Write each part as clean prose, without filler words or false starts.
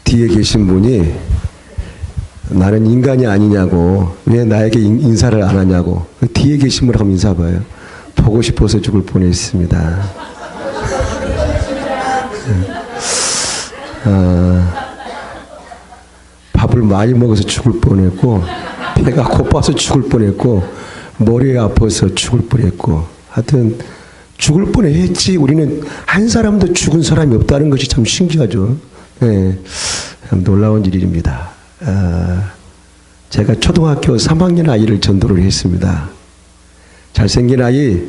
뒤에 계신 분이 나는 인간이 아니냐고, 왜 나에게 인사를 안 하냐고, 뒤에 계신 분 한번 인사봐요. 보고 싶어서 죽을 뻔했습니다. 밥을 많이 먹어서 죽을 뻔했고, 배가 고파서 죽을 뻔했고, 머리가 아파서 죽을 뻔했고, 하여튼 죽을 뻔했지. 우리는 한 사람도 죽은 사람이 없다는 것이 참 신기하죠. 네, 참 놀라운 일입니다. 제가 초등학교 3학년 아이를 전도를 했습니다. 잘생긴 아이,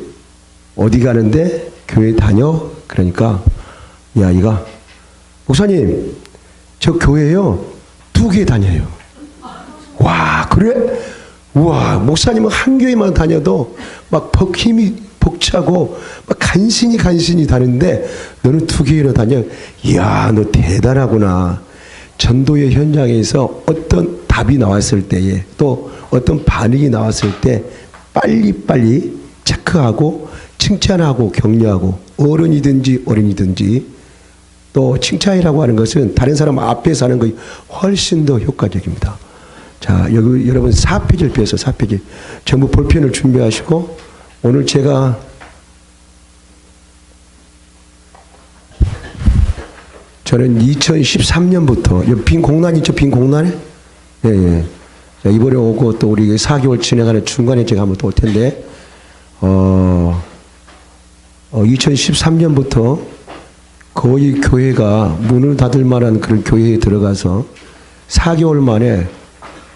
어디 가는데? 교회 다녀? 그러니까 이 아이가, 목사님, 저 교회요 2개 다녀요. 와, 그래? 우와, 목사님은 한 교회만 다녀도 막 힘이 벅차고 막 간신히 다니는데 너는 2개나 다녀? 이야, 너 대단하구나. 전도의 현장에서 어떤 답이 나왔을 때에, 또 어떤 반응이 나왔을 때 빨리빨리 체크하고 칭찬하고 격려하고, 어른이든지 어린이든지. 또 칭찬이라고 하는 것은 다른 사람 앞에서 하는 것이 훨씬 더 효과적입니다. 자, 여기 여러분 4페이지를 펴서 4페이지 전부 볼펜을 준비하시고, 오늘 제가 저는 2013년부터 빈 공란 있죠? 빈 공란에? 예, 예. 자, 이번에 오고 또 우리 4개월 진행하는 중간에 제가 한번 또 올 텐데, 2013년부터 거의 교회가 문을 닫을 만한 그런 교회에 들어가서 4개월 만에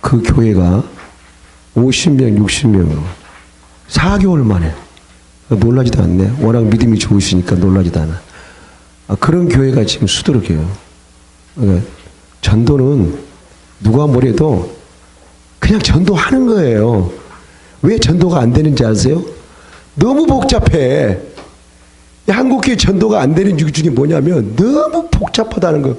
그 교회가 50명, 60명으로 4개월 만에, 놀라지도 않네. 워낙 믿음이 좋으시니까 놀라지도 않아. 그런 교회가 지금 수두룩해요. 그러니까 전도는 누가 뭐래도 그냥 전도하는 거예요. 왜 전도가 안 되는지 아세요? 너무 복잡해. 한국교회 전도가 안 되는 이유 중에 뭐냐면 너무 복잡하다는 거.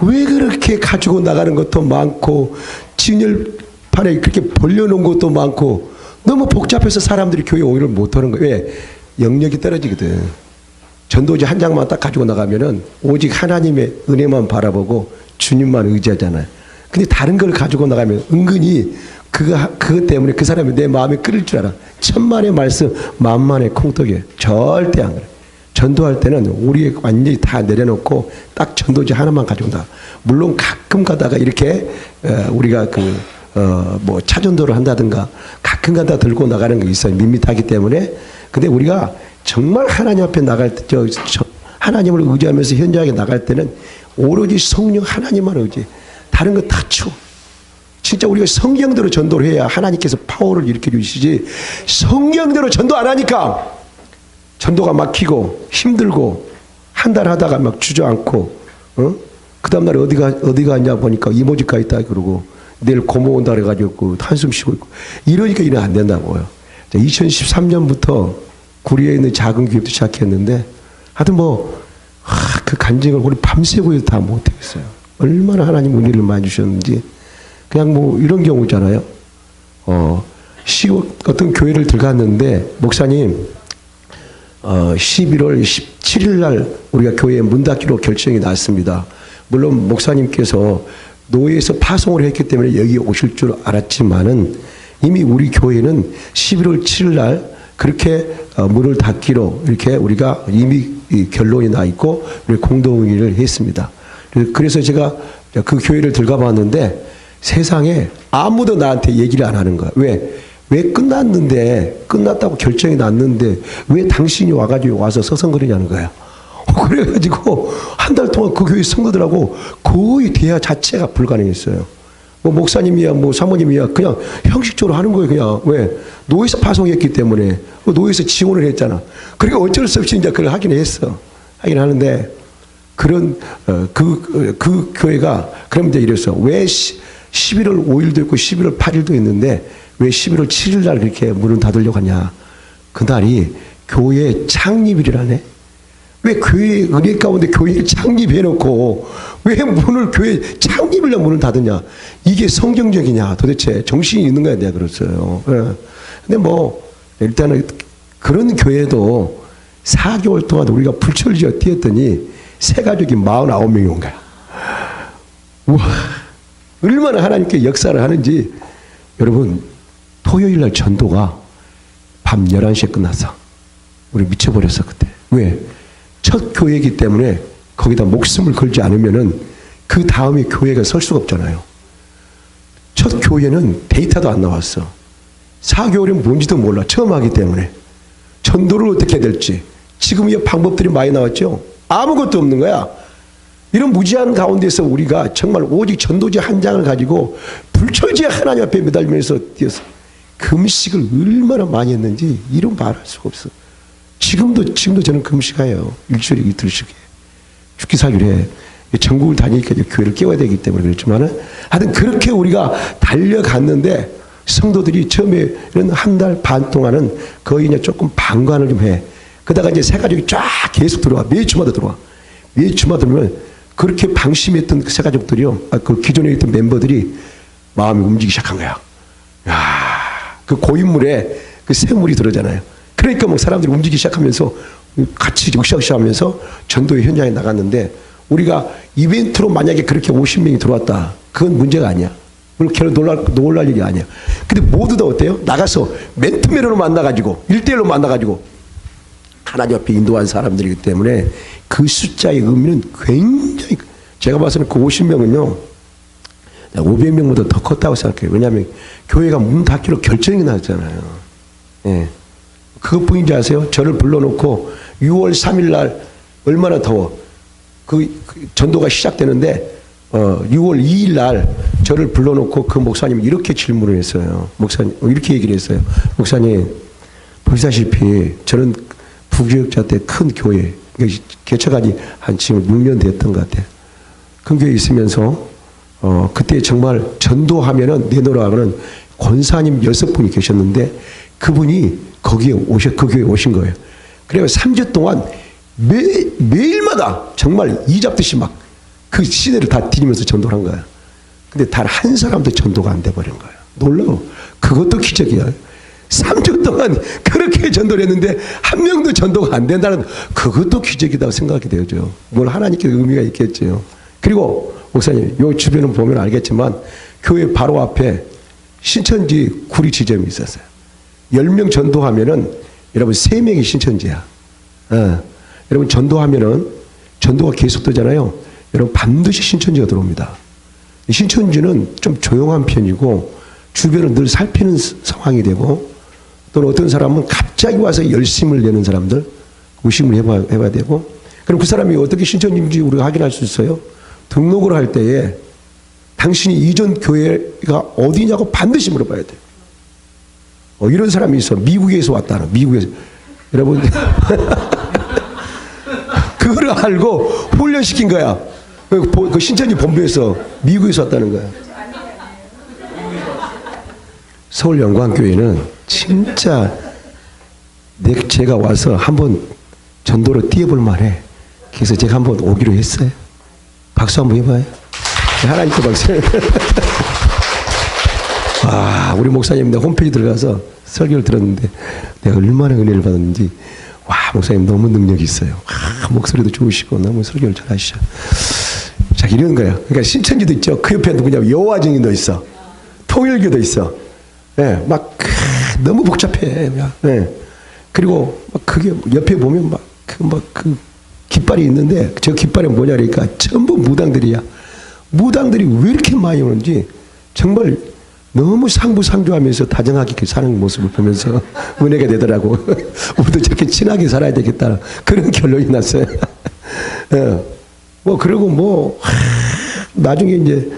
왜 그렇게 가지고 나가는 것도 많고, 진열판에 그렇게 벌려놓은 것도 많고, 너무 복잡해서 사람들이 교회 오히려 못하는 거예요. 왜? 영역이 떨어지거든. 전도지 한 장만 딱 가지고 나가면은 오직 하나님의 은혜만 바라보고 주님만 의지하잖아요. 근데 다른 걸 가지고 나가면 은근히 그것 때문에 그 사람이 내 마음에 끓을 줄 알아. 천만의 말씀, 만만의 콩떡이에요. 절대 안 그래. 전도할 때는 우리 완전히 다 내려놓고 딱 전도지 하나만 가지고 나가. 물론 가끔 가다가 이렇게 우리가 뭐 차전도를 한다든가 가끔 가다 들고 나가는 게 있어요. 밋밋하기 때문에. 근데 우리가 정말 하나님 앞에 나갈 때, 하나님을 의지하면서 현장에 나갈 때는 오로지 성령 하나님만 의지. 다른 거 다 치워. 진짜 우리가 성경대로 전도를 해야 하나님께서 파워를 일으켜 주시지, 성경대로 전도 안 하니까 전도가 막히고 힘들고 한 달 하다가 막 주저앉고, 그 다음날 어디 갔냐 보니까 이모집 가 있다 그러고, 내일 고모 온다 그래가지고 한숨 쉬고 있고, 이러니까 일은 안 된다고요. 2013년부터 구리에 있는 작은 교회부터 시작했는데, 하여튼 그 간증을 우리 밤새고 해도 다 못하겠어요. 얼마나 하나님 은혜를 많이 주셨는지. 그냥 이런 경우 있잖아요. 어떤 교회를 들어갔는데, 목사님, 11월 17일 날 우리가 교회에 문 닫기로 결정이 났습니다. 물론 목사님께서 노예에서 파송을 했기 때문에 여기 오실 줄 알았지만은, 이미 우리 교회는 11월 7일 날 그렇게 문을 닫기로 이렇게 우리가 이미 결론이 나 있고 우리 공동의의를 했습니다. 그래서 제가 그 교회를 들어가 봤는데 세상에 아무도 나한테 얘기를 안 하는 거야. 왜 끝났다고 결정이 났는데 왜 당신이 와서 서성거리냐는 거야. 그래가지고 한 달 동안 그 교회 성도들하고 거의 대화 자체가 불가능했어요. 목사님이야 사모님이야 그냥 형식적으로 하는 거예요. 그냥. 왜? 노예에서 파송했기 때문에. 노예에서 지원을 했잖아. 그러니까 어쩔 수 없이 이제 그걸 하긴 하는데, 그런 그 교회가 그럼 이제 이랬어. 왜 11월 5일도 있고 11월 8일도 있는데 왜 11월 7일 날 그렇게 문을 닫으려고 하냐. 그날이 교회 창립일이라네. 왜 교회 은혜 가운데 교회 창립해놓고 왜 문을 교회 창립일날 문을 닫으냐. 이게 성경적이냐. 도대체 정신이 있는 거야. 내가 그랬어요. 근데 일단은 그런 교회도 4개월 동안 우리가 불철주야 뛰었더니 새 가족이 49명이 온 거야. 우와, 얼마나 하나님께 역사를 하는지. 여러분, 토요일 날 전도가 밤 11시에 끝났어. 우리 미쳐버렸어 그때. 왜? 첫 교회이기 때문에 거기다 목숨을 걸지 않으면은 그 다음에 교회가 설 수가 없잖아요. 첫 교회는 데이터도 안 나왔어. 4개월은 뭔지도 몰라. 처음 하기 때문에. 전도를 어떻게 해야 될지. 지금 이 방법들이 많이 나왔죠. 아무것도 없는 거야. 이런 무지한 가운데서 우리가 정말 오직 전도지 한 장을 가지고 불철주야 하나님 앞에 매달리면서 뛰었어. 금식을 얼마나 많이 했는지 이런 말할 수가 없어. 지금도 저는 금식해요. 일주일에 이틀씩 해. 죽기 살기를 해. 전국을 다니니까 교회를 깨워야 되기 때문에 그렇지만은 하여튼 그렇게 우리가 달려갔는데 성도들이 처음에는 한 달 반 동안은 거의 이제 조금 방관을 좀 해. 그러다가 이제 새 가족이 쫙 계속 들어와. 매 주마다 들어와. 매 주마다 들어오면 그렇게 방심했던 새 가족들이요. 그 기존에 있던 멤버들이 마음이 움직이기 시작한 거야. 야, 그 고인물에 그 새물이 들어오잖아요. 그러니까 뭐 사람들이 움직이기 시작하면서 같이 으쌰으쌰하면서 전도의 현장에 나갔는데 우리가 이벤트로 만약에 그렇게 50명이 들어왔다. 그건 문제가 아니야. 그렇게 놀랄 일이 아니야. 근데 모두 다 어때요? 나가서 맨투맨으로 만나가지고 1대1로 만나가지고 하나님 앞에 인도한 사람들이기 때문에 그 숫자의 의미는 굉장히, 제가 봐서는 그 50명은요 500명보다 더 컸다고 생각해요. 왜냐하면 교회가 문 닫기로 결정이 났잖아요. 예. 그것뿐인지 아세요? 저를 불러놓고 6월 3일 날 얼마나 더워. 그 전도가 시작되는데 6월 2일 날 저를 불러놓고 그 목사님이 이렇게 질문을 했어요. 목사님 이렇게 얘기를 했어요. 목사님 보시다시피 저는 부교육자 때 큰 교회 개척하지 한 지금 6년 됐던 것 같아요. 큰 교회에 있으면서 그때 정말 전도하면은 내놓으라고는 권사님 6분이 계셨는데 그분이 거기에 그 교회에 오신 거예요. 그래서 3주 동안 매일마다 정말 이 잡듯이 막 그 시대를 다 뒤지면서 전도를 한 거야. 근데 단 한 사람도 전도가 안 돼버린 거야. 놀라워. 그것도 기적이야. 3주 동안 그렇게 전도를 했는데 한 명도 전도가 안 된다는 그것도 기적이다고 생각이 되죠. 뭘 하나님께 의미가 있겠죠. 그리고 목사님 요 주변을 보면 알겠지만 교회 바로 앞에 신천지 구리 지점이 있었어요. 10명 전도하면은 여러분 3명이 신천지야. 여러분 전도하면은 전도가 계속되잖아요. 여러분 반드시 신천지가 들어옵니다. 신천지는 좀 조용한 편이고 주변을 늘 살피는 상황이 되고 또는 어떤 사람은 갑자기 와서 열심을 내는 사람들 의심을 해봐야 되고 그럼 그 사람이 어떻게 신천지인지 우리가 확인할 수 있어요? 등록을 할 때에 당신이 이전 교회가 어디냐고 반드시 물어봐야 돼요. 이런 사람이 있어. 미국에서 왔다는. 미국에서. 여러분 그걸 알고 훈련시킨 거야. 그 신천지 본부에서 미국에서 왔다는 거야. 서울 영광교회는 진짜 제가 와서 한번 전도로 뛰어볼 만해. 그래서 제가 한번 오기로 했어요. 박수 한번 해봐요. 하나님께 박수. 와, 우리 목사님 내 홈페이지 들어가서 설교를 들었는데 내가 얼마나 은혜를 받았는지. 와, 목사님 너무 능력이 있어요. 와, 목소리도 좋으시고 너무 설교를 잘하시죠. 자, 이런 거예요. 그러니까 신천지도 있죠. 그 옆에 누구냐? 여호와 증인도 있어. 통일교도 있어. 예, 막 너무 복잡해. 예. 그리고 막 그게 옆에 보면 그 깃발이 있는데 저 깃발이 뭐냐 그러니까 전부 무당들이야. 무당들이 왜 이렇게 많이 오는지 정말 너무 상부상조하면서 다정하게 사는 모습을 보면서 은혜가 되더라고. 우리도 저렇게 친하게 살아야 되겠다. 그런 결론이 났어요. 예. 그리고 나중에 이제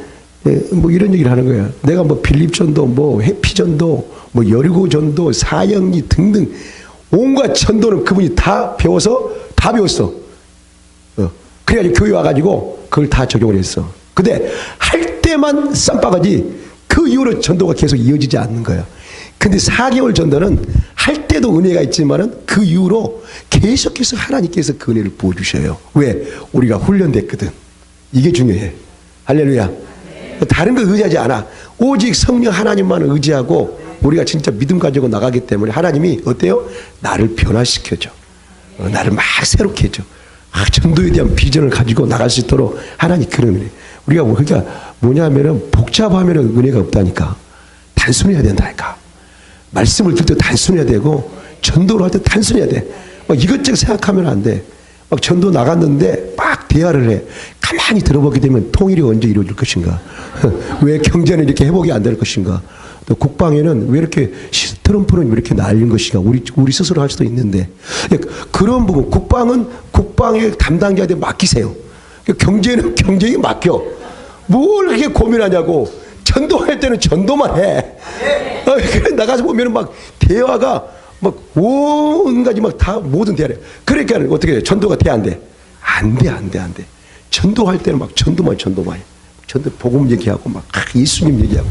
이런 얘기를 하는 거야. 내가 빌립전도, 해피전도, 여리고전도, 사형리 등등 온갖 전도는 그분이 다 배웠어. 그래가지고 교회 와가지고 그걸 다 적용을 했어. 근데 할 때만 쌈바가지 그 이후로 전도가 계속 이어지지 않는 거야. 근데 4개월 전도는 할 때도 은혜가 있지만은 그 이후로 계속해서 하나님께서 그 은혜를 부어주셔요. 왜? 우리가 훈련됐거든. 이게 중요해. 할렐루야. 다른 거 의지하지 않아. 오직 성령 하나님만 의지하고 우리가 진짜 믿음 가지고 나가기 때문에 하나님이 어때요? 나를 변화시켜줘. 나를 막 새롭게 해줘. 전도에 대한 비전을 가지고 나갈 수 있도록 하나님 그런 은혜. 우리가 그러니까 뭐냐면은 복잡하면은 은혜가 없다니까. 단순해야 된다니까. 말씀을 들 때 단순해야 되고 전도를 할 때 단순해야 돼. 막 이것저것 생각하면 안 돼. 막 전도 나갔는데 막 대화를 해. 가만히 들어보게 되면 통일이 언제 이루어질 것인가? 왜 경제는 이렇게 회복이 안 될 것인가? 또 국방에는 왜 이렇게 트럼프는 왜 이렇게 날린 것인가? 우리 스스로 할 수도 있는데 그런 부분 국방은 국방의 담당자한테 맡기세요. 경제는 경제에 맡겨. 뭘 그렇게 고민하냐고. 전도할 때는 전도만 해. 그래 나가서 보면은 막 대화가 막 온가지 막 다 모든 대화를 해. 그러니까 어떻게 해? 전도가 돼 안 돼? 안 돼. 전도할 때는 막 전도만 해. 전도 복음 얘기하고 막 예수님 얘기하고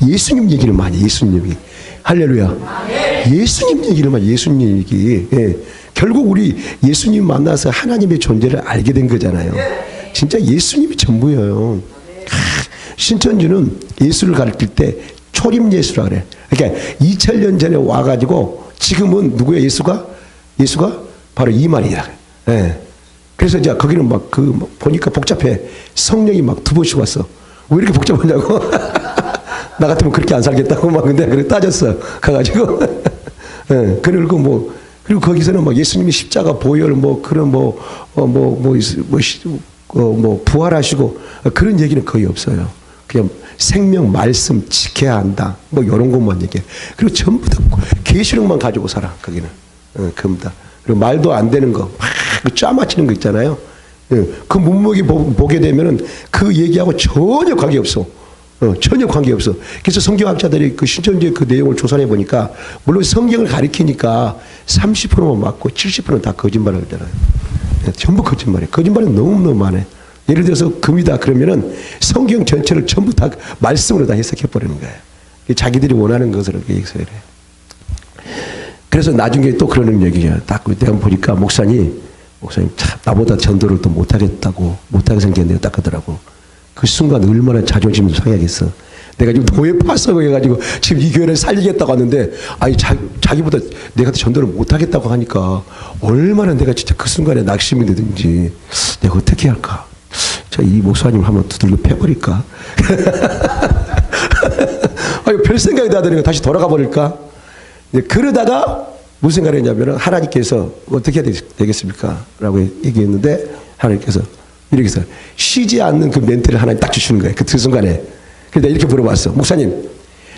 예수님 얘기를 많이 해. 예수님 얘기. 할렐루야. 예수님 얘기를 많이 예수님 얘기. 예. 결국 우리 예수님 만나서 하나님의 존재를 알게 된 거잖아요. 진짜 예수님이 전부예요. 신천지는 예수를 가르칠 때 초림 예수라 그래. 그러니까 2000년 전에 와가지고 지금은 누구야 예수가 바로 이만희야. 예. 그래서 이제 거기는 막 보니까 복잡해. 성령이 막 2번씩 왔어. 왜 이렇게 복잡하냐고. 나 같으면 그렇게 안 살겠다고 막 근데 그래 따졌어. 가가지고. 예. 그리고 거기서는 막 예수님이 십자가 보혈 그런 부활하시고 그런 얘기는 거의 없어요. 그냥 생명 말씀 지켜야 한다. 이런 것만 얘기해. 그리고 전부 다 계시록만 가지고 살아. 거기는. 전부 다. 그리고 말도 안 되는 거, 막 짜맞히는 거 있잖아요. 그 문맥이 보게 되면은 그 얘기하고 전혀 관계 없어. 전혀 관계 없어. 그래서 성경학자들이 그 신천지의 그 내용을 조사해 보니까 물론 성경을 가리키니까 30%만 맞고 70%는 다 거짓말을 하잖아요. 전부 거짓말이에요. 거짓말은 너무너무 많아요. 예를 들어서 금이다 그러면은 성경 전체를 전부 다 말씀으로 다 해석해 버리는 거예요. 자기들이 원하는 것을 해석을 해요. 그래서 나중에 또 그러는 얘기야. 딱 내가 보니까 목사님 참 나보다 전도를 또 못하게 생겼네요. 딱 하더라고. 그 순간 얼마나 자존심이 상하겠어. 내가 지금 교회 파서고 해가지고 지금 이 교회를 살리겠다고 하는데 아니 자기보다 내가 전도를 못하겠다고 하니까 얼마나 내가 진짜 그 순간에 낙심이 되든지 내가 어떻게 할까. 자, 이 목사님 한번 두들겨 패버릴까. 아니 별 생각이 나더니 다시 돌아가 버릴까. 그러다가 무슨 생각을 했냐면 하나님께서 어떻게 해야 되겠습니까? 라고 얘기했는데 하나님께서 이렇게 해서 쉬지 않는 그 멘트를 하나님 딱 주시는 거예요. 그 순간에. 그래서 이렇게 물어봤어. 목사님,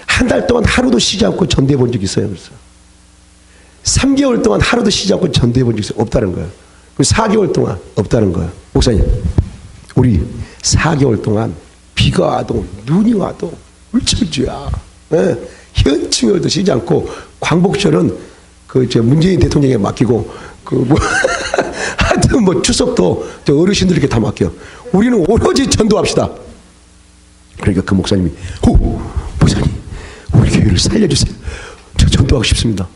한 달 동안 하루도 쉬지 않고 전도해 본 적 있어요? 그래서 3개월 동안 하루도 쉬지 않고 전도해 본 적 있어요? 없다는 거예요. 그리고 4개월 동안 없다는 거예요. 목사님, 우리 4개월 동안 비가 와도 눈이 와도 울천주야. 예. 현충일도 쉬지 않고 광복절은 문재인 대통령에게 맡기고 하여튼 추석도 어르신들에게 다 맡겨. 우리는 오로지 전도합시다. 그러니까 그 목사님이 목사님 우리 교회를 살려주세요. 저 전도하고 싶습니다.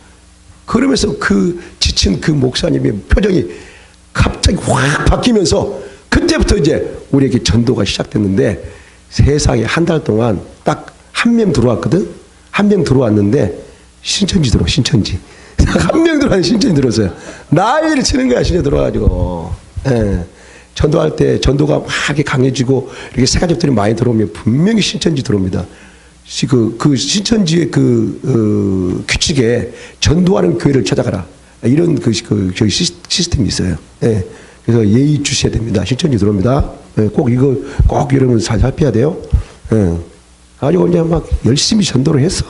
그러면서 그 지친 그 목사님의 표정이 갑자기 확 바뀌면서 그때부터 이제 우리에게 전도가 시작됐는데 세상에 한 달 동안 딱 한 명 들어왔거든. 한 명 들어왔는데 신천지. 한 명 들어왔는데 신천지 들었어요. 난리를 치는 거야. 신천지 들어와가지고. 예. 전도할 때 전도가 막 이렇게 강해지고 이렇게 새 가족들이 많이 들어오면 분명히 신천지 들어옵니다. 그 신천지의 규칙에 전도하는 교회를 찾아가라. 이런 저희 시스템이 있어요. 예. 그래서 예의 주셔야 됩니다. 신천지 들어옵니다. 예. 꼭 여러분 잘 살펴야 돼요. 예. 가지고 이제 막 열심히 전도를 했어.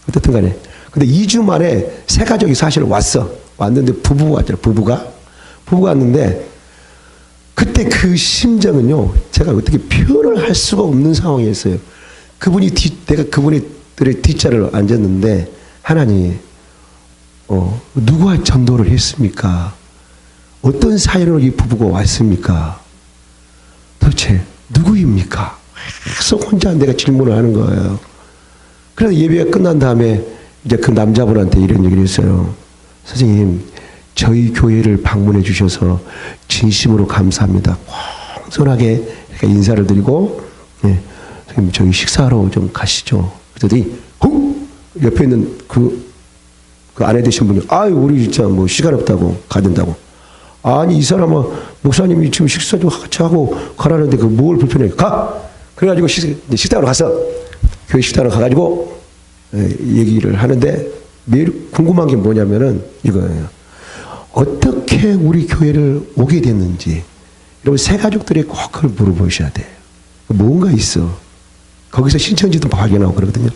어쨌든 간에. 근데 2주 만에 새 가족이 사실 왔는데 부부가 왔는데 그때 그 심정은요, 제가 어떻게 표현을 할 수가 없는 상황이었어요. 내가 그분들의 뒷자리를 앉았는데, 하나님, 누가 전도를 했습니까? 어떤 사연으로 이 부부가 왔습니까? 도대체 누구입니까? 계속 혼자 내가 질문을 하는 거예요. 그래서 예배가 끝난 다음에 이제 그 남자분한테 이런 얘기를 했어요. 선생님, 저희 교회를 방문해 주셔서 진심으로 감사합니다. 공손하게 인사를 드리고, 예, 선생님 저희 식사하러 좀 가시죠. 그랬더니 옆에 있는 그 아내 되신 분이 우리 진짜 시간 없다고 가야 된다고. 아니 이 사람은 목사님이 지금 식사 좀 같이 하고 가라는데 그 뭘 불편해? 가. 그래가지고 식당으로 가서 교회 식당으로 가가지고 얘기를 하는데 매일 궁금한 게 뭐냐면은 이거예요. 어떻게 우리 교회를 오게 됐는지 여러분 새 가족들이 꼭 그걸 물어보셔야 돼요. 뭔가 있어. 거기서 신천지도 발견하고 그러거든요.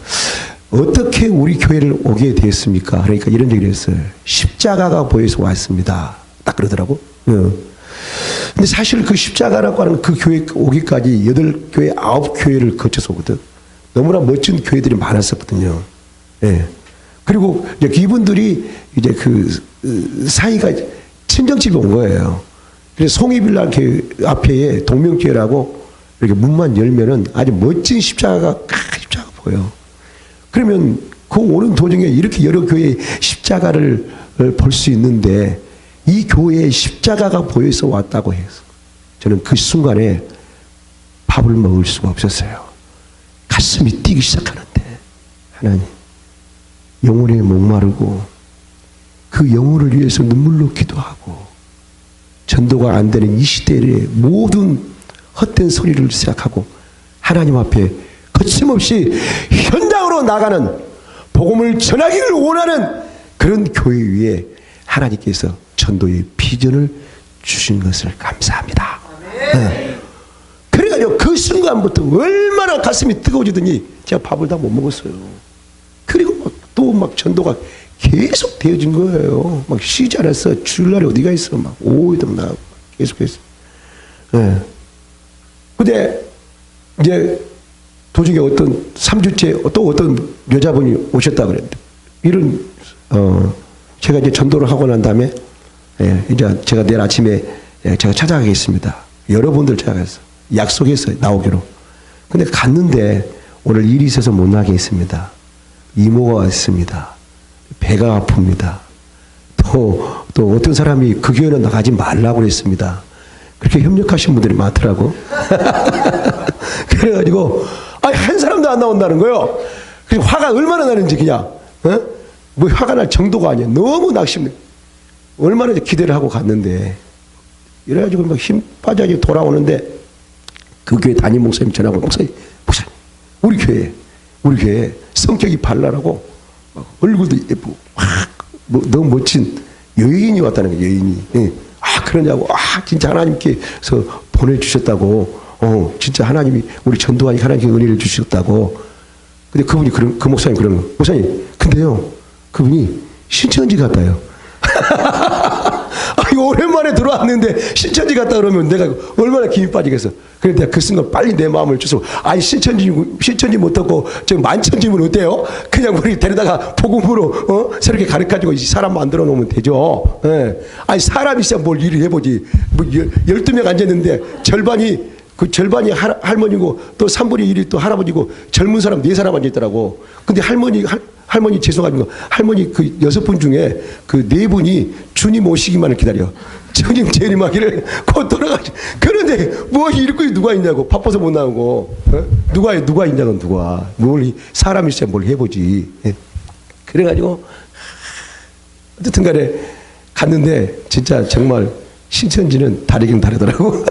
어떻게 우리 교회를 오게 되었습니까? 그러니까 이런 얘기를 했어요. 십자가가 보여서 왔습니다. 딱 그러더라고. 근데 사실 그 십자가라고 하는 그 교회 오기까지 8교회, 9교회를 거쳐서 오거든. 너무나 멋진 교회들이 많았었거든요. 예. 그리고 이제 이분들이 이제 그 사이가 친정집에 온 거예요. 그래서 송이빌라 앞에 동명교회라고 이렇게 문만 열면은 아주 멋진 십자가가 보여. 그러면 그 오는 도중에 이렇게 여러 교회의 십자가를 볼 수 있는데 이 교회에 십자가가 보여서 왔다고 해서 저는 그 순간에 밥을 먹을 수가 없었어요. 가슴이 뛰기 시작하는데 하나님 영혼에 목마르고 그 영혼을 위해서 눈물로 기도하고 전도가 안 되는 이 시대의 모든 헛된 소리를 시작하고 하나님 앞에 거침없이 현장으로 나가는 복음을 전하기를 원하는 그런 교회 위에 하나님께서 전도의 비전을 주신 것을 감사합니다. 네. 그래가지고 그 순간부터 얼마나 가슴이 뜨거워지더니 제가 밥을 다 못 먹었어요. 그리고 또 막 전도가 계속 되어진 거예요. 막 쉬지 않았어. 주일날에 어디가 있어. 막 오후에도 나가고 계속해서. 네. 근데 이제 도중에 어떤 3주째 또 어떤 여자분이 오셨다 그랬는데 이런 제가 이제 전도를 하고 난 다음에 이제 제가 내일 아침에 제가 찾아가겠습니다. 여러분들 찾아가서 약속했어요. 나오기로. 근데 갔는데 오늘 일이 있어서 못 나가겠습니다. 이모가 왔습니다. 배가 아픕니다. 또 어떤 사람이 그 교회는 나가지 말라고 그랬습니다. 그렇게 협력하신 분들이 많더라고. 그래가지고 한 사람도 안 나온다는 거예요. 그리고 화가 얼마나 나는지 그냥 뭐 화가 날 정도가 아니에요. 너무 낙심. 얼마나 기대를 하고 갔는데 이래가지고 막 힘 빠져가지고 돌아오는데 그 교회 담임 목사님 전화하고 목사님 우리 교회 성격이 발랄하고 얼굴도 예쁘고 너무 멋진 여인이 왔다는 거예요. 여인이. 그러냐고 진짜 하나님께서 보내주셨다고 진짜 하나님이 우리 전도하니 하나님께 은혜를 주셨다고. 근데 그분이 그 목사님 그러는 거. 목사님 근데요 그분이 신천지 같아요. 오랜만에 들어왔는데 신천지 갔다 그러면 내가 얼마나 힘이 빠지겠어. 그래서 내가 그 순간 빨리 내 마음을 주소. 신천지 못하고 저 만천지면 어때요? 그냥 우리 데려다가 복음으로 새롭게 가르쳐가지고 사람 만들어 놓으면 되죠. 사람이 있어야 뭘 일을 해보지. 뭐 12명 앉았는데 절반이 할머니고 또 3분의 1이 또 할아버지고 젊은 사람 4사람 앉아있더라고. 근데 할머니 죄송합니다. 할머니 그 6분 중에 그 4분이 주님 오시기만을 기다려. 주님 재림하기를 곧 돌아가지. 그런데 뭐 일꾼이 누가 있냐고. 바빠서 못 나오고. 누가 있냐고 누가. 뭘 사람이 있어야 뭘 해보지. 그래가지고 어쨌든 간에 갔는데 진짜 정말 신천지는 다르긴 다르더라고.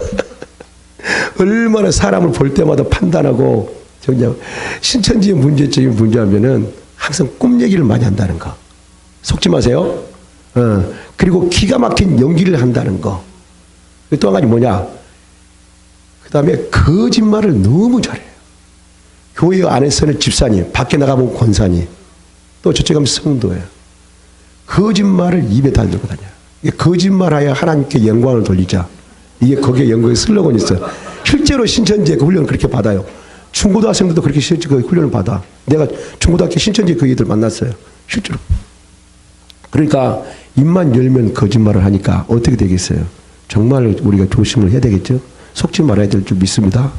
얼마나 사람을 볼 때마다 판단하고 정말 신천지의 문제점이 뭐냐면은 항상 꿈 얘기를 많이 한다는 거. 속지 마세요. 그리고 기가 막힌 연기를 한다는 거. 또 한 가지 뭐냐. 그 다음에 거짓말을 너무 잘해요. 교회 안에서는 집사님, 밖에 나가면 권사님, 또 저쪽 가면 성도예요. 거짓말을 입에 달들고 다녀요. 거짓말하여 하나님께 영광을 돌리자. 이게 거기에 연구의 슬로건이 있어요. 실제로 신천지에 그 훈련을 그렇게 받아요. 중고등학생들도 그렇게 실제 그 훈련을 받아. 내가 중고등학교 신천지 그 애들 만났어요. 실제로. 그러니까 입만 열면 거짓말을 하니까 어떻게 되겠어요? 정말 우리가 조심을 해야 되겠죠? 속지 말아야 될 줄 믿습니다.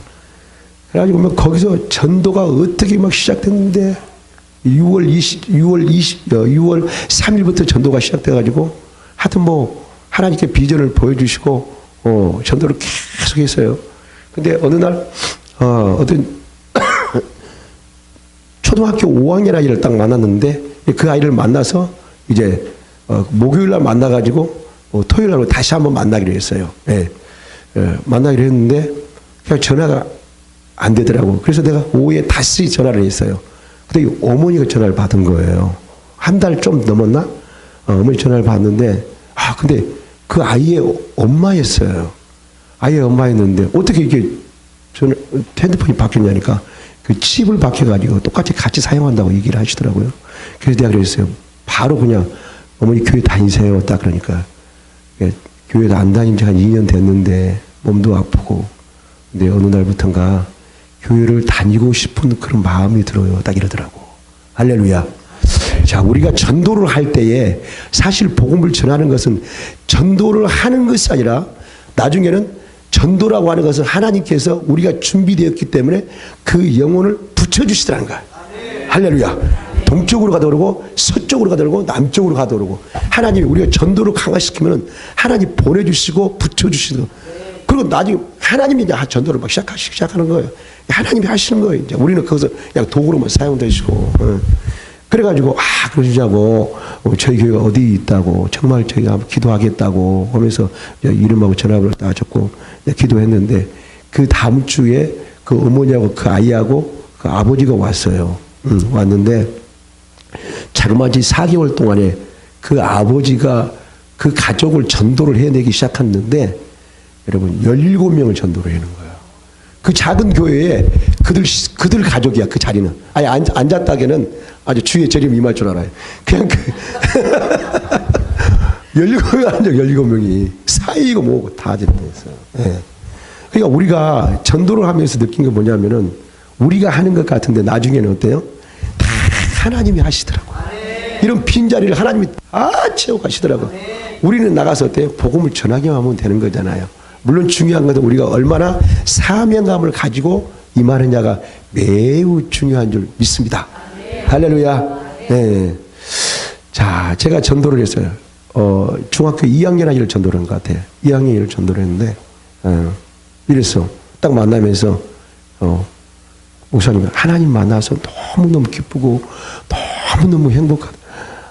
그래가지고 거기서 전도가 어떻게 막 시작됐는데 6월 3일부터 전도가 시작돼가지고 하여튼 뭐 하나님께 비전을 보여주시고 전도를 계속 했어요. 근데 어느 날 어떤 초등학교 5학년 아이를 딱 만났는데 그 아이를 만나서 이제 목요일 날 만나가지고 토요일 날 다시 한번 만나기로 했어요. 예. 만나기로 했는데 그냥 전화가 안 되더라고. 그래서 내가 오후에 다시 전화를 했어요. 근데 어머니가 전화를 받은 거예요. 한 달 좀 넘었나? 어머니 전화를 받는데 근데 그 아이의 엄마였어요. 아이의 엄마였는데 어떻게 이게 저는 핸드폰이 바뀌었냐니까 그 칩을 바뀌어가지고 똑같이 같이 사용한다고 얘기를 하시더라고요. 그래서 내가 그랬어요. 바로 그냥 어머니 교회 다니세요. 딱 그러니까 교회도 안 다닌 지 한 2년 됐는데 몸도 아프고 근데 어느 날부턴가 교회를 다니고 싶은 그런 마음이 들어요. 딱 이러더라고. 할렐루야. 자, 우리가 전도를 할 때에 사실 복음을 전하는 것은 전도를 하는 것이 아니라 나중에는 전도라고 하는 것은 하나님께서 우리가 준비되었기 때문에 그 영혼을 붙여주시더라는 거야. 할렐루야. 동쪽으로 가도 그러고 서쪽으로 가도 그러고 남쪽으로 가도 그러고 하나님이 우리가 전도를 강화시키면 하나님 보내주시고 붙여주시고 그리고 나중에 하나님이 이제 전도를 막 시작하는 거예요. 하나님이 하시는 거예요. 이제 우리는 거기서 그냥 도구로만 사용되시고 그래가지고 그러시자고 저희 교회가 어디 있다고 정말 저희가 기도하겠다고 하면서 이름하고 전화번호를 다 적고 기도했는데 그 다음 주에 그 어머니하고 그 아이하고 그 아버지가 왔어요. 왔는데 자그마치 4개월 동안에 그 아버지가 그 가족을 전도를 해내기 시작했는데 여러분 17명을 전도를 해는 거예요. 그 작은 교회에 그들 가족이야. 그 자리는 아니 앉았다게는 아주 주의 재림 임할 줄 알아요. 그냥 17명이 앉아 17명이 사이고 뭐고 다 됐어요. 예. 그러니까 우리가 전도를 하면서 느낀 게 뭐냐면은 우리가 하는 것 같은데 나중에는 어때요? 다 하나님이 하시더라고요. 이런 빈자리를 하나님이 다 채워가시더라고요. 우리는 나가서 어때요? 복음을 전하기만 하면 되는 거잖아요. 물론 중요한 것은 우리가 얼마나 사명감을 가지고 임하느냐가 매우 중요한 줄 믿습니다. 할렐루야. 네. 자, 제가 전도를 했어요. 중학교 2학년 아이를 전도를 한 것 같아요. 2학년 아이를 전도를 했는데, 이랬어. 딱 만나면서, 목사님, 하나님 만나서 너무너무 기쁘고, 너무너무 행복하다.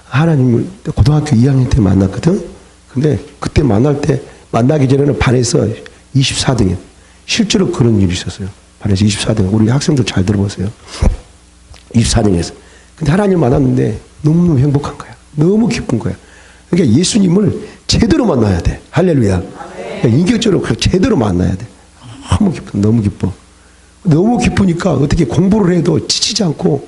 하나님을 고등학교 2학년 때 만났거든? 근데 그때 만나기 전에는 반에서 24등이에요. 실제로 그런 일이 있었어요. 반에서 24등. 우리 학생들 잘 들어보세요. 24등에서. 근데 하나님을 만났는데 너무너무 행복한 거야. 너무 기쁜 거야. 그러니까 예수님을 제대로 만나야 돼. 할렐루야. 그러니까 인격적으로 제대로 만나야 돼. 너무 기뻐. 너무 기뻐. 너무 기쁘니까 어떻게 공부를 해도 지치지 않고,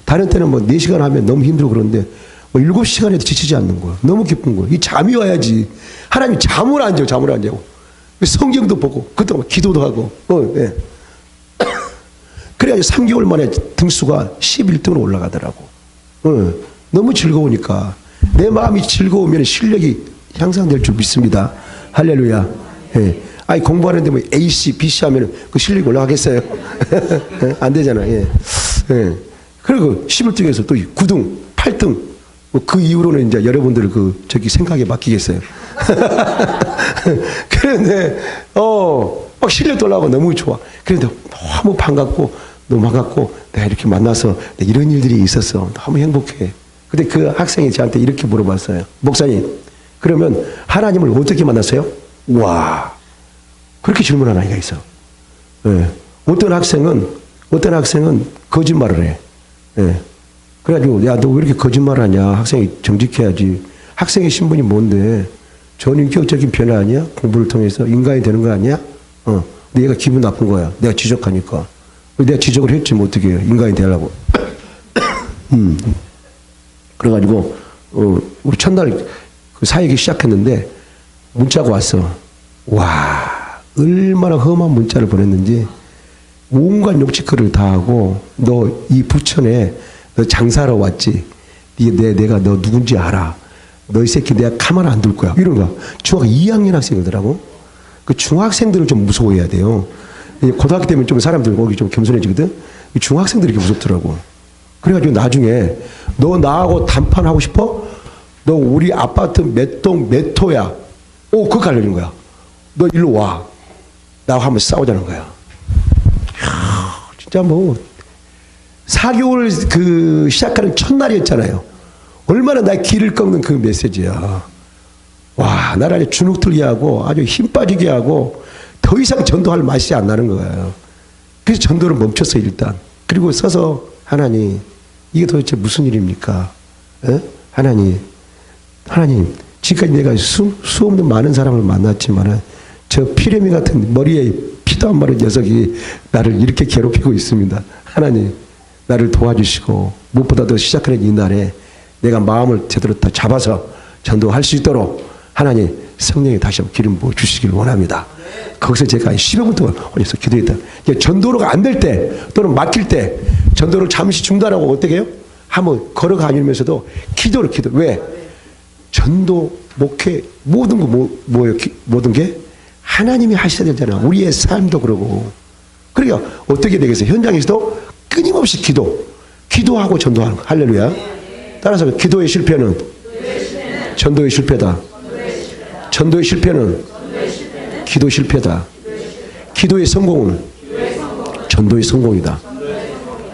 다른 때는 뭐 4시간 하면 너무 힘들고 그런데 뭐 7시간 해도 지치지 않는 거야. 너무 기쁜 거야. 이 잠이 와야지. 하나님이 잠을 안 자고. 성경도 보고, 그때 기도도 하고, 예. 그래가지고 3개월 만에 등수가 11등으로 올라가더라고. 너무 즐거우니까. 내 마음이 즐거우면 실력이 향상될 줄 믿습니다. 할렐루야. 예. 아니, 공부하는데 뭐 AC, BC 하면 그 실력이 올라가겠어요? 안 되잖아. 예. 예. 그리고 11등에서 또 9등, 8등. 그 이후로는 이제 여러분들 생각에 맡기겠어요. 그런데, 막 실력도 올라가고 너무 좋아. 그런데 너무 반갑고, 내가 이렇게 만나서 이런 일들이 있었어. 너무 행복해. 근데 그 학생이 저한테 이렇게 물어봤어요. 목사님, 그러면 하나님을 어떻게 만났어요? 와, 그렇게 질문하는 아이가 있어. 예. 어떤 학생은 거짓말을 해. 예. 그래가지고, 야, 너 왜 이렇게 거짓말 하냐? 학생이 정직해야지. 학생의 신분이 뭔데? 전인격적인 변화 아니야? 공부를 통해서 인간이 되는 거 아니야? 근데 얘가 기분 나쁜 거야. 내가 지적하니까. 내가 지적을 했지, 뭐 어떻게 해요. 인간이 되려고. 그래가지고, 우리 첫날 그 사역이 시작했는데, 문자가 왔어. 와, 얼마나 험한 문자를 보냈는지, 온갖 욕짓거리를 다 하고, 너 이 부천에 너 장사하러 왔지? 내가 너 누군지 알아. 너 이 새끼 내가 가만 안 둘 거야. 이런 거. 중학교 2학년 학생이더라고. 그 중학생들을 좀 무서워해야 돼요. 고등학교 되면 좀 사람들 거기 좀 겸손해지거든. 중학생들이 이렇게 무섭더라고. 그래가지고 나중에 너 나하고 단판하고 싶어? 너 우리 아파트 몇 동 몇 호야? 그거 알려준 거야. 너 일로 와. 나하고 한번 싸우자는 거야. 진짜 뭐 4개월 시작하는 첫날이었잖아요. 얼마나 나 길을 꺾는 그 메시지야. 와, 나를 아주 주눅 들게 하고 아주 힘 빠지게 하고 더 이상 전도할 맛이 안 나는 거예요. 그래서 전도를 멈췄어요, 일단. 그리고 서서 하나님, 이게 도대체 무슨 일입니까? 에? 하나님, 지금까지 내가 수 없는 많은 사람을 만났지만은 저 피레미 같은 머리에 피도 안 마른 녀석이 나를 이렇게 괴롭히고 있습니다. 하나님, 나를 도와주시고 무엇보다도 시작하는 이 날에 내가 마음을 제대로 다 잡아서 전도할 수 있도록 하나님 성령이 다시 한번 기름 부어 주시길 원합니다. 거기서 제가 10여 분 동안 혼자서 기도했다. 전도로가 안 될 때 또는 막힐 때 전도를 잠시 중단하고 어떻게 해요? 한번 걸어가면서도 기도. 왜? 전도, 목회, 모든 거 뭐예요? 모든 게 하나님이 하셔야 되잖아. 우리의 삶도 그러고. 그러니까 어떻게 되겠어요? 현장에서도 끊임없이 기도하고 전도하는 거. 할렐루야. 따라서 기도의 실패는 전도의 실패다. 전도의 실패는 기도 실패다. 기도의 성공은 전도의 성공이다.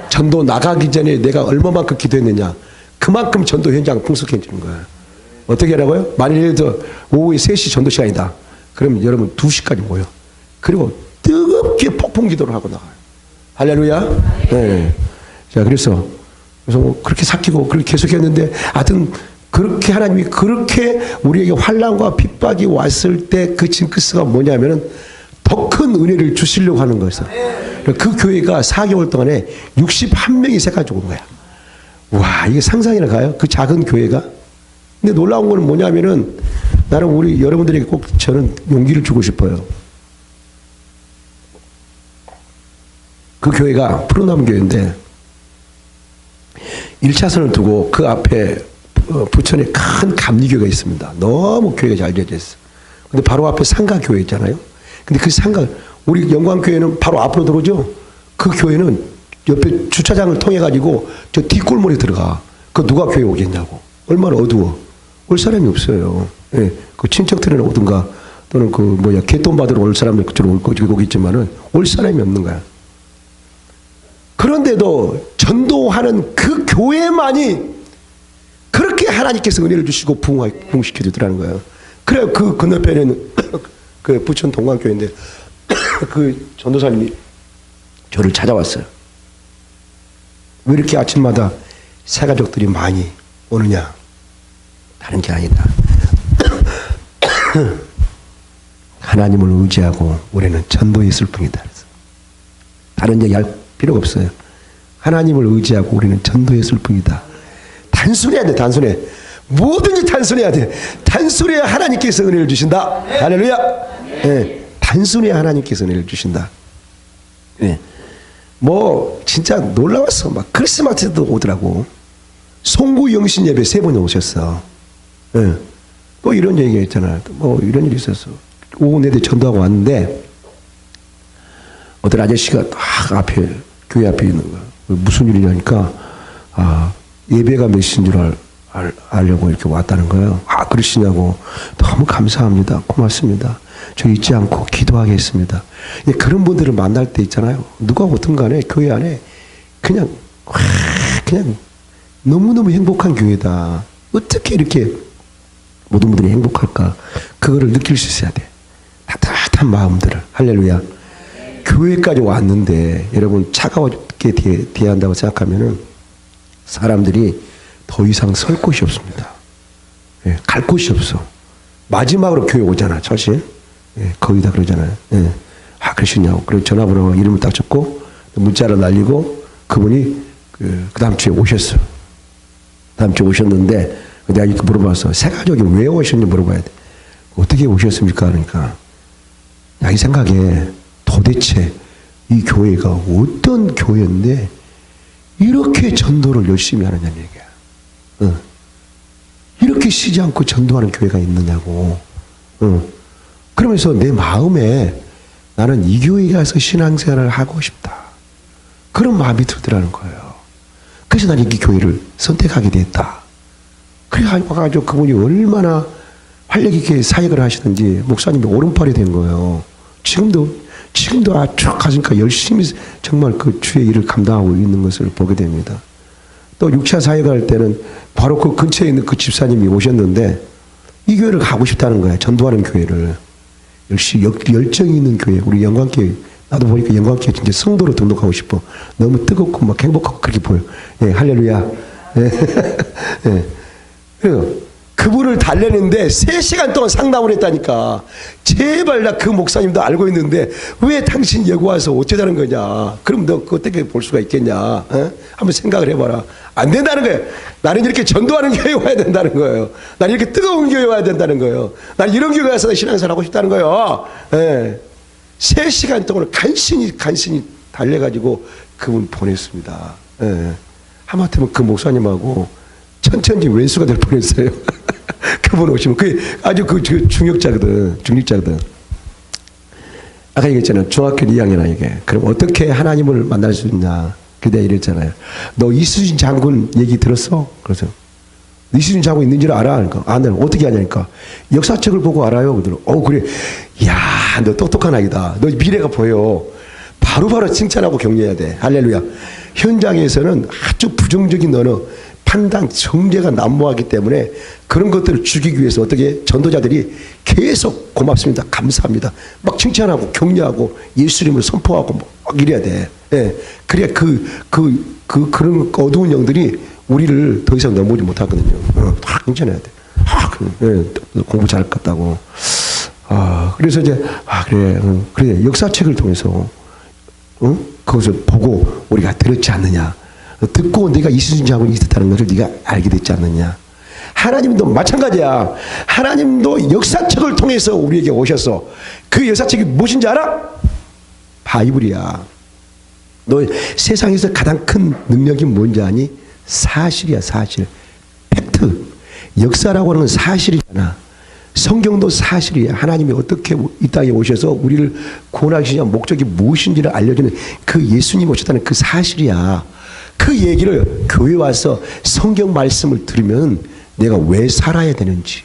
전도 나가기 전에 내가 얼마만큼 기도했느냐, 그만큼 전도 현장 풍성해지는 거야. 어떻게 하라고요? 만일 예를 들어 오후에 3시 전도 시간이다. 그러면 여러분 2시까지 모여. 그리고 뜨겁게 폭풍 기도를 하고 나가요. 할렐루야. 네. 자, 그래서 뭐 그렇게 삭히고 그렇게 계속했는데, 하여튼 그렇게 하나님이 그렇게 우리에게 환난과 핍박이 왔을 때 그 징크스가 뭐냐면은 더 큰 은혜를 주시려고 하는 거였어요. 그 교회가 4개월 동안에 61명이 새가지고 온 거야. 와, 이게 상상이나 가요? 그 작은 교회가. 근데 놀라운 거는 뭐냐면은, 나는 우리 여러분들에게 꼭 저는 용기를 주고 싶어요. 그 교회가 푸른나무 교회인데 1차선을 두고 그 앞에 부천에 큰 감리교회가 있습니다. 너무 교회가 잘 되어져 있어. 근데 바로 앞에 상가교회 있잖아요. 근데 그 우리 영광교회는 바로 앞으로 들어오죠. 그 교회는 옆에 주차장을 통해 가지고 저 뒷골목에 들어가. 그 누가 교회 오겠냐고. 얼마나 어두워. 올 사람이 없어요. 예. 그 친척들은 오든가 또는 개돈 받으러 올 사람이 그쪽으로 오겠지만은 올 사람이 없는 거야. 그런데도 전도하는 그 교회만이 그렇게 하나님께서 은혜를 주시고 부흥시켜 주더라는 거예요. 그래, 그 건너편에는 그 부천 동광교회인데 그 전도사님이 저를 찾아왔어요. 왜 이렇게 아침마다 새가족들이 많이 오느냐? 다른 게 아니다. 하나님을 의지하고 우리는 전도에 있을 뿐이다. 다른 얘기 할 필요가 없어요. 하나님을 의지하고 우리는 전도에 있을 뿐이다. 단순해야 돼, 단순해. 뭐든지 단순해야 돼. 단순해야 하나님께서 은혜를 주신다. 할렐루야. 네. 단순해야 하나님께서 은혜를 주신다. 네. 뭐 진짜 놀라웠어. 막 크리스마스 때도 오더라고. 송구 영신 예배 3번이 오셨어. 네. 또 이런 얘기가 있잖아. 뭐 이런 일이 있었어. 오후 내내 전도하고 왔는데 어떤 아저씨가 앞에 교회 앞에 있는 거야. 무슨 일이냐니까 예배가 몇 시인 줄 알려고 이렇게 왔다는 거예요. 그러시냐고. 너무 감사합니다. 고맙습니다. 저 잊지 않고 기도하겠습니다. 그런 분들을 만날 때 있잖아요. 누가 오든 간에 교회 안에 그냥 너무너무 행복한 교회다. 어떻게 이렇게 모든 분들이 행복할까? 그거를 느낄 수 있어야 돼. 따뜻한 마음들을. 할렐루야. 교회까지 왔는데 여러분 차가웠게 대한다고 생각하면은 사람들이 더 이상 설 곳이 없습니다. 예, 갈 곳이 없어. 마지막으로 교회 오잖아, 처신. 예, 거의 다 그러잖아요. 예. 그러시냐고. 그리고 전화번호 이름을 딱 적고 문자를 날리고 그분이 그 다음 주에 오셨어. 다음 주에 오셨는데 내가 이렇게 물어봤어. 새가족이 왜 오셨는지 물어봐야 돼. 어떻게 오셨습니까? 그러니까 자기 생각에 도대체 이 교회가 어떤 교회인데 이렇게 전도를 열심히 하느냐는 얘기야. 이렇게 쉬지 않고 전도하는 교회가 있느냐고. 그러면서 내 마음에 나는 이 교회에 가서 신앙생활을 하고 싶다. 그런 마음이 들더라는 거예요. 그래서 나는 이 교회를 선택하게 됐다. 그래가지고 그분이 얼마나 활력 있게 사역을 하시는지 목사님이 오른팔이 된 거예요. 지금도 쭉 가니까 열심히 정말 그 주의 일을 감당하고 있는 것을 보게 됩니다. 또 6차 사역할 때는 바로 그 근처에 있는 그 집사님이 오셨는데 이 교회를 가고 싶다는 거야. 전도하는 교회를. 역시 열정이 있는 교회. 우리 영광교회. 나도 보니까 영광교회 진짜 성도로 등록하고 싶어. 너무 뜨겁고 막 행복하고 그렇게 보여. 예, 할렐루야. 예. 예. 그래요. 그분을 달래는데 3시간 동안 상담을 했다니까. 제발 나 그 목사님도 알고 있는데 왜 당신 여기 와서 어쩌자는 거냐. 그럼 너 그거 어떻게 볼 수가 있겠냐. 어? 한번 생각을 해봐라. 안 된다는 거예요. 나는 이렇게 전도하는 교회 와야 된다는 거예요. 나는 이렇게 뜨거운 교회 와야 된다는 거예요. 나는 이런 교회 와서 신앙생활 하고 싶다는 거예요. 예. 3시간 동안 간신히 달래가지고 그분 보냈습니다. 예. 하마터면 그 목사님하고 천천히 왼수가 될 뻔했어요. 그분 오시면 그게 아주 그 중력자거든. 아까 얘기했잖아요. 중학교 2학년 아이게. 그럼 어떻게 하나님을 만날 수 있냐. 그때 이랬잖아요. 너 이수진 장군 얘기 들었어? 그래서 이수진 장군 있는 줄 알아? 그러니까 아, 네. 어떻게 아냐니까 역사책을 보고 알아요. 그러더라고. 그래. 야, 너 똑똑한 아이다. 너 미래가 보여. 바로바로 칭찬하고 격려해야 돼. 할렐루야. 현장에서는 아주 부정적인 언어, 판단, 정죄가 난무하기 때문에 그런 것들을 죽이기 위해서 어떻게 전도자들이 계속 고맙습니다. 감사합니다. 막 칭찬하고 격려하고 예수님을 선포하고 막 이래야 돼. 예. 그래야 그런 어두운 영들이 우리를 더 이상 넘보지 못하거든요. 다 칭찬해야 돼. 예. 공부 잘할 것 같다고. 그래서 이제, 그래. 역사책을 통해서, 그것을 보고 우리가 들었지 않느냐. 듣고 네가 이수진 장군이 있었다는 것을 네가 알게 됐지 않느냐. 하나님도 마찬가지야. 하나님도 역사책을 통해서 우리에게 오셔서 그 역사책이 무엇인지 알아? 바이블이야. 너 세상에서 가장 큰 능력이 뭔지 아니? 사실이야, 사실. 팩트. 역사라고 하는 건 사실이잖아. 성경도 사실이야. 하나님이 어떻게 이 땅에 오셔서 우리를 구원하시냐 목적이 무엇인지를 알려주는 그 예수님 오셨다는 그 사실이야. 그 얘기를 교회 와서 성경 말씀을 들으면 내가 왜 살아야 되는지,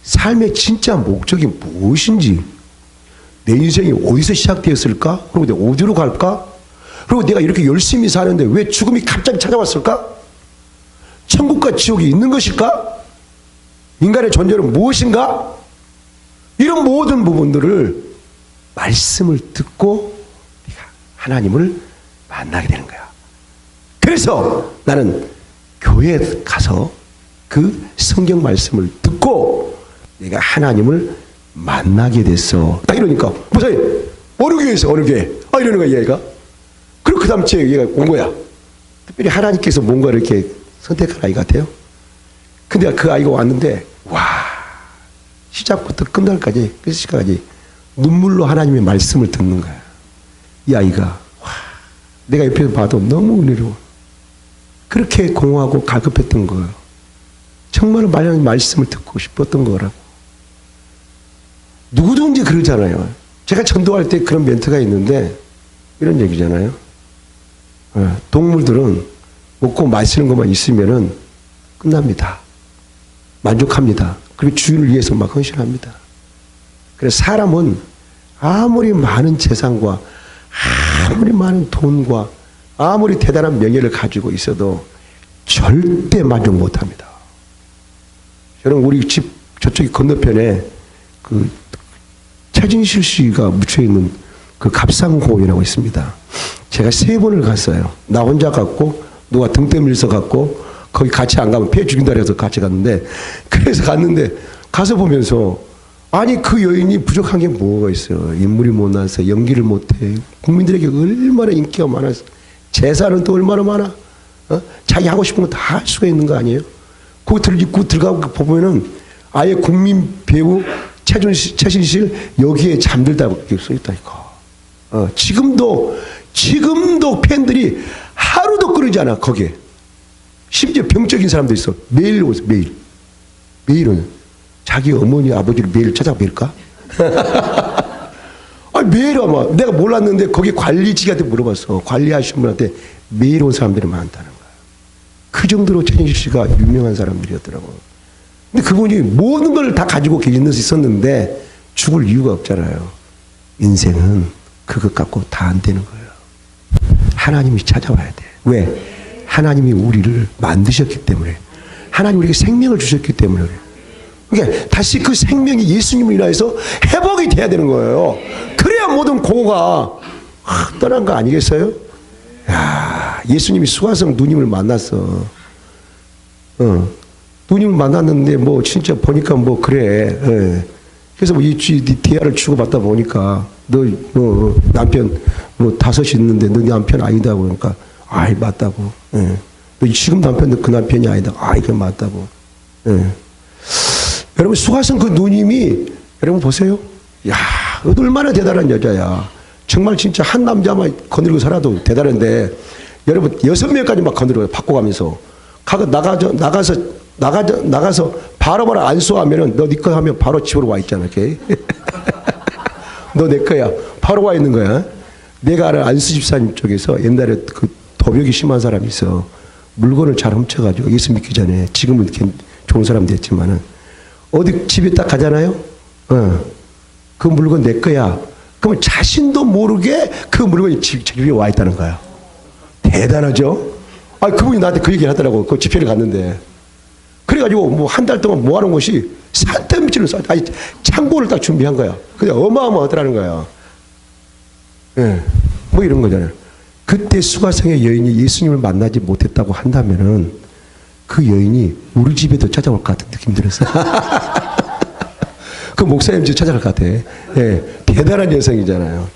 삶의 진짜 목적이 무엇인지, 내 인생이 어디서 시작되었을까? 그리고 내가 어디로 갈까? 그리고 내가 이렇게 열심히 사는데 왜 죽음이 갑자기 찾아왔을까? 천국과 지옥이 있는 것일까? 인간의 존재는 무엇인가? 이런 모든 부분들을 말씀을 듣고 내가 하나님을 만나게 되는 거야. 그래서 나는 교회에 가서 그 성경 말씀을 듣고 내가 하나님을 만나게 됐어. 딱 이러니까 목사님 어느 교회에서 어느 교회? 이러는 거야 얘가. 그리고 그 다음 주에 얘가 온 거야. 특별히 하나님께서 뭔가 이렇게 선택한 아이 같아요. 근데 그 아이가 왔는데 와, 시작부터 끝날까지 눈물로 하나님의 말씀을 듣는 거야. 이 아이가 와, 내가 옆에서 봐도 너무 은혜로워. 그렇게 공허하고 갈급했던 거예요. 정말 하나님의 말씀을 듣고 싶었던 거라고. 누구든지 그러잖아요. 제가 전도할 때 그런 멘트가 있는데 이런 얘기잖아요. 동물들은 먹고 마시는 것만 있으면은 끝납니다. 만족합니다. 그리고 주인을 위해서 막 헌신합니다. 그래서 사람은 아무리 많은 재산과 아무리 많은 돈과 아무리 대단한 명예를 가지고 있어도 절대 만족 못합니다. 저는 우리 집 저쪽이 건너편에 그 최진실 씨가 묻혀있는 그 갑상고이라고 있습니다. 제가 3번을 갔어요. 나 혼자 갔고 누가 등 때밀어서 갔고 거기 같이 안 가면 폐 죽인다 그래서 같이 갔는데, 그래서 갔는데 가서 보면서 아니 그 여인이 부족한 게 뭐가 있어요. 인물이 못나서 연기를 못해. 국민들에게 얼마나 인기가 많아서 재산은 또 얼마나 많아. 자기 하고 싶은 거 다 할 수가 있는 거 아니에요. 그거 입고 들어가고 보면은 아예 국민 배우 최진실 여기에 잠들다고 이렇게 써있다니까. 지금도 팬들이 하루도 끊이지 않아 거기에. 심지어 병적인 사람도 있어. 매일 오세요. 매일은 자기 어머니 아버지를 매일 찾아뵐까? 매일 아마 내가 몰랐는데 거기 관리직한테 물어봤어. 관리하신 분한테 매일 온 사람들이 많다는 거야. 그 정도로 최진실 씨가 유명한 사람들이었더라고. 근데 그분이 모든 걸 다 가지고 계신 듯이 있었는데 죽을 이유가 없잖아요. 인생은 그것 갖고 다 안 되는 거예요. 하나님이 찾아와야 돼. 왜? 하나님이 우리를 만드셨기 때문에. 하나님 우리에게 생명을 주셨기 때문에. 그러니까 다시 그 생명이 예수님을 인하여서 회복이 돼야 되는 거예요. 그래야 모든 공허가 떠난 거 아니겠어요? 야, 예수님이 수가성 누님을 만났어. 누님을 만났는데 뭐 진짜 보니까 뭐 그래. 그래서 뭐 이 대화를 주고받다 보니까 너 남편 뭐 5이 있는데 너 남편 아니다 그러니까 아이 맞다고. 너 지금 남편도 그 남편이 아니다. 아이 그 맞다고. 여러분 수가성 그 누님이 여러분 보세요. 야 얼마나 대단한 여자야. 정말 진짜 한 남자만 거느리고 살아도 대단한데 여러분 6명까지 막 거느려요. 바꿔가면서 나가서 바로 안수하면은 너 네 거 하면 바로 집으로 와 있잖아. 너 내 거야. 바로 와 있는 거야. 내가 아는 안수 집사님 쪽에서 옛날에 그 도벽이 심한 사람이 있어. 물건을 잘 훔쳐가지고 예수 믿기 전에 지금은 좋은 사람 됐지만은 어디 집에 딱 가잖아요. 그 물건 내 거야. 그러면 자신도 모르게 그 물건이 집에 와 있다는 거야. 대단하죠? 아, 그분이 나한테 그 얘기를 하더라고. 그 집회를 갔는데. 그래가지고 뭐 한 달 동안 뭐 하는 것이 산더미치는 아니 창고를 딱 준비한 거야. 그냥 어마어마하더라는 거야. 뭐 이런 거잖아요. 그때 수가성의 여인이 예수님을 만나지 못했다고 한다면은 그 여인이 우리 집에도 찾아올 것 같은 느낌 들었어. 그 목사님 집 찾아갈 것 같아. 대단한 여성이잖아요.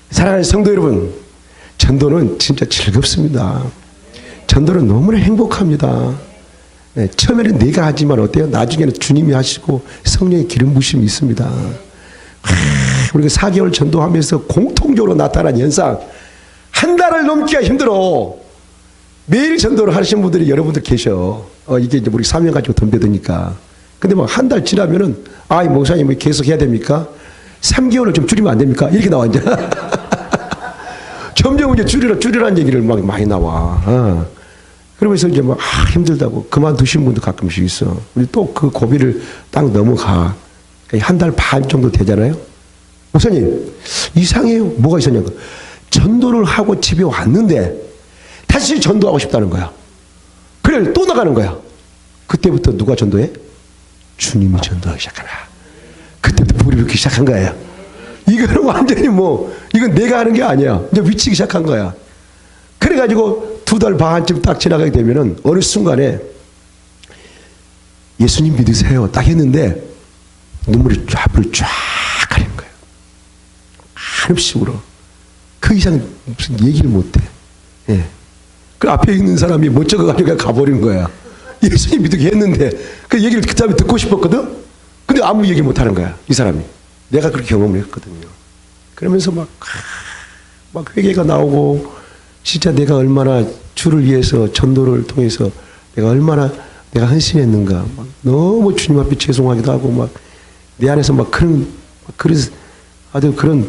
사랑하는 성도 여러분, 전도는 진짜 즐겁습니다. 전도는 너무나 행복합니다. 처음에는 내가 하지만 어때요? 나중에는 주님이 하시고 성령의 기름 부심이 있습니다. 우리가 4개월 전도하면서 공통적으로 나타난 현상, 한 달을 넘기가 힘들어. 매일 전도를 하시는 분들이 여러분들 계셔. 이게 이제 우리 사명 가지고 덤벼드니까. 근데 뭐 한 달 지나면은, 이 목사님 계속 해야 됩니까? 3개월을 좀 줄이면 안 됩니까? 이렇게 나와, 이제. 점점 이제 줄이라는 얘기를 막 많이 나와. 그러면서 이제 뭐, 힘들다고 그만두신 분도 가끔씩 있어. 우리 또 그 고비를 딱 넘어가. 한 달 반 정도 되잖아요? 목사님, 이상해요. 뭐가 있었냐고. 전도를 하고 집에 왔는데, 다시 전도하고 싶다는 거야. 그래, 또 나가는 거야. 그때부터 누가 전도해? 주님이 전도하기 시작하라. 그때부터 불이 붙기 시작한 거예요. 이거는 완전히 이건 내가 하는 게 아니야. 이제 미치기 시작한 거야. 그래가지고 2달 반쯤 딱 지나가게 되면은 어느 순간에 예수님 믿으세요. 딱 했는데 눈물이 앞을 쫙 가리는 거예요. 한없이 울어. 그 이상 무슨 얘기를 못해. 그 앞에 있는 사람이 멋쩍어 가지고 가버린 거야. 예수님 믿게 했는데 그 얘기를 그 다음에 듣고 싶었거든. 근데 아무 얘기 못 하는 거야. 이 사람이. 내가 그렇게 경험을 했거든요. 그러면서 막 회개가 나오고 진짜 내가 얼마나 주를 위해서 전도를 통해서 내가 얼마나 내가 헌신했는가. 막 너무 주님 앞에 죄송하기도 하고 막 내 안에서 막 그런 아주 그런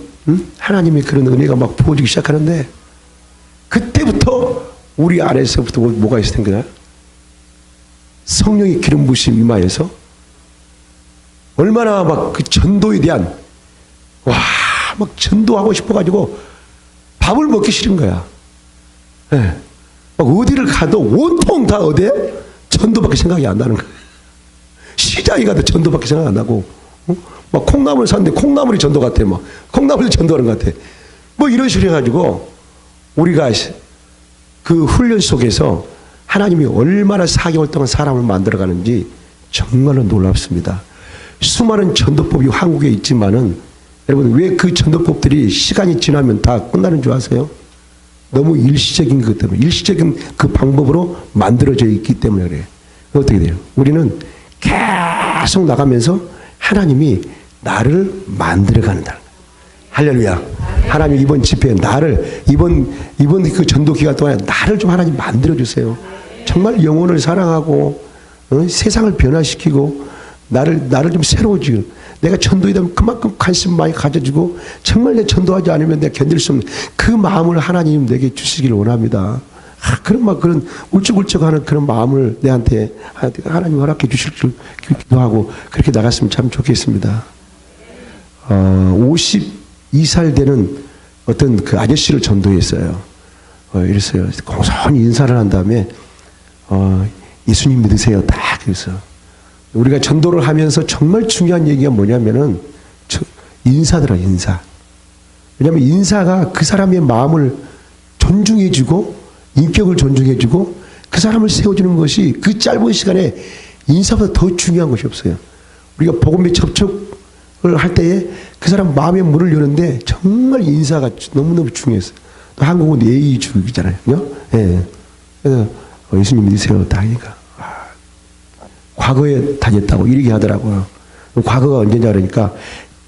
하나님의 그런 은혜가 막 부어지기 시작하는데 그때부터 우리 안에서부터 뭐가 있을 텐가? 성령의 기름 부심 임하여서 얼마나 막 그 전도에 대한 막 전도하고 싶어가지고 밥을 먹기 싫은 거야. 막 어디를 가도 온통 다 어디에? 전도밖에 생각이 안 나는 거야. 시장에 가도 전도밖에 생각 안 나고 막 콩나물 샀는데 콩나물이 전도 같아. 막 콩나물이 전도하는 것 같아. 뭐 이런 식으로 해가지고 우리가 그 훈련 속에서 하나님이 얼마나 4개월 동안 사람을 만들어가는지 정말로 놀랍습니다. 수많은 전도법이 한국에 있지만은 여러분 왜 그 전도법들이 시간이 지나면 다 끝나는 줄 아세요? 너무 일시적인 것 때문에 일시적인 그 방법으로 만들어져 있기 때문에 그래요. 어떻게 돼요? 우리는 계속 나가면서 하나님이 나를 만들어가는 날. 할렐루야. 하나님 이번 집회에 나를 이번 그 전도 기간 동안에 나를 좀 하나님 만들어 주세요. 정말 영혼을 사랑하고 세상을 변화시키고 나를 좀 새로워지고 내가 전도에 대한 그만큼 관심 많이 가져주고 정말 내 전도하지 않으면 내가 견딜 수 없는 그 마음을 하나님 내게 주시기를 원합니다. 그런 울적울적하는 그런 마음을 내한테 하나님 허락해 주실 줄 기도하고 그렇게 나갔으면 참 좋겠습니다. 52살 되는 어떤 그 아저씨를 전도했어요. 이랬어요. 공손히 인사를 한 다음에 예수님 믿으세요. 딱 그래서 우리가 전도를 하면서 정말 중요한 얘기가 뭐냐면은 인사더라, 인사. 왜냐하면 인사가 그 사람의 마음을 존중해주고 인격을 존중해주고 그 사람을 세워주는 것이 그 짧은 시간에 인사보다 더 중요한 것이 없어요. 우리가 복음의 접촉을 할 때에 그 사람 마음의 문을 여는데 정말 인사가 너무너무 중요했어요. 또 한국은 예의주의잖아요. 예. 그래서 예수님 믿으세요. 다니까. 과거에 다녔다고 이렇게 하더라고요. 과거가 언제냐 그러니까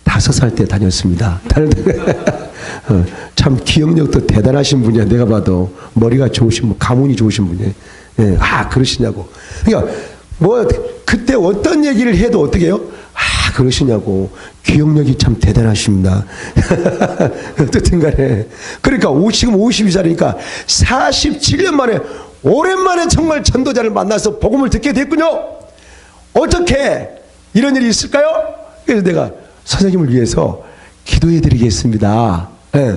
5살 때 다녔습니다. 참 기억력도 대단하신 분이야. 내가 봐도 머리가 좋으신 분, 가문이 좋으신 분이에요. 예. 그러시냐고. 그러니까 뭐 그때 어떤 얘기를 해도 어떻게 해요? 그러시냐고. 기억력이 참 대단하십니다. 어쨌든 간에. 그러니까 지금 52살이니까 47년 만에 오랜만에 정말 전도자를 만나서 복음을 듣게 됐군요. 어떻게 이런 일이 있을까요? 그래서 내가 선생님을 위해서 기도해 드리겠습니다. 네,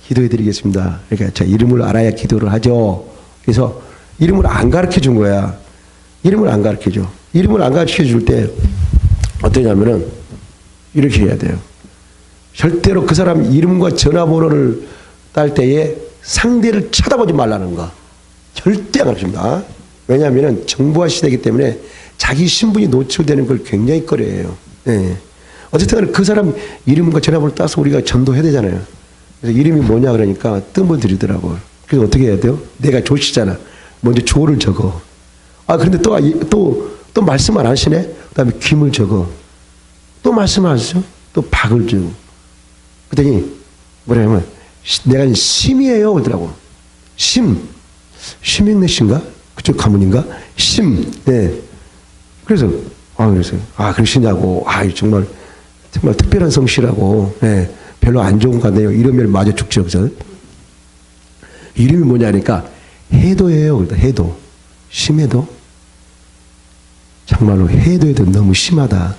기도해 드리겠습니다. 그러니까 자, 이름을 알아야 기도를 하죠. 그래서 이름을 안 가르쳐 준 거야. 이름을 안 가르쳐 줘. 이름을 안 가르쳐 줄 때 어떠냐면은 이렇게 해야 돼요. 절대로 그 사람 이름과 전화번호를 딸 때에 상대를 쳐다보지 말라는 거. 절대 안 가르칩니다. 왜냐하면 정보화 시대이기 때문에 자기 신분이 노출되는 걸 굉장히 꺼려해요. 네. 어쨌든 그 사람 이름과 전화번호를 따서 우리가 전도해야 되잖아요. 그래서 이름이 뭐냐 그러니까 뜸을 들이더라고요. 그래서 어떻게 해야 돼요? 내가 조씨잖아. 먼저 조를 적어. 그런데 또 말씀 안 하시네? 그 다음에 김을 적어. 또 말씀 안 하시죠? 또 박을 주고. 그랬더니 뭐냐면 내가 심이에요 그러더라고. 심행래신가? 그쪽 가문인가? 네. 그래서 그러시냐고. 정말 특별한 성씨라고. 네. 별로 안 좋은 거 같네요. 이러면 맞아 죽죠. 그죠? 이름이 뭐냐니까 해도예요. 해도. 심해도. 정말로 해도에도 너무 심하다.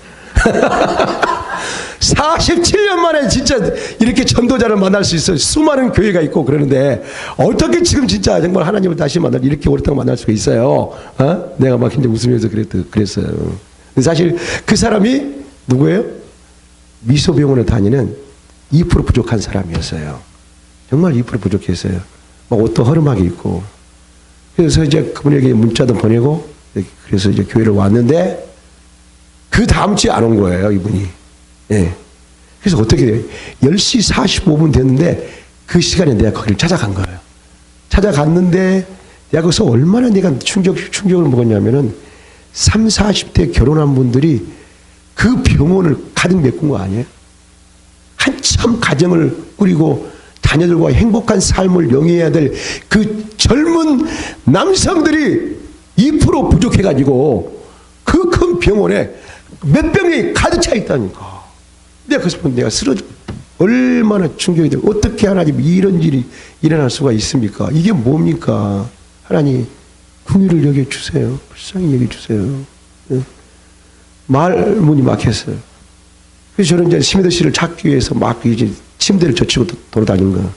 47년 만에 진짜 이렇게 전도자를 만날 수 있어요. 수많은 교회가 있고 그러는데 어떻게 지금 진짜 정말 하나님을 다시 이렇게 오랫동안 만날 수가 있어요. 내가 막 굉장히 웃으면서 그랬어요. 사실 그 사람이 누구예요? 미소병원에 다니는 2% 부족한 사람이었어요. 정말 2% 부족했어요. 막 옷도 허름하게 입고. 그래서 이제 그분에게 문자도 보내고 그래서 이제 교회를 왔는데 그 다음 주에 안 온 거예요, 이분이. 예. 그래서 어떻게 돼요? 10시 45분 됐는데 그 시간에 내가 거기를 찾아간 거예요. 찾아갔는데 내가 거기서 얼마나 내가 충격을 먹었냐면은 30, 40대 결혼한 분들이 그 병원을 가득 메꾼 거 아니에요? 한참 가정을 꾸리고 자녀들과 행복한 삶을 영위해야 될 그 젊은 남성들이 2% 부족해가지고 그 큰 병원에 몇 병이 가득 차 있다니까. 내가 그래서 내가 얼마나 충격이 되고 어떻게 하나님 이런 일이 일어날 수가 있습니까? 이게 뭡니까? 하나님 긍휼을 여겨주세요. 불쌍히 여겨주세요. 네. 말문이 막혔어요. 그래서 저는 이제 스미더씨를 찾기 위해서 막 이제 침대를 젖히고 돌아다니는 거야.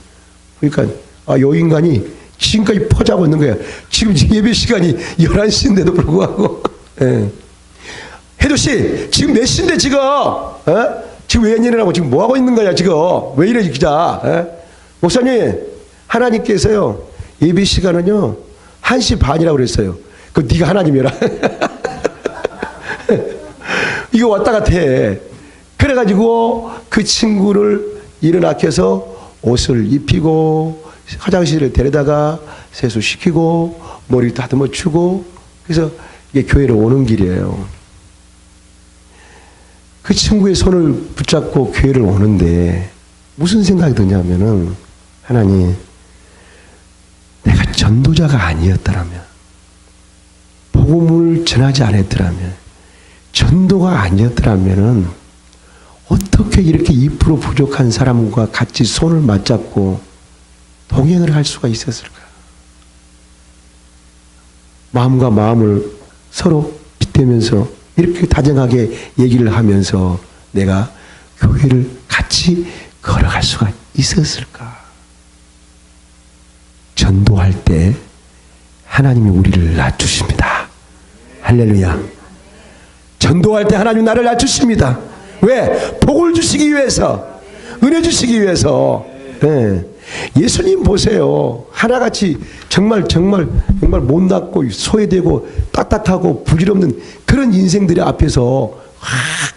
그러니까 요 인간이 지금까지 포자하고 있는 거야. 지금 예배 시간이 11시인데도 불구하고. 예. 혜도씨 지금 몇 시인데 지금? 지금 웬일이라고 지금 뭐하고 있는 거야 지금? 왜 이래 기자? 목사님 하나님께서요 예배 시간은요 1시 반이라고 그랬어요. 그럼 네가 하나님이라. 이거 왔다 갔다 해. 그래가지고 그 친구를 일어나켜서 옷을 입히고 화장실에 데려다가 세수시키고 머리 다듬어 주고 그래서 이게 교회로 오는 길이에요. 그 친구의 손을 붙잡고 교회를 오는데 무슨 생각이 드냐면은 하나님 내가 전도자가 아니었더라면 복음을 전하지 않았더라면 전도가 아니었더라면은 어떻게 이렇게 2% 부족한 사람과 같이 손을 맞잡고 동행을 할 수가 있었을까? 마음과 마음을 서로 빗대면서 이렇게 다정하게 얘기를 하면서 내가 교회를 같이 걸어갈 수가 있었을까? 전도할 때 하나님이 우리를 낮추십니다. 할렐루야. 전도할 때 하나님 나를 낮추십니다. 왜? 복을 주시기 위해서, 은혜 주시기 위해서. 네. 예수님 보세요. 하나같이 정말 못났고 소외되고 딱딱하고 부질없는 그런 인생들의 앞에서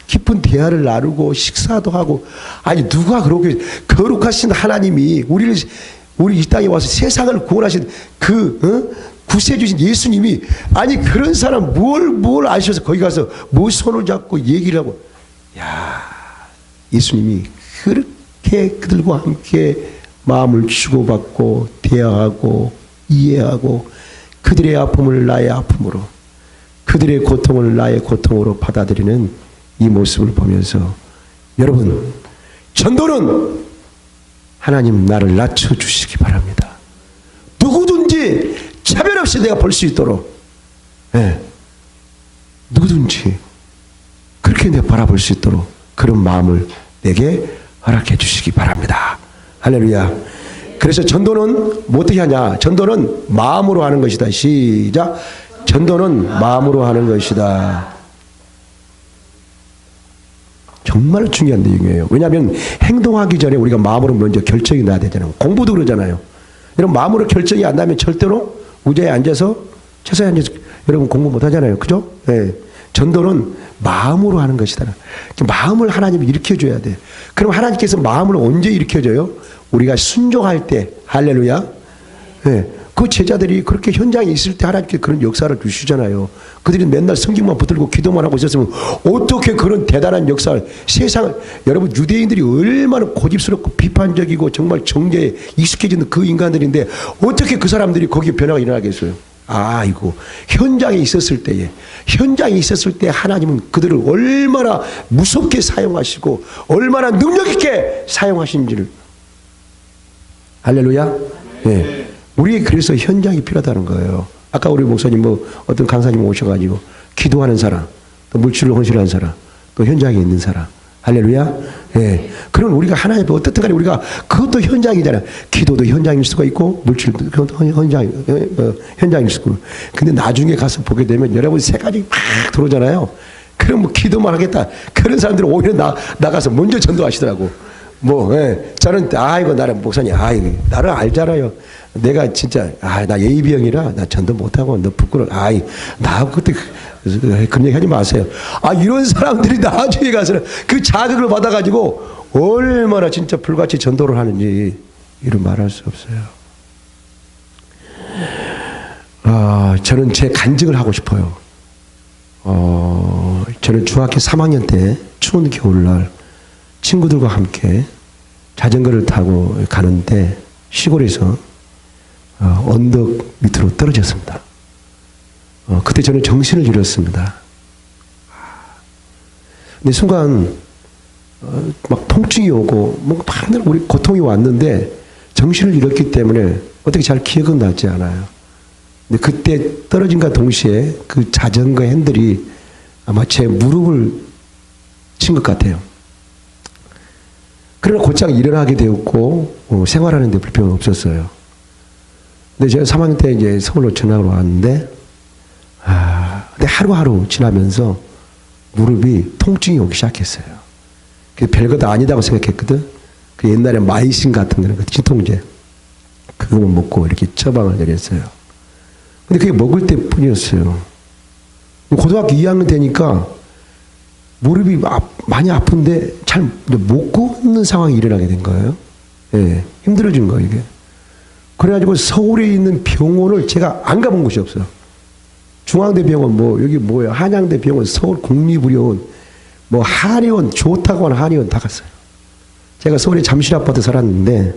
깊은 대화를 나누고 식사도 하고, 아니 누가 그렇게 거룩하신 하나님이 우리 이 땅에 와서 세상을 구원하신 구세주 주신 예수님이, 아니 그런 사람 뭘 아셔서 거기 가서 뭐 손을 잡고 얘기를 하고. 야, 예수님이 그렇게 그들과 함께 마음을 주고받고 대화하고 이해하고 그들의 아픔을 나의 아픔으로, 그들의 고통을 나의 고통으로 받아들이는 이 모습을 보면서, 여러분, 전도는 하나님 나를 낮춰주시기 바랍니다. 누구든지 차별 없이 내가 볼 수 있도록, 누구든지 그렇게 내가 바라볼 수 있도록 그런 마음을 내게 허락해 주시기 바랍니다. 할렐루야. 그래서 전도는 뭐 어떻게 하냐? 전도는 마음으로 하는 것이다. 시작. 전도는 마음으로 하는 것이다. 정말 중요한 내용이에요. 왜냐하면 행동하기 전에 우리가 마음으로 먼저 결정이 나야 되잖아요. 공부도 그러잖아요. 여러분 마음으로 결정이 안 나면 절대로 의자에 앉아서 책상에 앉아서 여러분 공부 못 하잖아요. 그죠? 네. 전도는 마음으로 하는 것이다. 마음을 하나님이 일으켜줘야 돼. 그럼 하나님께서 마음을 언제 일으켜줘요? 우리가 순종할 때. 할렐루야. 네. 그 제자들이 그렇게 현장에 있을 때 하나님께 그런 역사를 주시잖아요. 그들이 맨날 성경만 붙들고 기도만 하고 있었으면 어떻게 그런 대단한 역사를, 세상을, 여러분 유대인들이 얼마나 고집스럽고 비판적이고 정말 정죄에 익숙해진 그 인간들인데 어떻게 그 사람들이 거기에 변화가 일어나겠어요? 아이고, 현장에 있었을 때에, 현장에 있었을 때 하나님은 그들을 얼마나 무섭게 사용하시고 얼마나 능력 있게 사용하신지를. 할렐루야. 네. 우리 그래서 현장이 필요하다는 거예요. 아까 우리 목사님 어떤 강사님 오셔가지고 기도하는 사람, 또 물질을 헌신하는 사람, 또 현장에 있는 사람. 할렐루야. 예. 그럼 우리가 하나님 앞에 어떻든 간에 우리가 그것도 현장이잖아요. 기도도 현장일 수가 있고 물질도 현장일 수가 있고. 근데 나중에 가서 보게 되면 여러분 세 가지 막 들어오잖아요. 그럼 뭐 기도만 하겠다. 그런 사람들은 오히려 나가서 먼저 전도하시더라고. 저는 이거 나는 목사님, 나를 알잖아요. 내가 진짜, 나 예의병이라 나 전도 못하고 너 부끄러워. 나 그때 그런 얘기 하지 마세요. 이런 사람들이 나중에 가서는 그 자극을 받아가지고 얼마나 진짜 불같이 전도를 하는지 이런 말할 수 없어요. 저는 제 간증을 하고 싶어요. 저는 중학교 3학년 때 추운 겨울날 친구들과 함께 자전거를 타고 가는데 시골에서 언덕 밑으로 떨어졌습니다. 그때 저는 정신을 잃었습니다. 근데 순간 막 통증이 오고 막 우리 고통이 왔는데 정신을 잃었기 때문에 어떻게 잘 기억은 나지 않아요. 근데 그때 떨어진과 동시에 그 자전거 핸들이 아마 제 무릎을 친 것 같아요. 그러나 곧장 일어나게 되었고 생활하는 데 불평은 없었어요. 근데 제가 3학년 때 이제 서울로 전학을 왔는데 근데 하루하루 지나면서 무릎이 통증이 오기 시작했어요. 별것 아니다고 생각했거든. 그 옛날에 마이신 같은 거는 진통제 그거만 먹고 이렇게 처방을 내렸어요. 근데 그게 먹을 때뿐이었어요. 고등학교 2학년 되니까 무릎이 많이 아픈데 잘 못 걷는 상황이 일어나게 된 거예요. 예, 힘들어진 거예요, 이게. 그래가지고 서울에 있는 병원을 제가 안 가본 곳이 없어요. 중앙대병원, 여기 뭐예요? 한양대병원, 서울국립의료원, 한의원, 좋다고 하는 한의원 다 갔어요. 제가 서울에 잠실 아파트 살았는데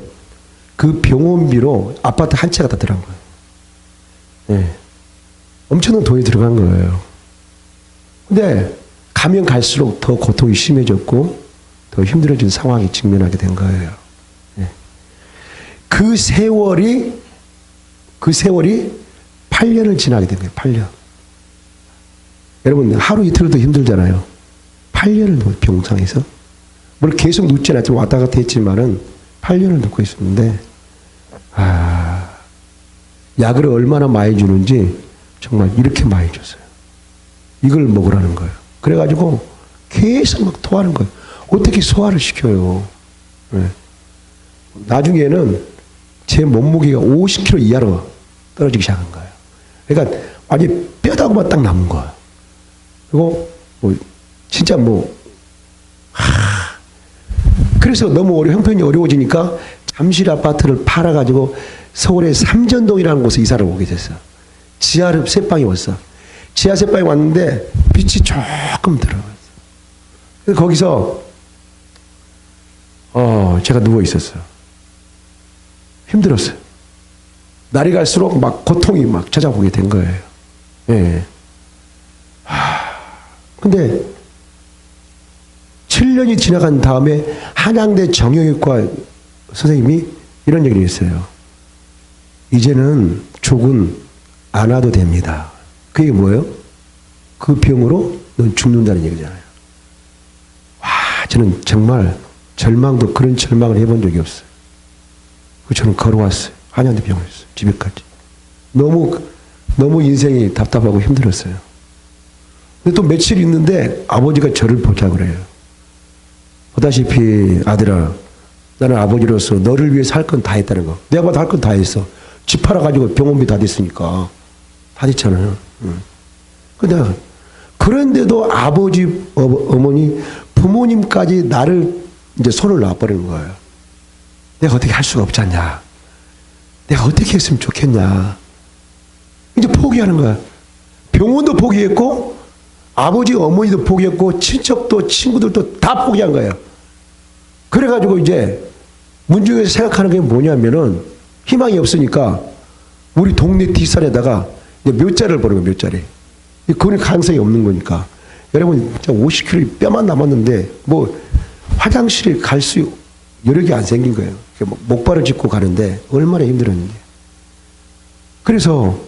그 병원비로 아파트 한 채가 다 들어간 거예요. 예. 엄청난 돈이 들어간 거예요. 근데 가면 갈수록 더 고통이 심해졌고 더 힘들어진 상황에 직면하게 된 거예요. 예. 그 세월이 8년을 지나게 된 거예요. 8년. 여러분 하루 이틀도 힘들잖아요. 8년을 병상에서 뭘 계속 눕지 않았지만 왔다 갔다 했지만은 8년을 눕고 있었는데 약을 얼마나 많이 주는지 정말 이렇게 많이 줬어요. 이걸 먹으라는 거예요. 그래가지고 계속 막 토하는 거예요. 어떻게 소화를 시켜요? 네. 나중에는 제 몸무게가 50kg 이하로 떨어지기 시작한 거예요. 그러니까 완전히 뼈다구만 딱 남은 거예요. 그리고 뭐 진짜 그래서 너무 형편이 어려워지니까 잠실 아파트를 팔아가지고 서울의 삼전동이라는 곳에 이사를 오게 됐어. 지하를 세 방이 왔어. 지하 세 방이 왔는데 빛이 조금 들어갔어. 거기서 제가 누워 있었어요. 힘들었어요. 날이 갈수록 막 고통이 막 찾아오게 된 거예요. 예. 근데 7년이 지나간 다음에 한양대 정형외과 선생님이 이런 얘기를 했어요. 이제는 죽은 안 와도 됩니다. 그게 뭐예요? 그 병으로 넌 죽는다는 얘기잖아요. 와, 저는 정말 그런 절망을 해본 적이 없어요. 저는 걸어왔어요. 한양대 병원에서 집에까지. 너무 인생이 답답하고 힘들었어요. 근데 또 며칠 있는데 아버지가 저를 보자 그래요. 보다시피 아들아, 나는 아버지로서 너를 위해서 할 건 다 했다는 거. 내가 봐도 할 건 다 했어. 집 팔아가지고 병원비 다 됐으니까. 다 됐잖아요. 근데 그런데도 아버지, 어머니, 부모님까지 나를 이제 손을 놔버리는 거예요. 내가 어떻게 할 수가 없지 않냐. 내가 어떻게 했으면 좋겠냐. 이제 포기하는 거야. 병원도 포기했고, 아버지, 어머니도 포기했고, 친척도, 친구들도 다 포기한 거예요. 그래가지고 이제 문중에서 생각하는 게 뭐냐면은 희망이 없으니까 우리 동네 뒷산에다가 묘자를 버는 거예요, 묘자리. 그건 가능성이 없는 거니까. 여러분, 50kg 뼈만 남았는데 뭐 화장실에 갈 수 여력이 안 생긴 거예요. 목발을 짚고 가는데 얼마나 힘들었는지. 그래서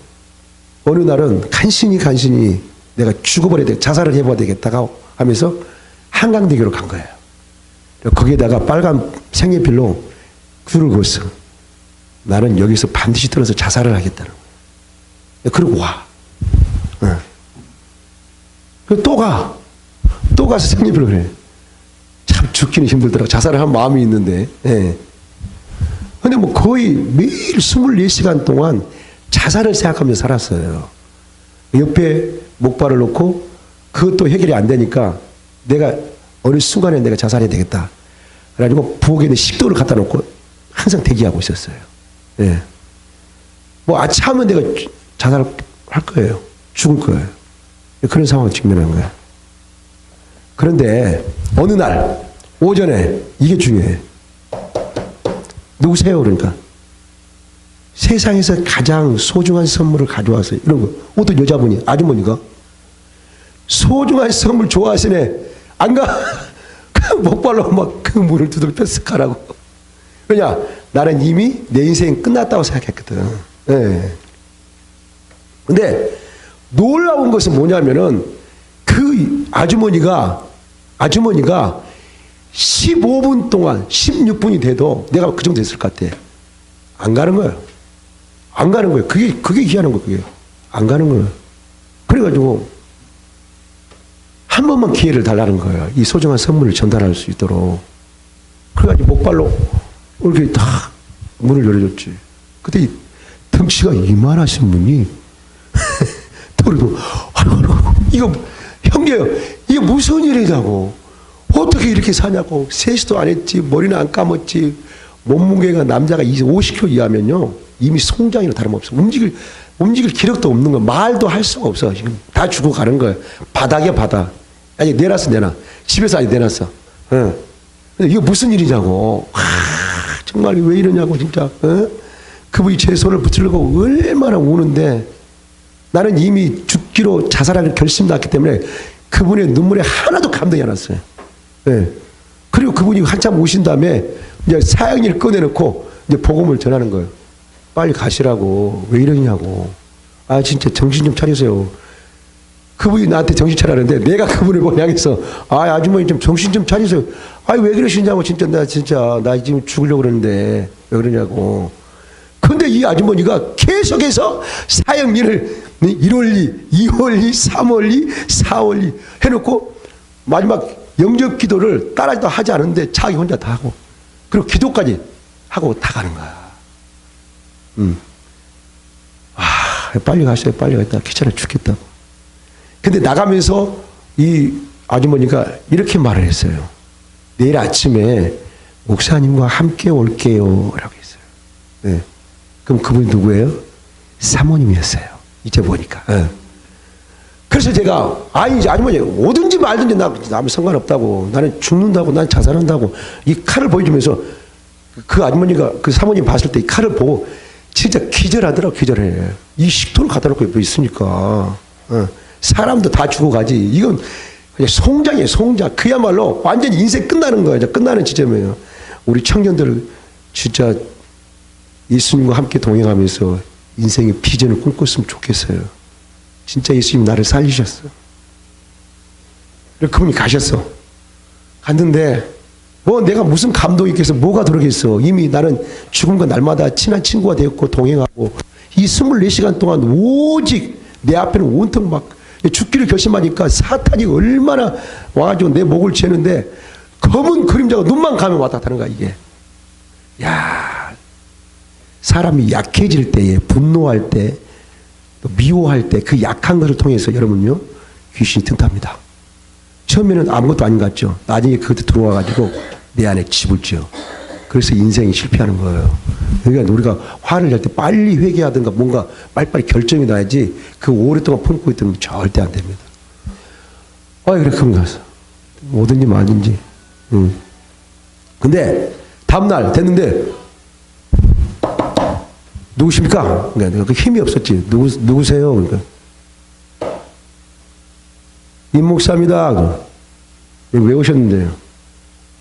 어느 날은 간신히 내가 죽어버려야 돼. 자살을 해봐야 되겠다 하면서 한강대교로 간 거예요. 거기에다가 빨간 색연필로 줄을 그었어. 나는 여기서 반드시 떨어서 자살을 하겠다는 거예요. 그러고 와. 또 가서 색연필로 그래. 참 죽기는 힘들더라고. 자살을 한 마음이 있는데. 예. 근데 뭐 거의 매일 24시간 동안 자살을 생각하면서 살았어요. 옆에 목발을 놓고 그것도 해결이 안 되니까 내가 어느 순간에 내가 자살해야 되겠다. 그래가지고 부엌에 있는 식도를 갖다 놓고 항상 대기하고 있었어요. 예. 뭐 아차하면 내가 자살할 거예요. 죽을 거예요. 그런 상황을 직면한 거예요. 그런데 어느 날 오전에 이게 중요해. 누구세요? 그러니까 세상에서 가장 소중한 선물을 가져와서 이런 거. 어떤 여자분이 아주머니가 소중한 선물 좋아하시네. 안 가? 목발로 막 그 물을 두들겨 쓱 가라고. 왜냐? 나는 이미 내 인생 끝났다고 생각했거든. 예. 근데 놀라운 것은 뭐냐면은 그 아주머니가 15분 동안 16분이 돼도 내가 그 정도 됐을 것 같아. 안 가는 거예요. 안 가는 거예요. 그게 희한한 거예요. 그게. 안 가는 거예요. 그래가지고 한 번만 기회를 달라는 거예요. 이 소중한 선물을 전달할 수 있도록. 그래가지고 목발로 이렇게 다 문을 열어줬지. 그때 덩치가 이만하신 분이 그래도 이거 형제요. 이게 무슨 일이냐고. 어떻게 이렇게 사냐고. 세수도 안 했지. 머리는 안 감았지. 몸무게가 남자가 50kg 이하면요. 이미 송장이나 다름없어. 움직일 기력도 없는 거야. 말도 할 수가 없어. 지금 다 죽어가는 거야. 바닥이야, 바닥. 아니, 내놨어. 집에서 아니, 내놨어. 응. 근데 이거 무슨 일이냐고. 정말 왜 이러냐고, 진짜. 응? 그분이 제 손을 붙이려고 얼마나 우는데 나는 이미 죽기로 자살하기로 결심났기 때문에 그분의 눈물에 하나도 감동이 안 왔어요. 네. 그리고 그분이 한참 우신 다음에 이제 사형리를 꺼내놓고 이제 복음을 전하는 거예요. 빨리 가시라고. 왜 이러냐고. 아, 진짜 정신 좀 차리세요. 그분이 나한테 정신 차리는데 내가 그분을 향해서 아, 아주머니 좀 정신 좀 차리세요. 아, 왜 그러시냐고. 진짜 나 지금 죽으려고 그러는데 왜 그러냐고. 근데 이 아주머니가 계속해서 사형리를 1월 2, 2월 2, 3월 2, 4월 2 해놓고 마지막 영접 기도를 따라도 하지 않은데 자기 혼자 다 하고 그리고 기도까지 하고 다 가는 거야. 빨리 가셔야 빨리 가겠다. 귀찮아 죽겠다고. 근데 나가면서 이 아주머니가 이렇게 말을 했어요. 내일 아침에 목사님과 함께 올게요. 라고 했어요. 네. 그럼 그분이 누구예요? 사모님이었어요. 이제 보니까. 네. 그래서 제가, 아니, 아주머니, 오든지 말든지 나면 상관없다고. 나는 죽는다고, 난 자살한다고. 이 칼을 보여주면서 그 아주머니가, 그 사모님 봤을 때 이 칼을 보고 진짜 기절하더라고, 기절해. 이 식도를 갖다 놓고 옆에 있으니까. 어. 사람도 다 죽어가지. 이건 그냥 송장이에요, 송장. 그야말로 완전히 인생 끝나는 거예요. 끝나는 지점이에요. 우리 청년들 진짜 예수님과 함께 동행하면서 인생의 비전을 꿈꿨으면 좋겠어요. 진짜 예수님 나를 살리셨어. 그분이 가셨어. 갔는데 뭐 내가 무슨 감동이 있겠어. 뭐가 들어겠어. 이미 나는 죽음과 날마다 친한 친구가 되었고 동행하고 이 24시간 동안 오직 내 앞에는 온통 막 죽기를 결심하니까 사탄이 얼마나 와가지고 내 목을 죄는데 검은 그림자가 눈만 가면 왔다 가는 거야 이게. 야, 사람이 약해질 때에 분노할 때 또 미워할 때 그 약한 것을 통해서 여러분요 귀신이 튼답니다. 처음에는 아무것도 아닌 것 같죠. 나중에 그것도 들어와가지고 내 안에 집을 지어. 그래서 인생이 실패하는 거예요. 그러니까 우리가 화를 낼 때 빨리 회개하든가 뭔가 빨리빨리 결정이 나야지 그 오랫동안 품고 있던 건 절대 안 됩니다. 그래, 그럼 가서. 뭐든지 말든지. 근데 다음날 됐는데 누구십니까? 그러니까 그 힘이 없었지. 누구세요? 그러니까 임 목사입니다. 왜 오셨는데요?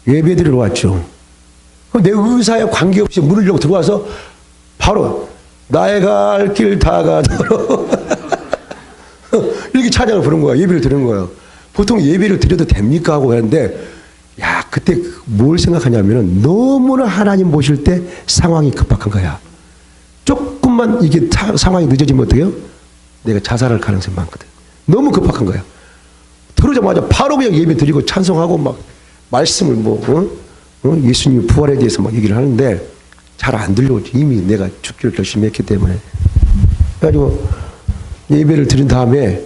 예배 드리러 왔죠. 내 의사에 관계없이 문을 열고 들어와서 바로 나의 갈 길 다 가도록 이렇게 찬양을 부른 거야. 예배를 드리는 거예요. 보통 예배를 드려도 됩니까? 하고 하는데 야, 그때 뭘 생각하냐면은 너무나 하나님 보실 때 상황이 급박한 거야. 조금만 이게 상황이 늦어지면 어떡해요? 내가 자살할 가능성이 많거든. 너무 급박한 거야. 들어오자마자 바로 그냥 예배 드리고 찬송하고 막 말씀을 예수님 부활에 대해서 막 얘기를 하는데 잘 안 들려오지. 이미 내가 죽기를 결심했기 때문에. 그래가지고 예배를 드린 다음에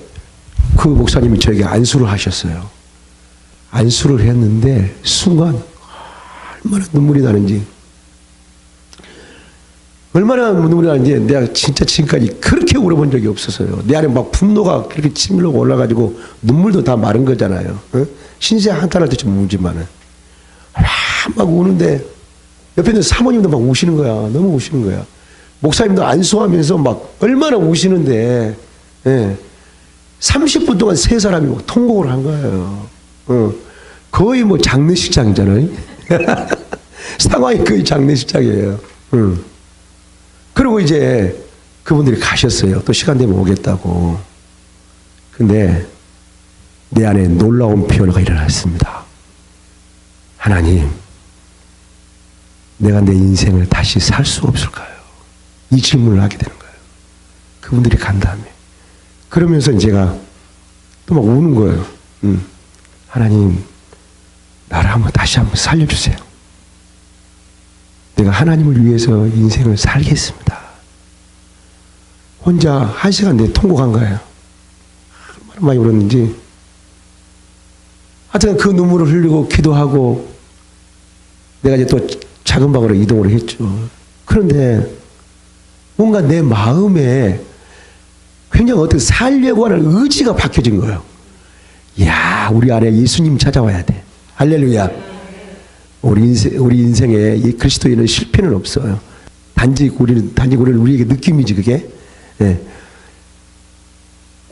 그 목사님이 저에게 안수를 하셨어요. 안수를 했는데 순간 얼마나 눈물이 나는지 내가 진짜 지금까지 그렇게 울어본 적이 없었어요. 내 안에 막 분노가 그렇게 치밀러 올라가지고 눈물도 다 마른 거잖아요. 신세 한탄할 때좀 울지만은 막 우는데 옆에 있는 사모님도 막 우시는 거야. 너무 우시는 거야. 목사님도 안수하면서 막 얼마나 우시는데 30분 동안 세 사람이 막 통곡을 한 거예요. 거의 뭐 장례식장이잖아요. 상황이 거의 장례식장이에요. 그리고 이제 그분들이 가셨어요. 또 시간 되면 오겠다고. 근데 내 안에 놀라운 변화가 일어났습니다. 하나님, 내가 내 인생을 다시 살 수 없을까요? 이 질문을 하게 되는 거예요. 그분들이 간 다음에. 그러면서 제가 또 막 우는 거예요. 하나님, 나를 다시 한번 살려주세요. 내가 하나님을 위해서 인생을 살겠습니다. 혼자 1시간 내에 통곡한 거예요. 얼마나 많이 울었는지. 하여튼 그 눈물을 흘리고 기도하고 내가 이제 또 작은 방으로 이동을 했죠. 그런데 뭔가 내 마음에 굉장히 어떻게 살려고 하는 의지가 바뀌어진 거예요. 이야, 우리 안에 예수님 찾아와야 돼. 할렐루야. 우리 인생에 이 그리스도인은 실패는 없어요. 단지 우리는 우리에게 느낌이지 그게. 예.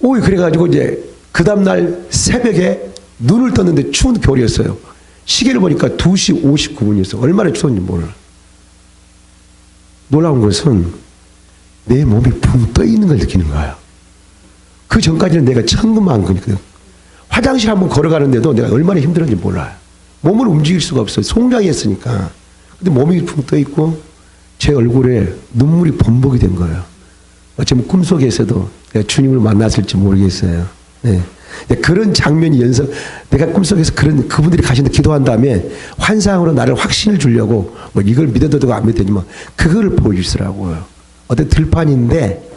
그래가지고 이제 그 다음날 새벽에 눈을 떴는데 추운 겨울이었어요. 시계를 보니까 2시 59분이었어. 얼마나 추웠는지 몰라. 놀라운 것은 내 몸이 붕 떠 있는 걸 느끼는 거야. 그 전까지는 내가 천근만근이거든. 화장실 한번 걸어가는데도 내가 얼마나 힘들었는지 몰라요. 몸을 움직일 수가 없어요. 송장이 했으니까. 근데 몸이 붕 떠 있고 제 얼굴에 눈물이 범벅이 된 거예요. 어쩌면 꿈속에서도 내가 주님을 만났을지 모르겠어요. 네. 그런 장면이 내가 꿈속에서 그분들이 가신다 기도한 다음에 환상으로 나를 확신을 주려고 뭐 이걸 믿어도 되고 안 믿어도 되지만 그거를 보여주시더라고요. 어떤 들판인데,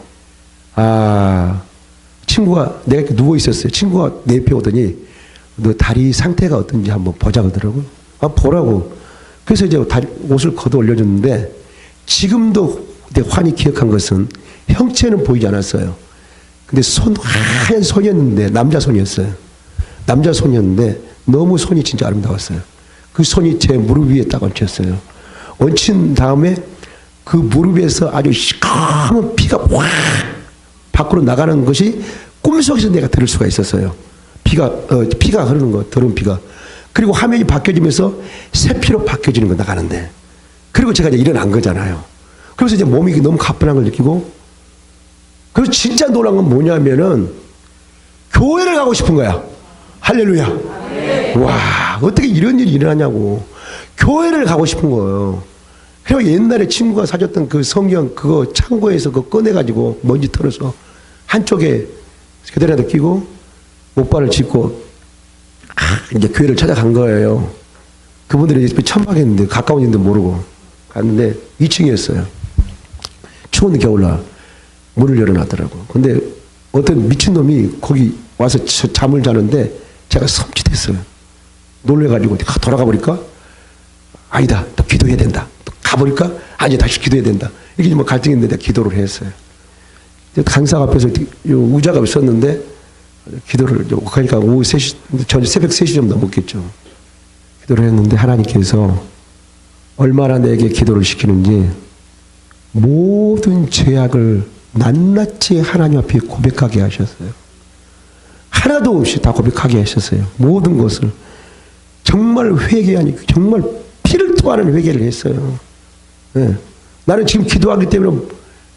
친구가 내가 이렇게 누워 있었어요. 친구가 내 옆에 오더니 너 다리 상태가 어떤지 한번 보자 그러더라고요. 보라고. 그래서 이제 옷을 걷어 올려줬는데 지금도 내가 환히 기억한 것은 형체는 보이지 않았어요. 근데 하얀 손이었는데 남자 손이었어요. 남자 손이었는데 너무 손이 진짜 아름다웠어요. 그 손이 제 무릎 위에 딱 얹혔어요. 얹힌 다음에 그 무릎에서 아주 시커먼 피가 확 밖으로 나가는 것이 꿈속에서 내가 들을 수가 있었어요. 피가 흐르는 거, 더러운 피가. 그리고 화면이 바뀌어지면서 새 피로 바뀌어지는 거 나가는데. 그리고 제가 이제 일어난 거잖아요. 그래서 이제 몸이 너무 가뿐한 걸 느끼고, 그리고 진짜 놀란 건 뭐냐면은 교회를 가고 싶은 거야. 할렐루야. 와, 어떻게 이런 일이 일어나냐고. 교회를 가고 싶은 거예요. 그리고 옛날에 친구가 사줬던 그 성경 그거 창고에서 그거 꺼내가지고 먼지 털어서 한쪽에 그대로 끼고 목발을 짚고 이제 교회를 찾아간 거예요. 그분들이 천막했는데 가까운 데도 모르고 갔는데 2층이었어요. 추운 겨울날 문을 열어놨더라고. 근데 어떤 미친놈이 거기 와서 잠을 자는데 제가 섬찟했어요. 놀래가지고 돌아가 보니까 아니다. 또 기도해야 된다. 또 가보니까 아니 다시 기도해야 된다. 이게 뭐 갈등인데 내가 기도를 했어요. 강사 앞에서 의자가 있었는데 기도를 하니까 오후 3시, 저녁 새벽 3시 좀 넘었겠죠. 기도를 했는데 하나님께서 얼마나 내게 기도를 시키는지 모든 죄악을 낱낱이 하나님 앞에 고백하게 하셨어요. 하나도 없이 다 고백하게 하셨어요. 모든 것을. 정말 회개하니 정말 피를 토하는 회개를 했어요. 네. 나는 지금 기도하기 때문에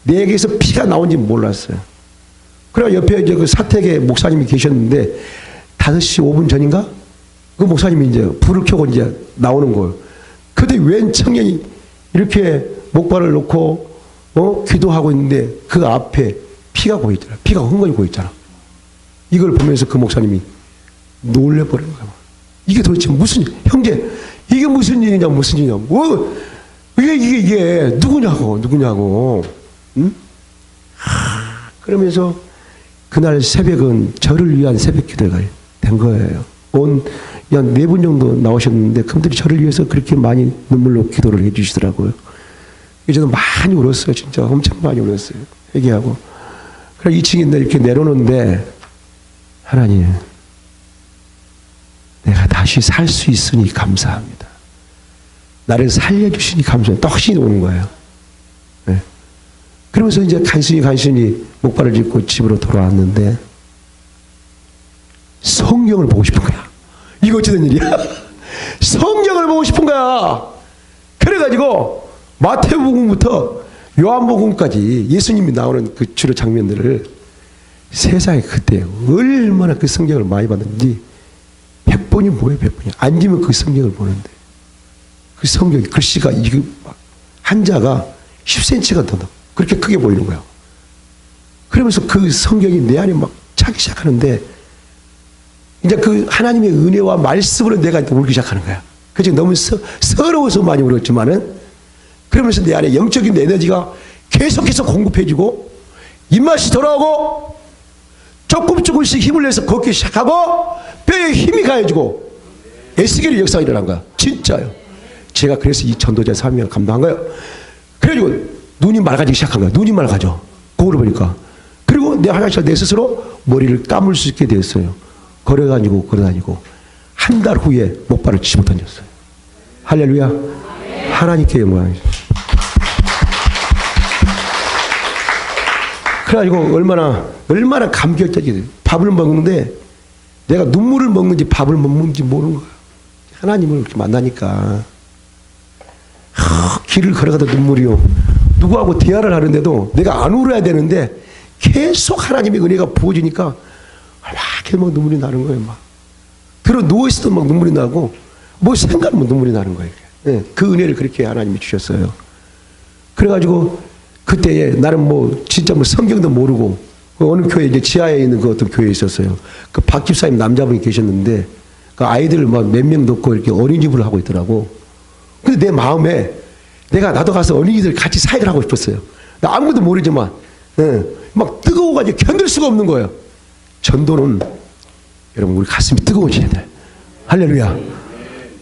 내게서 피가 나온지 몰랐어요. 그래 옆에 이제 그 사택에 목사님이 계셨는데 5시 5분 전인가? 그 목사님이 이제 불을 켜고 이제 나오는 거예요. 그때 웬 청년이 이렇게 목발을 놓고 기도하고 있는데 그 앞에 피가 고이잖아. 피가 흥건히 고있잖아. 이걸 보면서 그 목사님이 놀래버린 거야. 이게 도대체 무슨, 형제, 이게 무슨 일이냐, 무슨 일이냐. 이게 누구냐고. 응? 그러면서 그날 새벽은 저를 위한 새벽 기도가 된 거예요. 한 4분 정도 나오셨는데 그분들이 저를 위해서 그렇게 많이 눈물로 기도를 해 주시더라고요. 저는 많이 울었어요. 진짜 엄청 많이 울었어요. 회개하고. 그래 2층에 이렇게 내려놓는데 하나님 내가 다시 살 수 있으니 감사합니다. 나를 살려주시니 감사합니다. 또 확신이 오는 거예요. 네. 그러면서 이제 간신히 목발을 짚고 집으로 돌아왔는데 성경을 보고 싶은 거야. 이거 어찌된 일이야? 성경을 보고 싶은 거야. 그래가지고 마태복음부터 요한복음까지 예수님이 나오는 그 주로 장면들을 세상에 그때 얼마나 그 성경을 많이 봤는지 100번이 뭐예요, 100번이. 앉으면 그 성경을 보는데 그 성경이 글씨가 이게 막 한자가 10cm가 더 그렇게 크게 보이는 거야. 그러면서 그 성경이 내 안에 막 차기 시작하는데 이제 그 하나님의 은혜와 말씀으로 내가 울기 시작하는 거야. 그치? 너무 서러워서 많이 울었지만은 그러면서 내 안에 영적인 에너지가 계속해서 공급해지고 입맛이 돌아오고 조금씩 힘을 내서 걷기 시작하고 뼈에 힘이 가해지고 에스겔의 역사가 일어난 거야. 진짜요. 제가 그래서 이 전도자 사명을 감당한 거예요. 그래가지고 눈이 맑아지기 시작한 거야. 눈이 맑아져. 거울을 보니까. 그리고 내 화장실 내 스스로 머리를 감을 수 있게 됐어요. 걸어다니고 한 달 후에 목발을 집어 던졌어요. 할렐루야. 하나님께 영광이죠. 그래가지고 얼마나 감격적이에요. 밥을 먹는데 내가 눈물을 먹는지 밥을 먹는지 모르는 거예요. 하나님을 이렇게 만나니까 길을 걸어가다 눈물이요. 누구하고 대화를 하는데도 내가 안 울어야 되는데 계속 하나님의 은혜가 부어지니까 막 이렇게 막 눈물이 나는 거예요. 막 들어 누워있어도 막 눈물이 나고 뭐 생각하면 눈물이 나는 거예요. 네, 그 은혜를 그렇게 하나님이 주셨어요. 그래가지고 그때에 나는 뭐 진짜 뭐 성경도 모르고 어느 교회 이제 지하에 있는 그 어떤 교회에 있었어요. 그 박 집사님 남자분이 계셨는데 그 아이들 막 몇 명 놓고 이렇게 어린이집을 하고 있더라고. 근데 내 마음에 나도 가서 어린이들 같이 사역을 하고 싶었어요. 나 아무것도 모르지만 막 뜨거워가지고 견딜 수가 없는 거예요. 전도는 여러분 우리 가슴이 뜨거워져야 돼. 할렐루야.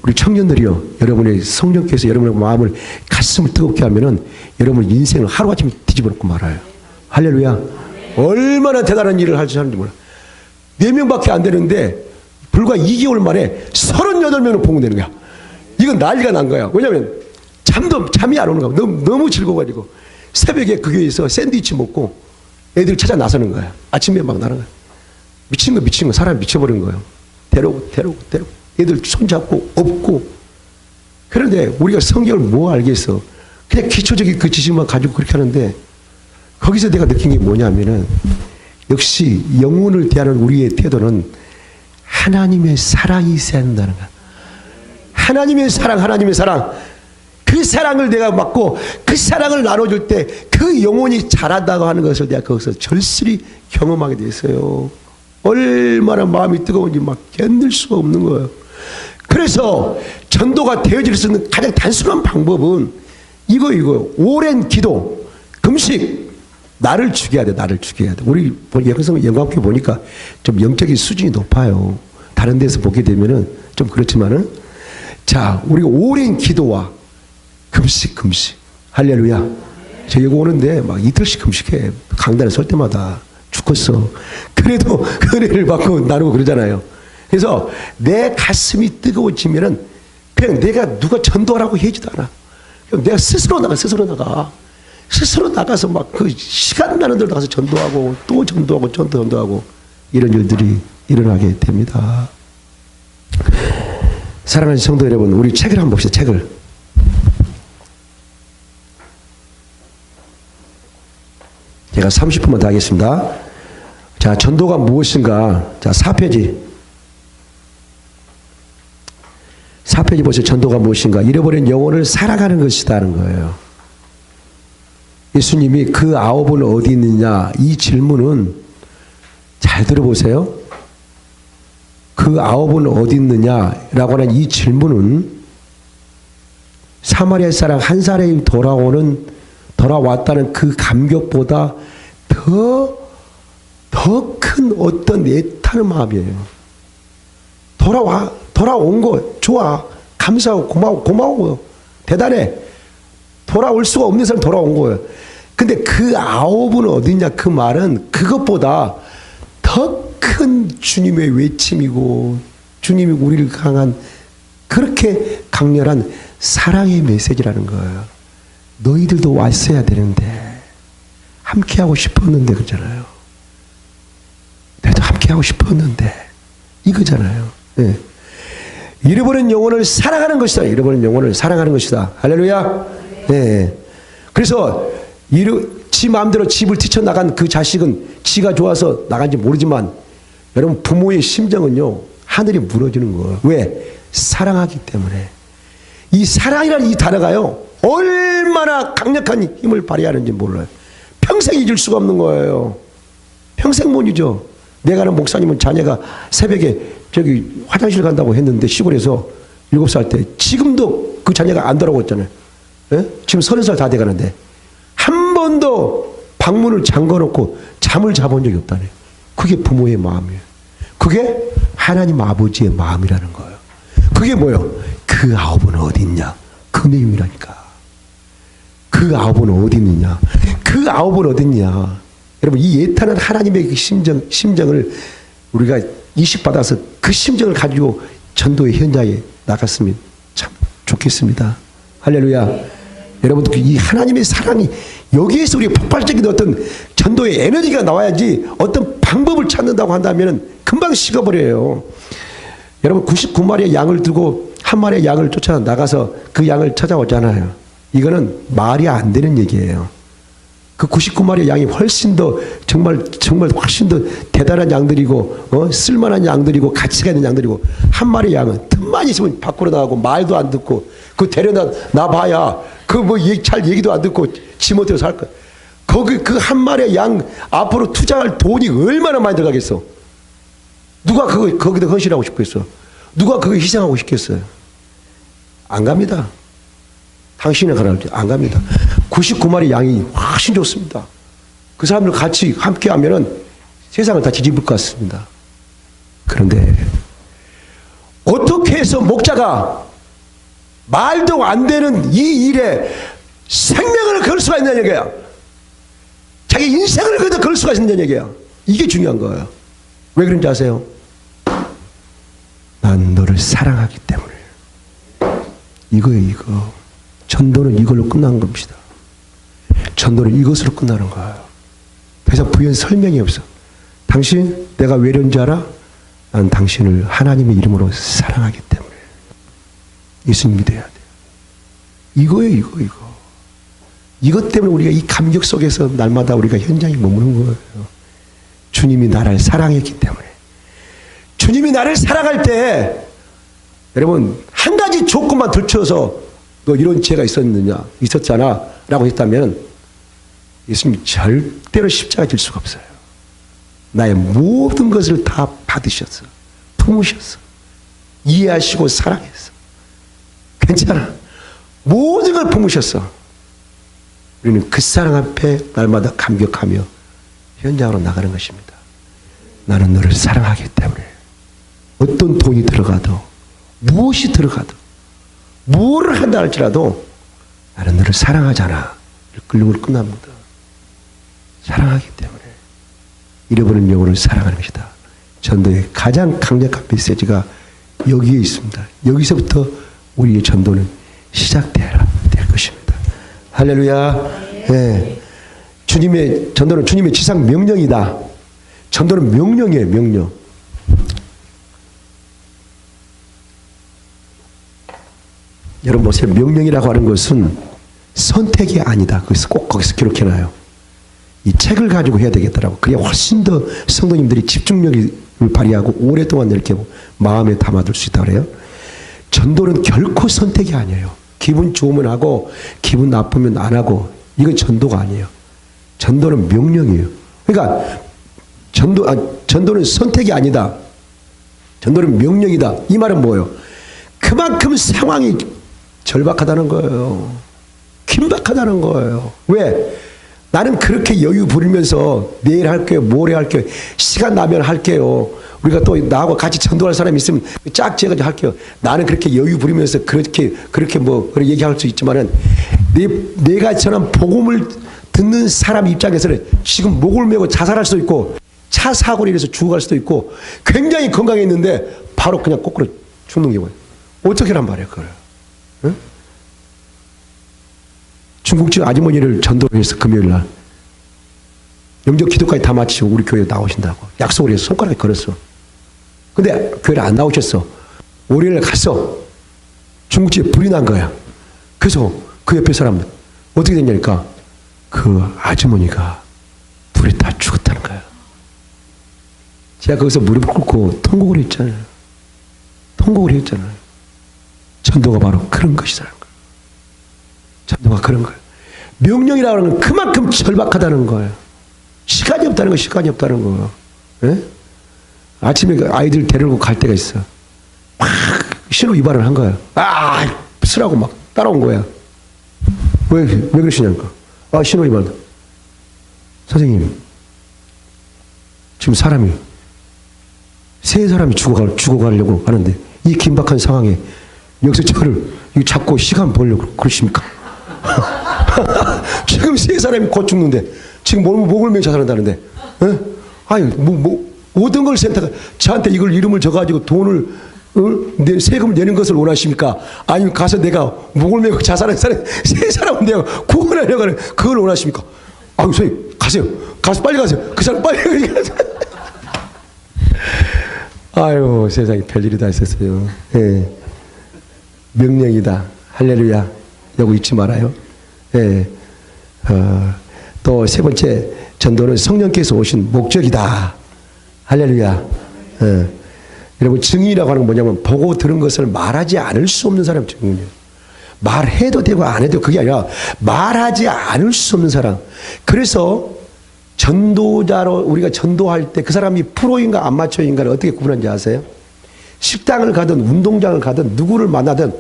우리 청년들이요, 여러분의 성령께서 여러분의 마음을 가슴을 뜨겁게 하면은 여러분 인생을 하루아침에 뒤집어 놓고 말아요. 할렐루야. 얼마나 대단한 일을 할 줄 아는지 몰라. 4명밖에 안 되는데 불과 2개월 만에 38명을 봉헌되는 거야. 이건 난리가 난 거야. 왜냐면 잠이 안 오는 거야. 너무 즐거워가지고 새벽에 그 교회에서 샌드위치 먹고 애들 찾아 나서는 거야. 아침에 막 나는 거야. 미친 거 사람 미쳐버린 거예요. 데려오고 애들 손잡고 업고. 그런데 우리가 성경을 뭐 알겠어. 그냥 기초적인 그 지식만 가지고 그렇게 하는데 거기서 내가 느낀 게 뭐냐면은 역시 영혼을 대하는 우리의 태도는 하나님의 사랑이 있어야 한다는 거야. 하나님의 사랑. 그 사랑을 내가 받고 그 사랑을 나눠줄 때 그 영혼이 자란다고 하는 것을 내가 거기서 절실히 경험하게 됐어요. 얼마나 마음이 뜨거운지 막 견딜 수가 없는 거예요. 그래서 전도가 되어질 수 있는 가장 단순한 방법은 이거 오랜 기도, 금식, 나를 죽여야 돼. 우리 영광교회 보니까 좀 영적인 수준이 높아요. 다른 데서 보게 되면은 좀 그렇지만은 자, 우리가 오랜 기도와 금식. 할렐루야. 저 여기 오는데 막 이틀씩 금식해. 강단에 설 때마다 죽겠어. 그래도 은혜를 받고 나누고 그러잖아요. 그래서 내 가슴이 뜨거워지면은 그냥 내가 누가 전도하라고 해주지도 않아. 그냥 내가 스스로 나가서 막 그 시간 나는 데로 가서 전도하고 또 전도하고 이런 일들이 일어나게 됩니다. 사랑하는 성도 여러분, 우리 책을 한번 봅시다. 책을. 제가 30분만 더 하겠습니다. 자, 전도가 무엇인가? 자, 4페이지. 4페이지 보세요. 전도가 무엇인가? 잃어버린 영혼을 살아가는 것이다는 거예요. 예수님이 그 9은 어디 있느냐? 이 질문은 잘 들어보세요. 그 9은 어디 있느냐라고 하는 이 질문은 사마리아 사람 한 사람이 돌아왔다는 그 감격보다 더 큰 어떤 애타는 마음이에요. 돌아온 거 좋아. 감사하고 고마워. 대단해. 돌아올 수가 없는 사람 돌아온 거예요. 근데 그 9은 어디냐? 그 말은 그것보다 더 큰 주님의 외침이고 주님이 우리를 향한 그렇게 강렬한 사랑의 메시지라는 거예요. 너희들도 왔어야 되는데 함께하고 싶었는데 그러잖아요. 나도 함께하고 싶었는데 이거잖아요. 네. 잃어버린 영혼을 사랑하는 것이다. 잃어버린 영혼을 사랑하는 것이다. 할렐루야. 네. 그래서 지 마음대로 집을 뛰쳐나간 그 자식은 지가 좋아서 나간지 모르지만 여러분 부모의 심정은요 하늘이 무너지는 거예요. 왜? 사랑하기 때문에. 이 사랑이라는 이 단어가요 얼마나 강력한 힘을 발휘하는지 몰라요. 평생 잊을 수가 없는 거예요. 평생 못 잊어. 내가 아는 목사님은 자녀가 새벽에 저기 화장실 간다고 했는데 시골에서 7살 때 지금도 그 자녀가 안 돌아오잖아요. 예? 지금 30살 다 돼가는데 한 번도 방문을 잠궈놓고 잠을 자본 적이 없다네. 그게 부모의 마음이에요. 그게 하나님 아버지의 마음이라는 거예요. 그게 뭐예요? 그 9은 어디 있냐? 그 내용이라니까. 그 9은 어디 있느냐? 그 9은 어디 있냐? 여러분 이 애타는 하나님의 그 심정을 우리가 이식받아서 그 심정을 가지고 전도의 현장에 나갔으면 참 좋겠습니다. 할렐루야. 여러분 이 하나님의 사랑이 여기에서 우리 폭발적인 어떤 전도의 에너지가 나와야지 어떤 방법을 찾는다고 한다면 금방 식어버려요. 여러분 99마리의 양을 두고 한 마리의 양을 쫓아 나가서 그 양을 찾아오잖아요. 이거는 말이 안 되는 얘기예요. 그 99마리의 양이 훨씬 더 정말 훨씬 더 대단한 양들이고 쓸만한 양들이고 가치가 있는 양들이고 한 마리의 양은 틈만 있으면 밖으로 나가고 말도 안 듣고 그 데려다 놔봐야 잘 얘기도 안 듣고 지멋대로 살 거야. 거기 그 한 마리의 양 앞으로 투자할 돈이 얼마나 많이 들어가겠어. 누가 거기다 헌신하고 싶겠어. 누가 그거 희생하고 싶겠어요. 안 갑니다. 당신이 가라는데 안 갑니다. 99마리 양이 훨씬 좋습니다. 그 사람들 같이 함께 하면은 세상을 다 뒤집을 것 같습니다. 그런데 어떻게 해서 목자가 말도 안 되는 이 일에 생명을 걸 수가 있느냐 얘기야. 자기 인생을 그래도 걸 수가 있느냐 얘기야. 이게 중요한 거예요. 왜 그런지 아세요? 난 너를 사랑하기 때문에. 이거예요, 이거. 전도는 이걸로 끝난 겁니다. 전도는 이것으로 끝나는 거예요. 더 이상 부연 설명이 없어. 당신 내가 왜 이런지 알아? 난 당신을 하나님의 이름으로 사랑하기 때문에. 예수님 믿어야 돼. 이거예요, 이거. 이것 때문에 우리가 이 감격 속에서 날마다 우리가 현장에 머무는 거예요. 주님이 나를 사랑했기 때문에. 주님이 나를 사랑할 때 여러분 한 가지 조건만 들춰서 너 이런 죄가 있었잖아 라고 했다면 예수님이 절대로 십자가 질 수가 없어요. 나의 모든 것을 다 받으셨어. 품으셨어. 이해하시고 사랑했어. 괜찮아. 모든 걸 품으셨어. 우리는 그 사랑 앞에 날마다 감격하며 현장으로 나가는 것입니다. 나는 너를 사랑하기 때문에 어떤 돈이 들어가도 무엇이 들어가도 무엇을 한다 할지라도 나는 너를 사랑하잖아. 끌림으로 끝납니다. 사랑하기 때문에 잃어버린 영혼을 사랑하는 것이다. 전도의 가장 강력한 메시지가 여기에 있습니다. 여기서부터 우리의 전도는 시작되어야 될 것입니다. 할렐루야. 네. 전도는 주님의 지상 명령이다. 전도는 명령이에요, 명령. 여러분 보세요. 명령이라고 하는 것은 선택이 아니다. 그래서 꼭 거기서 기록해놔요. 이 책을 가지고 해야 되겠더라고. 그래야 훨씬 더 성도님들이 집중력을 발휘하고 오랫동안 이렇게 마음에 담아둘 수 있다고 그래요. 전도는 결코 선택이 아니에요. 기분 좋으면 하고 기분 나쁘면 안 하고 이건 전도가 아니에요. 전도는 명령이에요. 그러니까 전도는 선택이 아니다. 전도는 명령이다. 이 말은 뭐예요? 그만큼 상황이 절박하다는 거예요. 긴박하다는 거예요. 왜? 나는 그렇게 여유 부리면서 내일 할게요. 모레 할게요. 시간 나면 할게요. 우리가 또 나하고 같이 전도할 사람이 있으면 짝지어가지고 할게요. 나는 그렇게 여유 부리면서 그렇게 얘기할 수 있지만은 내가 전한 복음을 듣는 사람 입장에서는 지금 목을 메고 자살할 수도 있고 차 사고로 인해서 죽어갈 수도 있고 굉장히 건강했는데 바로 그냥 거꾸로 죽는 경우예요. 어떻게 란 말이에요, 그걸? 응? 중국집 아주머니를 전도를 해서 금요일날 영적 기도까지 다 마치고 우리 교회에 나오신다고 약속을 해서 손가락에 걸었어. 근데 교회를 안 나오셨어. 월요일에 갔어. 중국집에 불이 난 거야. 그래서 그 옆에 사람 어떻게 됐냐니까 그 아주머니가 불에 다 죽었다는 거야. 제가 거기서 무릎 꿇고 통곡을 했잖아요. 통곡을 했잖아요. 전도가 바로 그런 것이라는 거예요. 전도가 그런 거예요. 명령이라고 하는 건 그만큼 절박하다는 거예요. 시간이 없다는 거, 시간이 없다는 거예요. 예? 아침에 아이들 데리고 갈 때가 있어. 막 신호 위반을 한 거야. 쓰라고 막 따라온 거야. 왜 그러시냐니까. 신호 위반. 선생님, 지금 세 사람이 죽어가려고 하는데 이 긴박한 상황에 여기서 저를 잡고 시간 벌려고 그러십니까? 지금 세 사람이 곧 죽는데 지금 목을 매고 자살한다는데 모든 걸 선택해 저한테 이걸 이름을 적어가지고 돈을 세금을 내는 것을 원하십니까? 아니면 가서 내가 목을 메고 자살한 사람 세 사람은 내가 구원하려고 하는 그걸 원하십니까? 선생님 가세요. 가서 빨리 가세요. 그 사람 빨리 가세요. 세상에 별일이 다 있었어요. 예. 명령이다. 할렐루야. 여기 잊지 말아요. 예. 또 세 번째 전도는 성령께서 오신 목적이다. 할렐루야. 예. 여러분 증인이라고 하는 건 뭐냐면 보고 들은 것을 말하지 않을 수 없는 사람 증인이에요. 말해도 되고 안 해도 그게 아니라 말하지 않을 수 없는 사람. 그래서 전도자로 우리가 전도할 때 그 사람이 프로인가 아마추어인가를 어떻게 구분하는지 아세요? 식당을 가든 운동장을 가든 누구를 만나든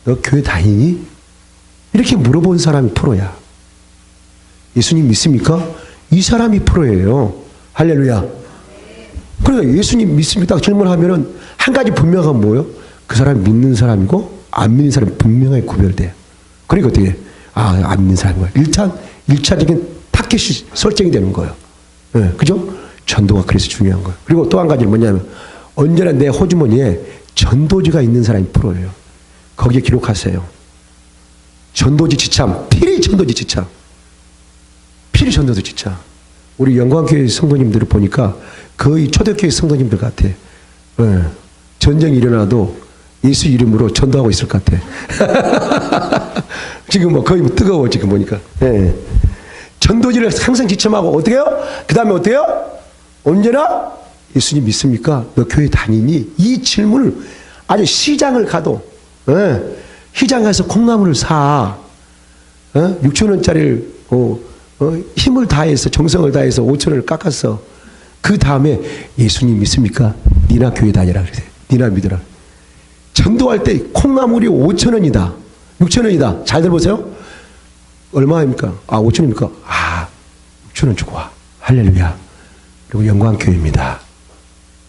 너 교회 다니니? 이렇게 물어본 사람이 프로야. 예수님 믿습니까? 이 사람이 프로예요. 할렐루야. 그러니까 예수님 믿습니까? 질문하면은 한 가지 분명한 뭐예요? 그 사람이 믿는 사람이고 안 믿는 사람이 분명하게 구별돼요. 그러니까 어떻게 안 믿는 사람이야. 일차적인 타겟이 설정이 되는 거예요. 네, 그죠? 전도가 그래서 중요한 거예요. 그리고 또 한 가지는 뭐냐면 언제나 내 호주머니에 전도지가 있는 사람이 프로예요. 거기에 기록하세요. 전도지 지참, 필히 전도지 지참. 필히 전도지 지참. 우리 영광교회 성도님들을 보니까 거의 초대교회 성도님들 같아. 네. 전쟁이 일어나도 예수 이름으로 전도하고 있을 것 같아. 지금 뭐 거의 뜨거워, 지금 보니까. 네. 전도지를 항상 지참하고 어떻게 해요? 그 다음에 어떻게 해요? 언제나 예수님 믿습니까? 너 교회 다니니? 이 질문을 아주 시장을 가도, 시장 가서 콩나물을 사. 6,000원짜리를, 힘을 다해서, 정성을 다해서 5,000원을 깎았어. 그 다음에 예수님 믿습니까? 니나 교회 다니라 그러세요. 니나 믿으라. 전도할 때 콩나물이 5,000원이다. 6,000원이다. 잘 들어보세요. 얼마입니까? 5,000원입니까? 6,000원 주고 와. 할렐루야. 그리고 영광교회입니다.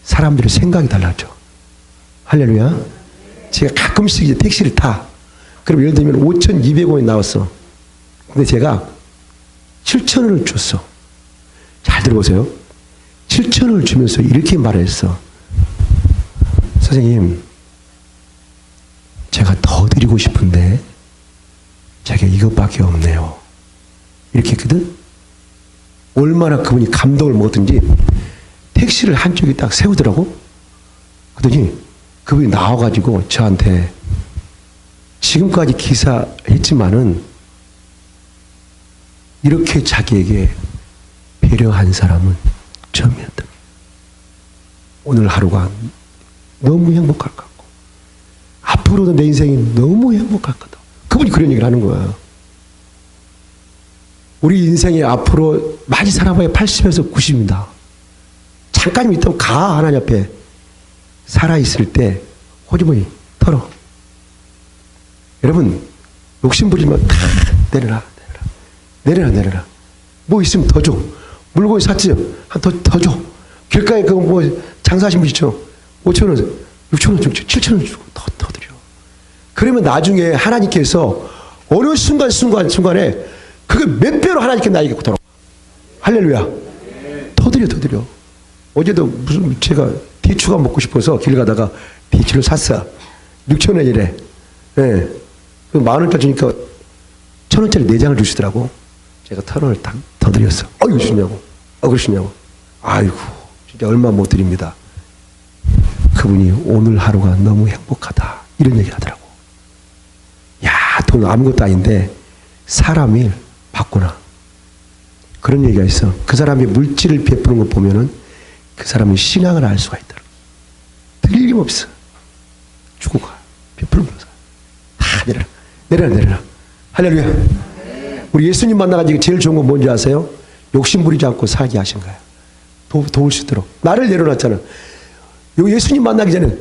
사람들의 생각이 달라져. 할렐루야. 제가 가끔씩 이제 택시를 타. 그럼 예를 들면 5,200원이 나왔어. 근데 제가 7,000원을 줬어. 잘 들어보세요. 7,000원을 주면서 이렇게 말했어. 선생님, 제가 더 드리고 싶은데 제가 이것밖에 없네요. 이렇게 했거든. 얼마나 그분이 감동을 먹었든지 택시를 한쪽에 딱 세우더라고. 그러더니 그분이 나와가지고 저한테 지금까지 기사했지만은 이렇게 자기에게 배려한 사람은 처음이었다. 오늘 하루가 너무 행복할 것 같고 앞으로도 내 인생이 너무 행복할 거다. 그분이 그런 얘기를 하는 거야. 우리 인생이 앞으로 많이 살아봐야 80에서 90입니다. 잠깐 있다면 가 하나님 앞에 살아있을 때 호주머니 털어. 여러분 욕심부리면 다 내려라. 뭐 있으면 더 줘. 물건 샀지? 더 줘. 길가에 그 뭐 장사하신 분 있죠? 5,000원, 6,000원 주고 7,000원 주고 더 드려. 그러면 나중에 하나님께서 어느 순간에 그게 몇 배로 하나님께 나에게 돌아와. 할렐루야. 더 드려. 어제도 무슨 제가 대추가 먹고 싶어서 길 가다가 대추를 샀어. 6,000원이래. 예. 그 10,000원짜리 주니까 1,000원짜리 4장을 주시더라고. 제가 1,000원을 더 드렸어. 이거 주냐고. 그러시냐고. 아이고, 진짜 얼마 못 드립니다. 그분이 오늘 하루가 너무 행복하다. 이런 얘기 하더라고. 야, 돈 아무것도 아닌데 사람이 바꾸나. 그런 얘기가 있어. 그 사람이 물질을 베푸는 거 보면은 그 사람의 신앙을 알 수가 있더라고. 틀림없어. 주고 가. 베풀면서. 다 내려라. 할렐루야. 우리 예수님 만나가지고 제일 좋은 건 뭔지 아세요? 욕심 부리지 않고 살게 하신 거야. 도울 수 있도록. 나를 내려놨잖아. 예수님 만나기 전에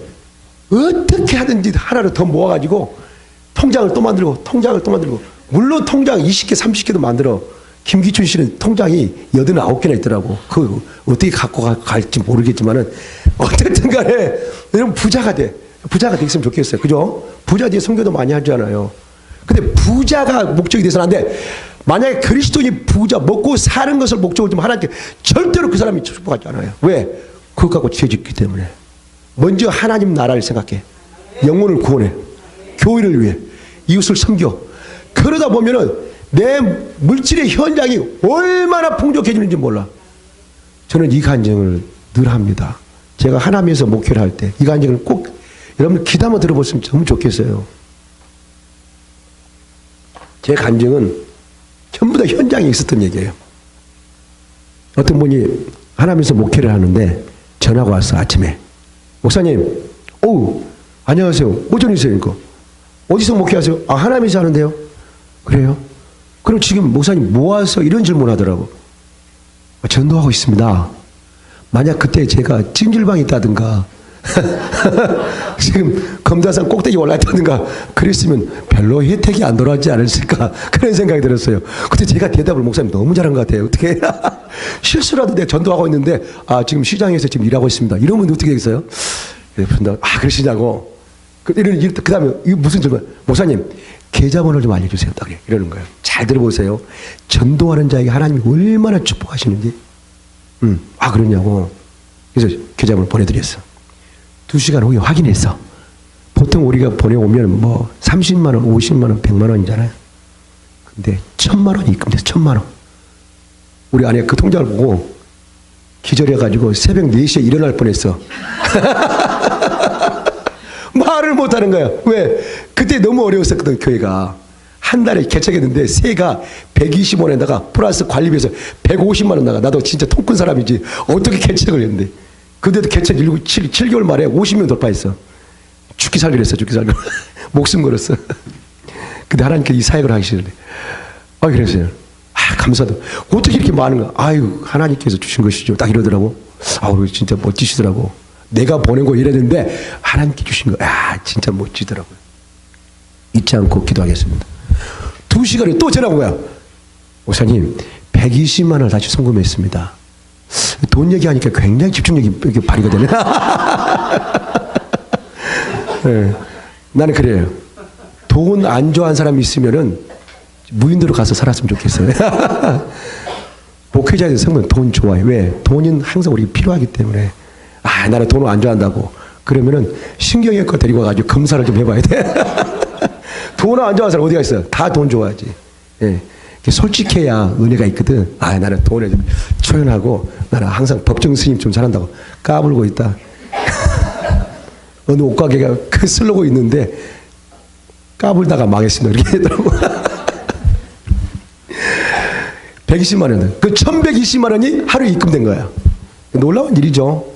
어떻게 하든지 하나를 더 모아가지고 통장을 또 만들고 물론 통장 20개 30개도 만들어. 김기춘 씨는 통장이 89개나 있더라고. 그거 어떻게 갖고 갈지 모르겠지만은 어쨌든 간에 여러분 부자가 돼 있으면 좋겠어요. 그죠? 부자 뒤에 선교도 많이 하잖아요. 근데 부자가 목적이 돼서는 안 돼. 만약에 그리스도인이 부자 먹고 사는 것을 목적으로 두면 하나님께 절대로 그 사람이 축복하지 않아요. 왜? 그것 갖고 죄짓기 때문에. 먼저 하나님 나라를 생각해. 영혼을 구원해. 교회를 위해. 이웃을 섬겨. 그러다 보면은 내 물질의 현장이 얼마나 풍족해지는지 몰라. 저는 이 간증을 늘 합니다. 제가 하나님에서 목회를 할 때 이 간증을 꼭 여러분 귀담아 들어보시면 너무 좋겠어요. 제 간증은 전부 다 현장에 있었던 얘기예요. 어떤 분이 하나님에서 목회를 하는데 전화가 왔어. 아침에. 목사님, 안녕하세요. 뭐 전이세요? 그러니까. 어디서 목회하세요? 아, 하나님에서 하는데요. 그래요? 그럼 지금 목사님 모아서 이런 질문 하더라고. 전도하고 있습니다. 만약 그때 제가 찜질방에 있다든가 지금 검다산 꼭대기 올라있다든가 그랬으면 별로 혜택이 안 돌아오지 않았을까 그런 생각이 들었어요. 그때 제가 대답을 목사님 너무 잘한 것 같아요. 어떻게 실수라도 내가 전도하고 있는데 아 지금 시장에서 지금 일하고 있습니다. 이러면 어떻게 되겠어요? 아 그러시냐고. 그 다음에 이거 무슨 질문? 목사님 계좌번호를 좀 알려주세요. 딱 이러는 거예요. 잘 들어보세요. 전도하는 자에게 하나님이 얼마나 축복하시는지. 아 그러냐고. 그래서 계좌번호 보내드렸어. 2시간 후에 확인했어. 보통 우리가 보내오면 뭐 30만 원, 50만 원, 100만 원이잖아요. 근데 1000만 원이 입금돼서 1000만 원. 우리 아내가 그 통장을 보고 기절해가지고 새벽 4시에 일어날 뻔했어. 말을 못하는 거야. 왜? 그때 너무 어려웠었거든 교회가. 한 달에 개척했는데 세가 120만 원에다가 플러스 관리비에서 150만 원 나가. 나도 진짜 통 큰 사람이지. 어떻게 개척을 했는데. 그때도 개척 7개월 만에 50명 돌파했어. 죽기 살기로 했어. 죽기 살기로. 목숨 걸었어. 근데 하나님께 이 사역을 하기 싫은데. 아 그랬어요. 아 감사하다. 어떻게 이렇게 많은 거야. 아유 하나님께서 주신 것이죠. 딱 이러더라고. 아우 진짜 멋지시더라고. 내가 보낸 거 이랬는데 하나님께 주신 거. 야 진짜 멋지더라고요. 잊지 않고 기도하겠습니다. 2시간에 또 전화 온 거야. 목사님 120만 원을 다시 송금했습니다. 돈 얘기하니까 굉장히 집중력이 발휘가 되네. 네. 나는 그래요. 돈 안 좋아하는 사람이 있으면은 무인도로 가서 살았으면 좋겠어요. 목회자의 성은 돈 좋아해. 왜? 돈은 항상 우리가 필요하기 때문에. 아, 나는 돈을 안 좋아한다고. 그러면은 신경외과 데리고 가가지고 검사를 좀 해봐야 돼. 돈을 안 좋아하는 사람 어디가 있어요? 다 돈 좋아하지. 예. 솔직해야 은혜가 있거든. 아, 나는 돈에 좀 초연하고 나는 항상 법정 스님 좀 잘한다고 까불고 있다. 어느 옷가게가 그 슬로고 있는데 까불다가 망했습니다. 이렇게 했더라고. 120만 원. 그 1120만 원이 하루에 입금된 거야. 놀라운 일이죠.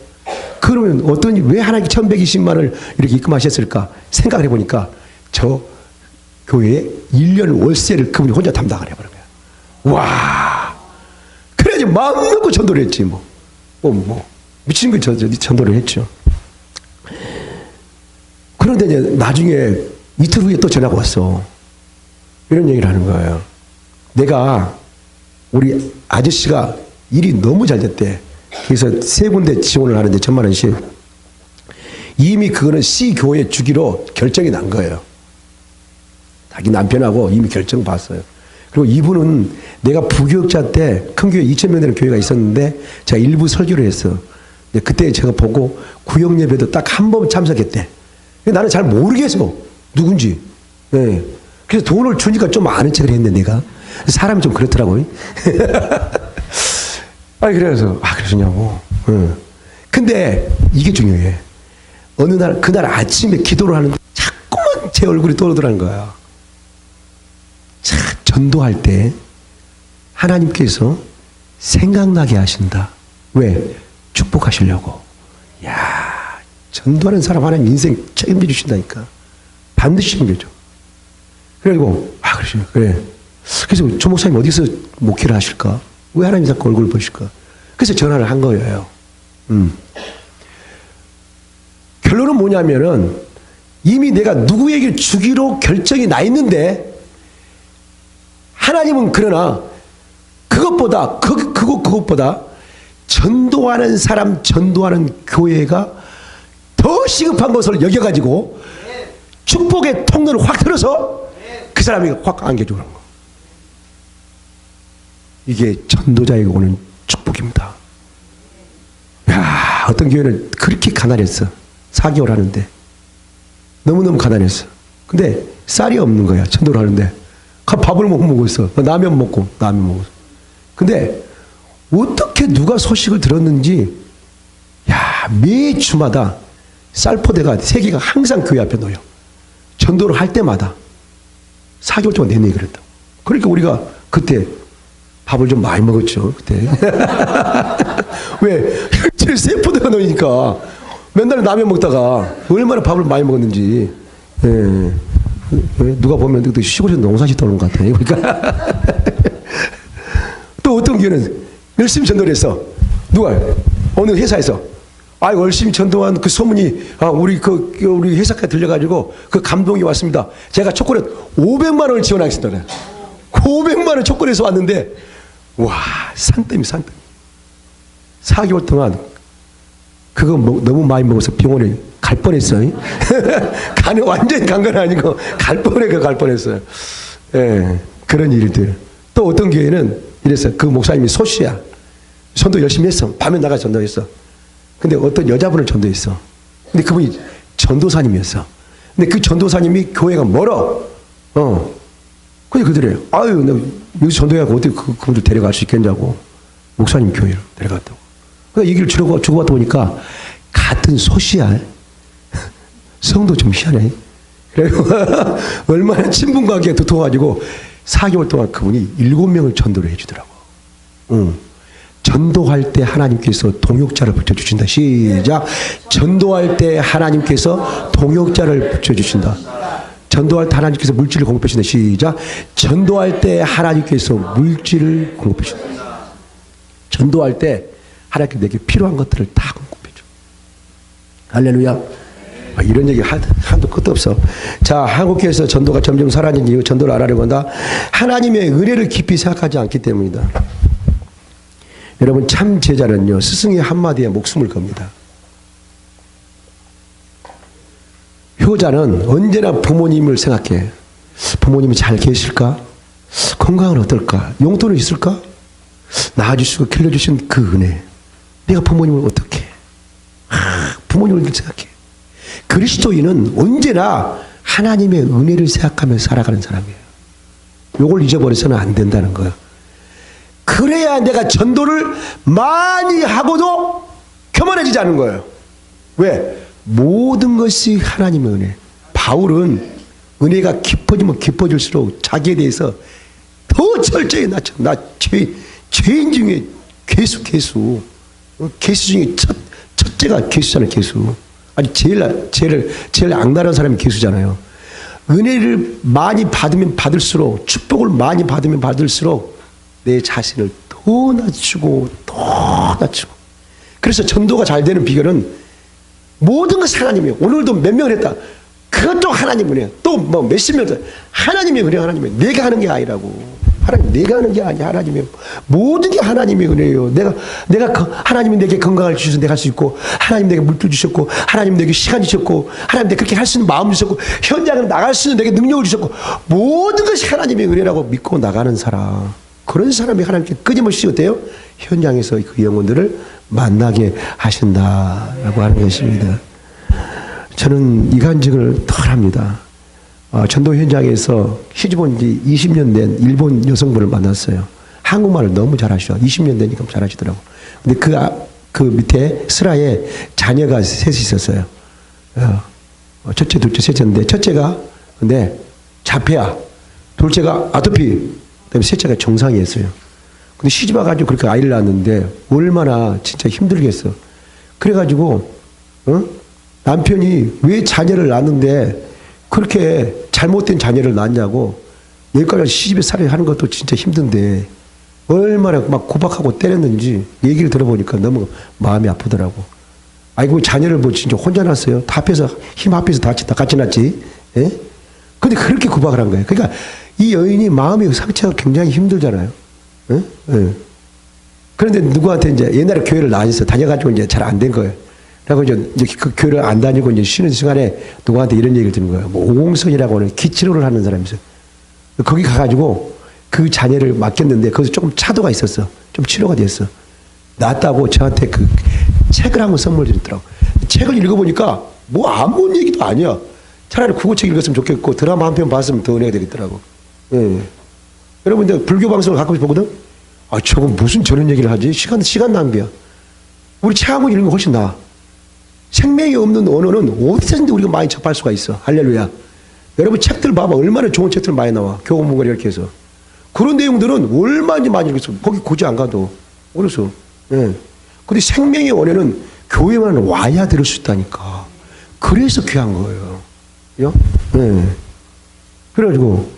그러면 왜 하나님께 1120만 원을 이렇게 입금하셨을까 생각을 해보니까 저 교회에 1년 월세를 그분이 혼자 담당을 해버린 거야. 와. 그래야지 마음 놓고 전도를 했지 뭐. 미친 거 전도를 했죠. 그런데 이제 나중에 이틀 후에 또 전화가 왔어. 이런 얘기를 하는 거예요. 내가 우리 아저씨가 일이 너무 잘 됐대. 그래서 3군데 지원을 하는데 1000만 원씩. 이미 그거는 C 교회 주기로 결정이 난 거예요. 자기 남편하고 이미 결정 봤어요. 그리고 이분은 내가 부교육자 때 큰 교회 2000명 되는 교회가 있었는데 제가 일부 설교를 했어. 그때 제가 보고 구역 예배도 딱 한 번 참석했대. 나는 잘 모르겠어. 누군지. 네. 그래서 돈을 주니까 좀 아는 척을 했는데 내가. 사람이 좀 그렇더라고요. 아니 그래서 그러시냐고. 근데 이게 중요해. 어느 날 그날 아침에 기도를 하는데 자꾸만 제 얼굴이 떠오르더라는 거야. 자, 전도할 때 하나님께서 생각나게 하신다. 왜? 축복하시려고. 야, 전도하는 사람 하나님 인생 책임져 주신다니까. 반드시 챙겨줘. 그리고 그러시네. 그래. 그래서 조 목사님 어디서 목회를 하실까? 왜 하나님 자꾸 얼굴을 보실까? 그래서 전화를 한 거예요. 결론은 뭐냐면은 이미 내가 누구에게 주기로 결정이 나 있는데 하나님은 그러나 그것보다 전도하는 사람, 전도하는 교회가 더 시급한 것을 여겨가지고 축복의 통로를 확 틀어서 그 사람이 확 안겨주는 거. 이게 전도자에게 오는 축복입니다. 야, 어떤 교회는 그렇게 가난했어. 4개월 하는데. 너무너무 가난했어. 근데 쌀이 없는 거야. 전도를 하는데. 밥을 못 먹고 있어. 라면 먹고. 근데 어떻게 누가 소식을 들었는지 야, 매 주마다 쌀포대가 3개가 항상 교회 앞에 놓여. 전도를 할 때마다 4개월 동안 내내 그랬다. 그러니까 우리가 그때 밥을 좀 많이 먹었죠. 그때. 왜? 일주일에 3포대가 놓이니까 맨날 라면 먹다가 얼마나 밥을 많이 먹었는지. 예. 누가 보면 또 시골에서 농사 짓다 오는 것 같아요. 그러니까. 또 어떤 교회는 열심히 전도를 했어. 누가? 어느 회사에서. 열심히 전도한 그 소문이, 우리 회사까지 들려가지고 그 감동이 왔습니다. 제가 초콜릿 500만 원을 지원하겠습니다. 그래. 500만 원 초콜릿에서 왔는데, 와, 산더미. 4개월 동안 그거 너무 많이 먹어서 병원에 갈 뻔했어요. 완전히 간 건 아니고 갈 뻔했어요. 예, 그런 일들. 또 어떤 교회는 이랬어요. 그 목사님이 소수야. 전도 열심히 했어. 밤에 나가 전도했어. 근데 어떤 여자분을 전도했어. 근데 그분이 전도사님이었어. 근데 그 전도사님이 교회가 멀어. 근데 그들이, 나 여기서 전도해갖고 어떻게 그분들 데려갈 수 있겠냐고. 목사님 교회를 데려갔다고. 그러니까 얘기를 주고받다 보니까 같은 소시야. 성도 좀 희한해. 그래요. 얼마나 친분관계가 두터워가지고 4개월 동안 그분이 7명을 전도를 해주더라고. 전도할 때 하나님께서 동역자를 붙여주신다. 시작. 전도할 때 하나님께서 동역자를 붙여주신다. 전도할 때 하나님께서 물질을 공급하신다. 시작. 전도할 때 하나님께서 물질을 공급하신다. 전도할 때 하나님께서 내게 필요한 것들을 다 공급해줘. 할렐루야. 이런 얘기 한도 끝도 없어. 자, 한국교회에서 전도가 점점 사라진 이유, 전도를 안 하려고 한다. 하나님의 은혜를 깊이 생각하지 않기 때문이다. 여러분, 참 제자는요, 스승의 한마디에 목숨을 겁니다. 효자는 언제나 부모님을 생각해. 부모님이 잘 계실까? 건강은 어떨까? 용돈은 있을까? 낳아주시고 길러주신 그 은혜. 내가 부모님을 어떻게 해? 부모님을 생각해. 그리스도인은 언제나 하나님의 은혜를 생각하며 살아가는 사람이에요. 이걸 잊어버려서는 안 된다는 거예요. 그래야 내가 전도를 많이 하고도 교만해지지 않는 거예요. 왜? 모든 것이 하나님의 은혜. 바울은 은혜가 깊어지면 깊어질수록 자기에 대해서 더 철저히 나 죄인 중에 괴수. 괴수 중에 첫째가 괴수잖아요. 괴수. 아니 제일 악랄한 사람이 괴수잖아요. 은혜를 많이 받으면 받을수록, 축복을 많이 받으면 받을수록 내 자신을 더 낮추고 그래서 전도가 잘 되는 비결은 모든 것이 하나님이에요. 오늘도 몇 명을 했다. 그것도 하나님 은혜야. 또 뭐 몇십 명 하나님의 은혜. 하나님의 내가 하는 게 아니라고. 하나님 내가 하는 게 아니야. 하나님의 모든 게 하나님의 은혜예요. 하나님이 내게 건강을 주셔서 내가 할 수 있고, 하나님 내게 물질 주셨고, 하나님 내게 시간 주셨고, 하나님 내게 그렇게 할 수 있는 마음 주셨고, 현장을 나갈 수 있는 내게 능력을 주셨고, 모든 것이 하나님의 은혜라고 믿고 나가는 사람, 그런 사람이 하나님께 끊임없이 어때요? 현장에서 그 영혼들을 만나게 하신다라고 하는 것입니다. 저는 이 간증을 덜 합니다. 전도 현장에서 시집 온 지 20년 된 일본 여성분을 만났어요. 한국말을 너무 잘하셔. 20년 되니까 잘하시더라고. 근데 그 밑에 슬하에 자녀가 셋이 있었어요. 첫째, 둘째, 셋째인데, 첫째가 근데 자폐야. 둘째가 아토피. 그다음에 셋째가 정상이었어요. 근데 시집 와가지고 그렇게 아이를 낳았는데 얼마나 진짜 힘들겠어. 그래가지고 남편이 왜 자녀를 낳는데 그렇게 잘못된 자녀를 낳냐고, 여기까지 시집에 살이 하는 것도 진짜 힘든데 얼마나 막 구박하고 때렸는지 얘기를 들어보니까 너무 마음이 아프더라고. 아이고, 자녀를 뭐 진짜 혼자 낳았어요. 다 합해서, 힘 합해서 다 같이 낳았지. 예? 근데 그렇게 구박을 한 거예요. 그러니까 이 여인이 마음의 상처가 굉장히 힘들잖아요. 예? 예. 그런데 누구한테 이제 옛날에 교회를 다녀가지고 이제 잘 안 된 거예요. 그리고 이제 그 교회를 안 다니고 이제 쉬는 시간에 누구한테 이런 얘기를 듣는 거예요. 뭐 오공선이라고 하는 기치료를 하는 사람이 있어요. 거기 가가지고 그 자녀를 맡겼는데 거기서 조금 차도가 있었어. 좀 치료가 됐어. 낫다고 저한테 그 책을 한권 선물 줬더라고. 책을 읽어보니까 뭐 아무 얘기도 아니야. 차라리 국어책 읽었으면 좋겠고 드라마 한 편 봤으면 더 은혜가 되겠더라고. 예. 여러분, 이제 불교 방송을 가끔씩 보거든? 저건 무슨 저런 얘기를 하지? 시간 낭비야. 우리 책 한 권 읽는 거 훨씬 나아. 생명이 없는 언어는 어디서든지 우리가 많이 접할 수가 있어. 할렐루야. 여러분, 책들 봐봐. 얼마나 좋은 책들 많이 나와. 교훈문걸 이렇게 해서. 그런 내용들은 얼마나 많이 읽었어. 거기 굳이 안 가도. 그래서. 예. 근데 생명의 언어는 교회만 와야 들을 수 있다니까. 그래서 귀한 거예요. 예. 그래가지고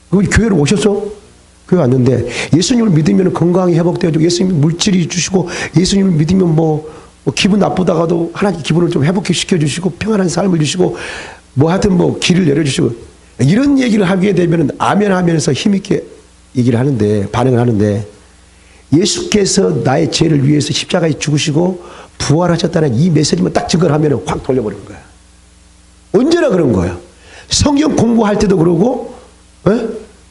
그 교회로 오셨어? 교회 왔는데 예수님을 믿으면 건강이 회복되어지고 예수님 물질이 주시고 예수님을 믿으면 뭐 기분 나쁘다가도 하나님 기분을 좀 회복시켜 주시고 평안한 삶을 주시고 뭐 하여튼 뭐 길을 내려주시고 이런 얘기를 하게 되면 아멘 하면서 힘있게 얘기를 하는데 반응을 하는데 예수께서 나의 죄를 위해서 십자가에 죽으시고 부활하셨다는 이 메시지만 딱 증거를 하면 확 돌려버리는 거야. 언제나 그런 거야. 성경 공부할 때도 그러고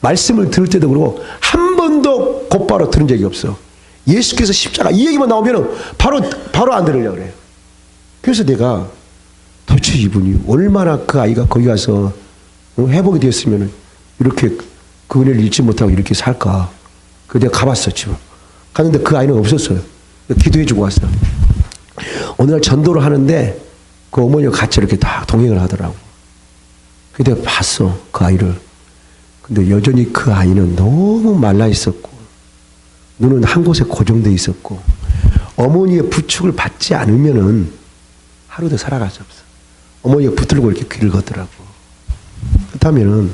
말씀을 들을 때도 그러고 한 번도 곧바로 들은 적이 없어. 예수께서 십자가 이 얘기만 나오면 바로 안 들으려고 그래요. 그래서 내가 도대체 이분이 얼마나 그 아이가 거기 가서 회복이 되었으면 이렇게 그 은혜를 잊지 못하고 이렇게 살까. 그래서 내가 가봤어 집을. 갔는데 그 아이는 없었어요. 기도해주고 왔어요. 어느 날 전도를 하는데 그 어머니가 같이 이렇게 다 동행을 하더라고. 그래서 내가 봤어 그 아이를. 근데 여전히 그 아이는 너무 말라 있었고 눈은 한 곳에 고정돼 있었고 어머니의 부축을 받지 않으면은 하루도 살아갈 수 없어. 어머니가 붙들고 이렇게 귀를 걷더라고. 그렇다면은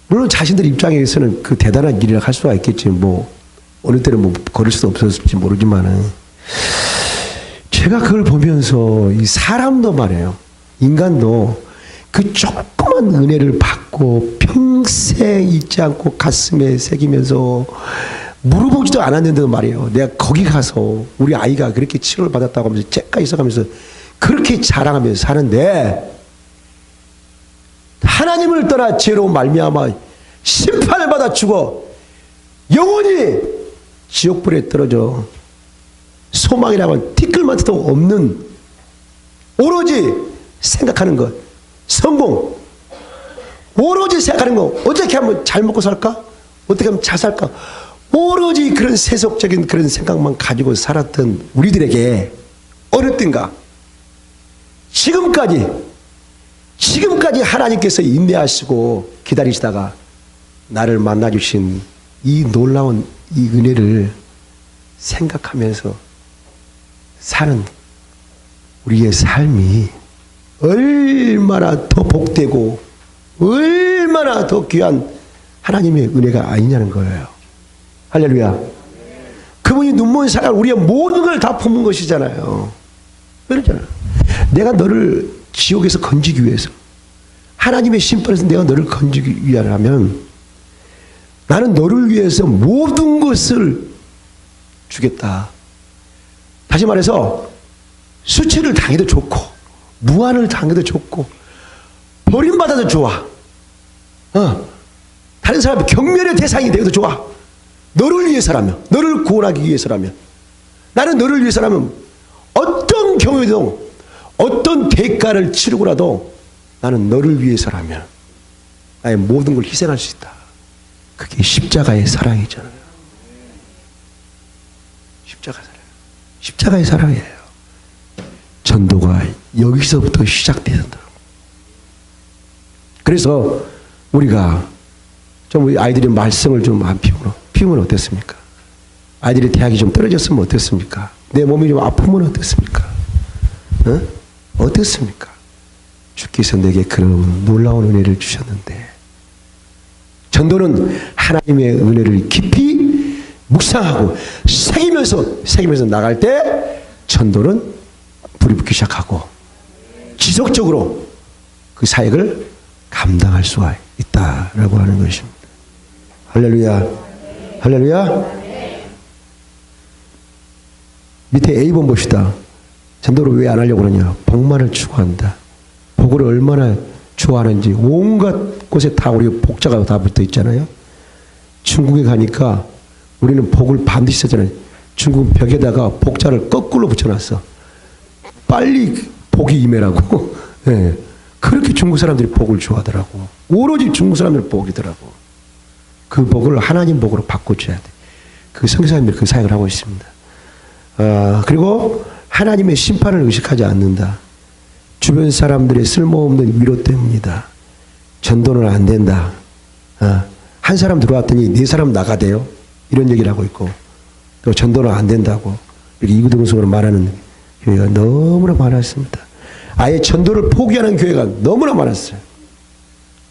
물론 자신들 입장에서는 그 대단한 일이라 할 수가 있겠지. 뭐 어느 때는 뭐 걸을 수도 없었을지 모르지만은 제가 그걸 보면서 이 사람도 말이에요. 인간도 그 조그만 은혜를 받고 평생 잊지 않고 가슴에 새기면서 물어보지도 않았는데도 말이에요. 내가 거기 가서 우리 아이가 그렇게 치료를 받았다고 하면서 째까 있어가면서 그렇게 자랑하면서 사는데 하나님을 떠나 죄로 말미암아 심판을 받아 죽어 영원히 지옥불에 떨어져 소망이라고는 티끌만도 없는 오로지 생각하는 것 성공 오로지 생각하는 거 어떻게 하면 잘 먹고 살까? 어떻게 하면 잘 살까? 오로지 그런 세속적인 그런 생각만 가지고 살았던 우리들에게 어느 땐가 지금까지 하나님께서 인내하시고 기다리시다가 나를 만나주신 이 놀라운 이 은혜를 생각하면서 사는 우리의 삶이 얼마나 더 복되고 얼마나 더 귀한 하나님의 은혜가 아니냐는 거예요. 할렐루야. 그분이 눈먼 사랑 우리의 모든 걸 다 품은 것이잖아요. 그러잖아요. 내가 너를 지옥에서 건지기 위해서 하나님의 심판에서 내가 너를 건지기 위하면 나는 너를 위해서 모든 것을 주겠다. 다시 말해서 수치를 당해도 좋고 무한을 당해도 좋고 버림받아도 좋아. 다른 사람의 경멸의 대상이 되어도 좋아. 너를 위해서라면, 너를 구원하기 위해서라면, 나는 너를 위해서라면 어떤 경우에도 어떤 대가를 치르고라도 나는 너를 위해서라면 나의 모든 걸 희생할 수 있다. 그게 십자가의 사랑이잖아요. 십자가의 사랑이에요. 전도가 여기서부터 시작된다. 그래서 우리가 좀 우리 아이들이 말썽을 좀 안 피우면 어떻습니까? 아이들이 대학이 좀 떨어졌으면 어떻습니까? 내 몸이 좀 아프면 어떻습니까? 어떻습니까? 주께서 내게 그런 놀라운 은혜를 주셨는데 전도는 하나님의 은혜를 깊이 묵상하고 새기면서 나갈 때 전도는 불이 붙기 시작하고 지속적으로 그 사역을 감당할 수가 있다라고 하는 것입니다. 할렐루야. 할렐루야. 밑에 A번 봅시다. 전도를 왜 안 하려고 그러냐. 복만을 추구한다. 복을 얼마나 좋아하는지 온갖 곳에 다 우리 복자가 다 붙어 있잖아요. 중국에 가니까 우리는 복을 반드시 쓰잖아요. 중국 벽에다가 복자를 거꾸로 붙여놨어. 빨리 복이 임해라고. 네. 그렇게 중국 사람들이 복을 좋아하더라고. 오로지 중국 사람들 복이더라고. 그 복을 하나님 복으로 바꿔줘야 돼. 그 선교사님들이 그 사역을 하고 있습니다. 그리고 하나님의 심판을 의식하지 않는다. 주변 사람들의 쓸모없는 위로 때문이다. 전도는 안 된다. 한 사람 들어왔더니 네 사람 나가대요. 이런 얘기를 하고 있고 또 전도는 안 된다고 이렇게 이구동성으로 말하는 교회가 너무나 많았습니다. 아예 전도를 포기하는 교회가 너무나 많았어요.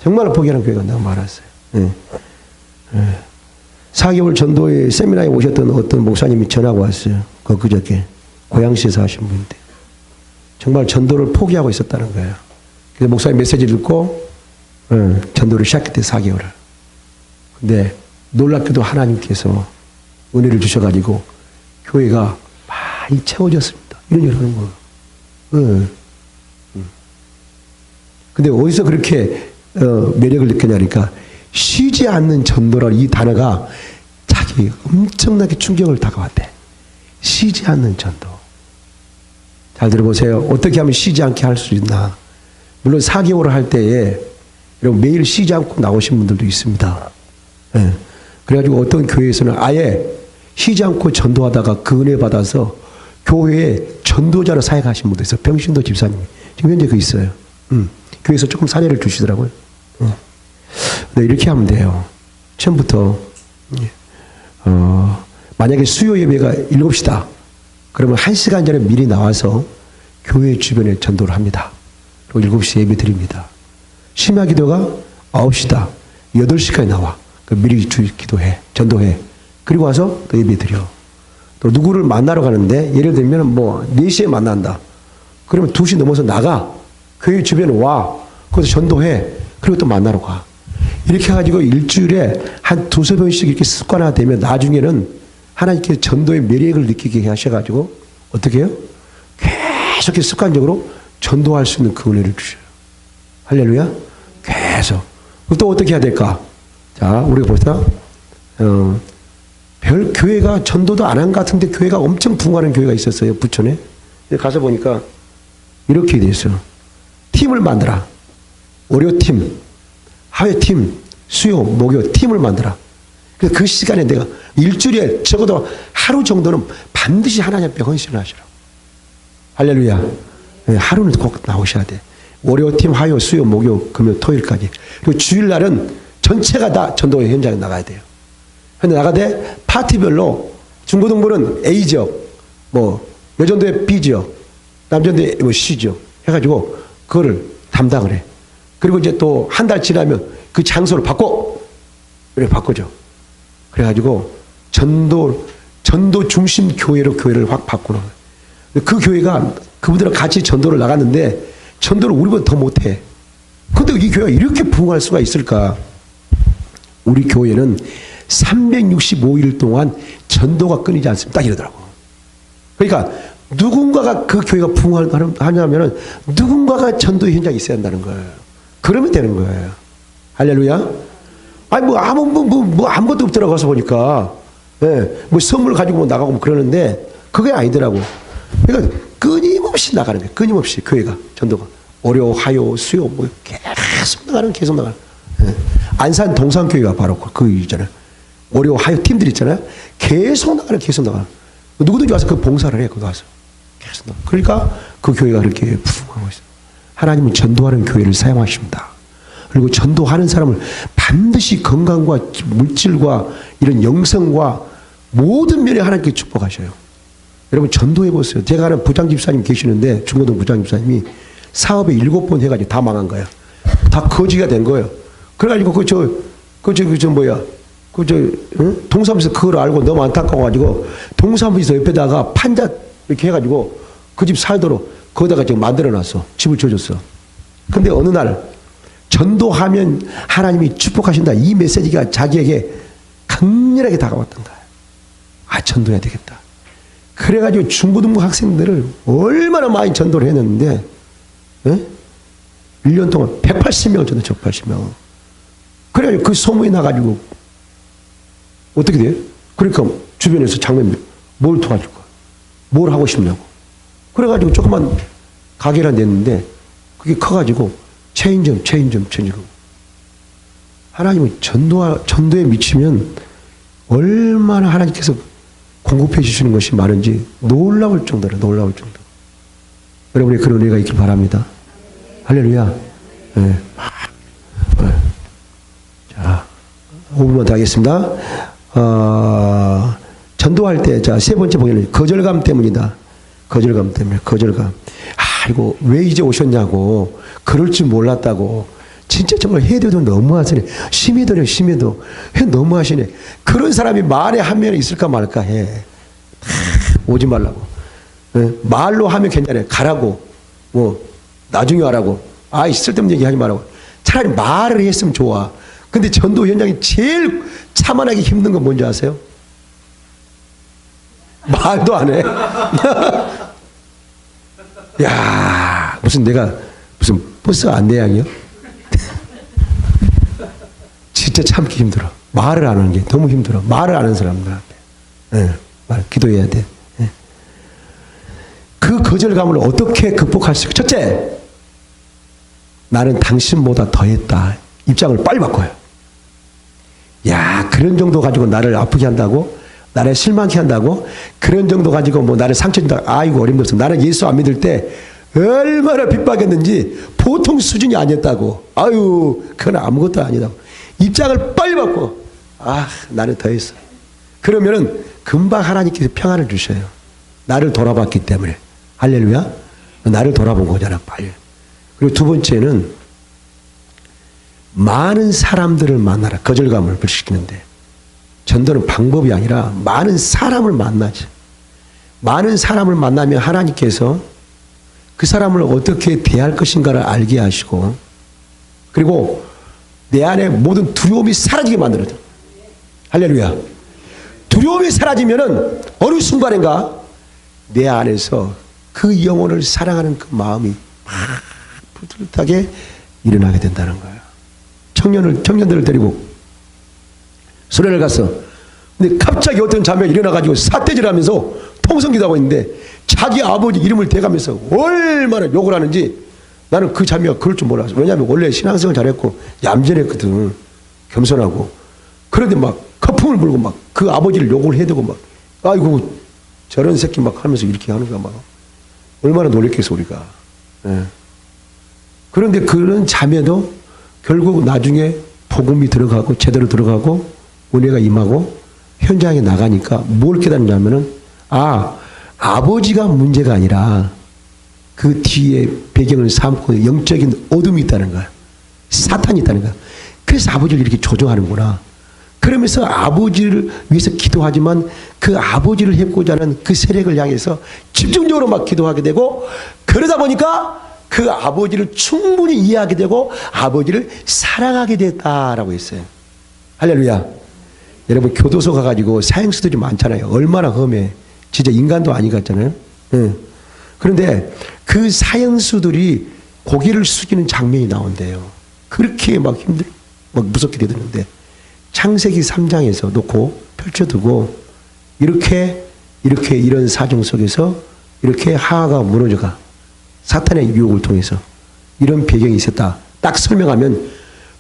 정말 포기하는 교회가 너무 많았어요. 예. 예. 4개월 전도에 세미나에 오셨던 어떤 목사님이 전화가 왔어요. 그저께 고양시에서 하신 분인데 정말 전도를 포기하고 있었다는 거예요. 그래서 목사님 메시지를 듣고 전도를 시작했대 4개월을. 근데 놀랍게도 하나님께서 은혜를 주셔가지고 교회가 많이 채워졌습니다. 이런 일을 하는 거예요. 근데 어디서 그렇게 매력을 느꼈냐니까 쉬지 않는 전도라는 이 단어가 자기 엄청나게 충격을 다가왔대. 쉬지 않는 전도. 잘 들어보세요. 어떻게 하면 쉬지 않게 할 수 있나. 물론 4개월을 할 때에 여러분 매일 쉬지 않고 나오신 분들도 있습니다. 예. 그래가지고 어떤 교회에서는 아예 쉬지 않고 전도하다가 그 은혜 받아서 교회에 전도자로 사역하신 분도 있어요. 병신도 집사님. 지금 현재 그 있어요. 교회에서 조금 사례를 주시더라고요. 네, 이렇게 하면 돼요. 처음부터 만약에 수요 예배가 7시다. 그러면 1시간 전에 미리 나와서 교회 주변에 전도를 합니다. 그리고 7시에 예배 드립니다. 심야 기도가 9시다. 8시까지 나와. 미리 기도해. 전도해. 그리고 와서 또 예배 드려. 또 누구를 만나러 가는데 예를 들면 뭐 4시에 만난다. 그러면 2시 넘어서 나가. 교회 주변에 와. 거기서 전도해. 그리고 또 만나러 가. 이렇게 해가지고 일주일에 한 2~3번씩 이렇게 습관화되면 나중에는 하나님께서 전도의 매력을 느끼게 하셔가지고 어떻게 해요? 계속 습관적으로 전도할 수 있는 그 은혜를 주셔요. 할렐루야. 계속. 또 어떻게 해야 될까? 자, 우리가 보자. 별 교회가 전도도 안 한 것 같은데 교회가 엄청 붕하는 교회가 있었어요. 부천에. 가서 보니까 이렇게 돼 있어요. 팀을 만들어. 월요팀, 화요팀, 수요, 목요 팀을 만들어. 그래서 그 시간에 내가 일주일에 적어도 하루 정도는 반드시 하나님 앞에 헌신을 하시라고. 할렐루야. 하루는 꼭 나오셔야 돼. 월요팀, 화요, 수요, 목요, 금요, 토요일까지. 그리고 주일날은 전체가 다 전도의 현장에 나가야 돼요. 근데 나가되 파티별로 중고등부는 A지역, 뭐 여전도의 B지역, 남전도의 뭐 C지역 해가지고 그거를 담당을 해. 그리고 이제 또 한 달 지나면 그 장소를 바꿔. 그래 바꾸죠. 그래가지고 전도 중심 교회로 교회를 확 바꾸는 거예요. 그 교회가 그분들랑 같이 전도를 나갔는데 전도를 우리보다 더 못해. 근데 이 교회가 이렇게 부흥할 수가 있을까? 우리 교회는 365일 동안 전도가 끊이지 않습니다. 딱 이러더라고. 그러니까 누군가가 그 교회가 부흥하냐면은 누군가가 전도의 현장에 있어야 한다는 거예요. 그러면 되는 거예요. 할렐루야. 아니 뭐 아무것도 없더라고 가서 보니까. 예, 뭐 선물 가지고 뭐 나가고 뭐 그러는데 그게 아니더라고. 그러니까 끊임없이 나가는 거예요. 끊임없이 교회가 전도가 월요, 화요, 수요 뭐 계속 나가는 예. 안산 동산교회가 바로 그 있잖아요. 월요, 화요 팀들 있잖아요. 계속 나가는. 누구든지 와서 그 봉사를 해. 거기 와서 계속 나가. 그러니까 그 교회가 그렇게 부흥하고 있어요. 하나님은 전도하는 교회를 사용하십니다. 그리고 전도하는 사람을 반드시 건강과 물질과 이런 영성과 모든 면에 하나님께 축복하셔요. 여러분 전도해 보세요. 제가 아는 부장 집사님 계시는데 중고등 부장 집사님이 사업에 7번 해가지고 다 망한 거야. 다 거지가 된 거예요. 그래가지고 동사무소 그걸 알고 너무 안타까워가지고 동사무소 옆에다가 판자 이렇게 해가지고 그 집 살도록 거기다가 지금 만들어놨어. 집을 지어줬어. 근데 어느 날 전도하면 하나님이 축복하신다. 이 메시지가 자기에게 강렬하게 다가왔던 거야. 아, 전도해야 되겠다. 그래가지고 중고등부 학생들을 얼마나 많이 전도를 했는데, 1년 동안 180명을 전도 180명. 그래가지고 그 소문이 나가지고, 어떻게 돼? 그러니까 주변에서 장로님 뭘 도와줄 거야? 뭘 하고 싶냐고. 그래가지고 조그만 가게를 냈는데, 그게 커가지고, 체인점. 하나님은 전도에 미치면 얼마나 하나님께서 공급해 주시는 것이 많은지 놀라울 정도로. 여러분의 그런 은혜가 있길 바랍니다. 할렐루야. 네. 자, 5분만 더 하겠습니다. 전도할 때, 자, 세 번째 보기는 거절감 때문이다. 거절감. 아이고, 왜 이제 오셨냐고. 그럴 줄 몰랐다고. 진짜 정말 해도 너무하시네. 심해도요, 심해도. 너무하시네. 그런 사람이 말에 한 명 있을까 말까 해. 오지 말라고. 말로 하면 괜찮아요. 가라고. 뭐, 나중에 하라고. 아이, 쓸데없는 얘기 하지 말라고. 차라리 말을 했으면 좋아. 근데 전도 현장이 제일 참아내기 힘든 건 뭔지 아세요? 말도 안 해. 야, 무슨 버스 안내양이요? 진짜 참기 힘들어. 말을 안 하는 게 너무 힘들어. 말을 안 하는 사람들 앞에. 기도해야 돼. 그 거절감을 어떻게 극복할 수 있을까? 첫째, 나는 당신보다 더했다. 입장을 빨리 바꿔요. 야, 그런 정도 가지고 나를 아프게 한다고? 나를 실망케 한다고? 그런 정도 가지고 뭐 나를 상처 준다. 아이고, 어림도 없어. 나는 예수 안 믿을 때 얼마나 핍박했는지 보통 수준이 아니었다고. 아유, 그건 아무것도 아니다. 입장을 빨리 바꿔. 아, 나는 더했어. 그러면은 금방 하나님께서 평안을 주셔요. 나를 돌아봤기 때문에. 할렐루야. 나를 돌아본 거잖아, 빨리. 그리고 두 번째는 많은 사람들을 만나라. 거절감을 불시키는데. 전도는 방법이 아니라 많은 사람을 만나지. 많은 사람을 만나면 하나님께서 그 사람을 어떻게 대할 것인가를 알게 하시고, 그리고 내 안에 모든 두려움이 사라지게 만들어줘. 할렐루야. 두려움이 사라지면은 어느 순간인가 내 안에서 그 영혼을 사랑하는 그 마음이 막 푸릇하게 일어나게 된다는 거예요. 청년들을 데리고 수련을 갔어. 근데 갑자기 어떤 자매가 일어나가지고 삿대질 하면서 통성기도 하고 있는데 자기 아버지 이름을 대가면서 얼마나 욕을 하는지 나는 그 자매가 그럴 줄 몰랐어. 왜냐하면 원래 신앙생활 잘했고 얌전했거든. 겸손하고. 그런데 막 거품을 불고 막 그 아버지를 욕을 해대고 막 아이고 저런 새끼 막 하면서 이렇게 하는 거야 막. 얼마나 놀랬겠어 우리가. 예. 그런데 그런 자매도 결국 나중에 복음이 들어가고 제대로 들어가고 은혜가 임하고 현장에 나가니까 뭘 깨닫냐면은 아버지가 문제가 아니라 그 뒤에 배경을 삼고 영적인 어둠이 있다는 거야. 사탄이 있다는 거야. 그래서 아버지를 이렇게 조종하는구나. 그러면서 아버지를 위해서 기도하지만 그 아버지를 해보고자 하는 그 세력을 향해서 집중적으로 막 기도하게 되고 그러다 보니까 그 아버지를 충분히 이해하게 되고 아버지를 사랑하게 됐다라고 했어요. 할렐루야. 여러분 교도소 가가지고 사형수들이 많잖아요. 얼마나 험해. 진짜 인간도 아니 같잖아요. 그런데 그 사형수들이 고개를 숙이는 장면이 나온대요. 그렇게 막 막 무섭게 되는데 창세기 3장에서 놓고 펼쳐두고 이런 사정 속에서 이렇게 하하가 무너져가. 사탄의 유혹을 통해서 이런 배경이 있었다. 딱 설명하면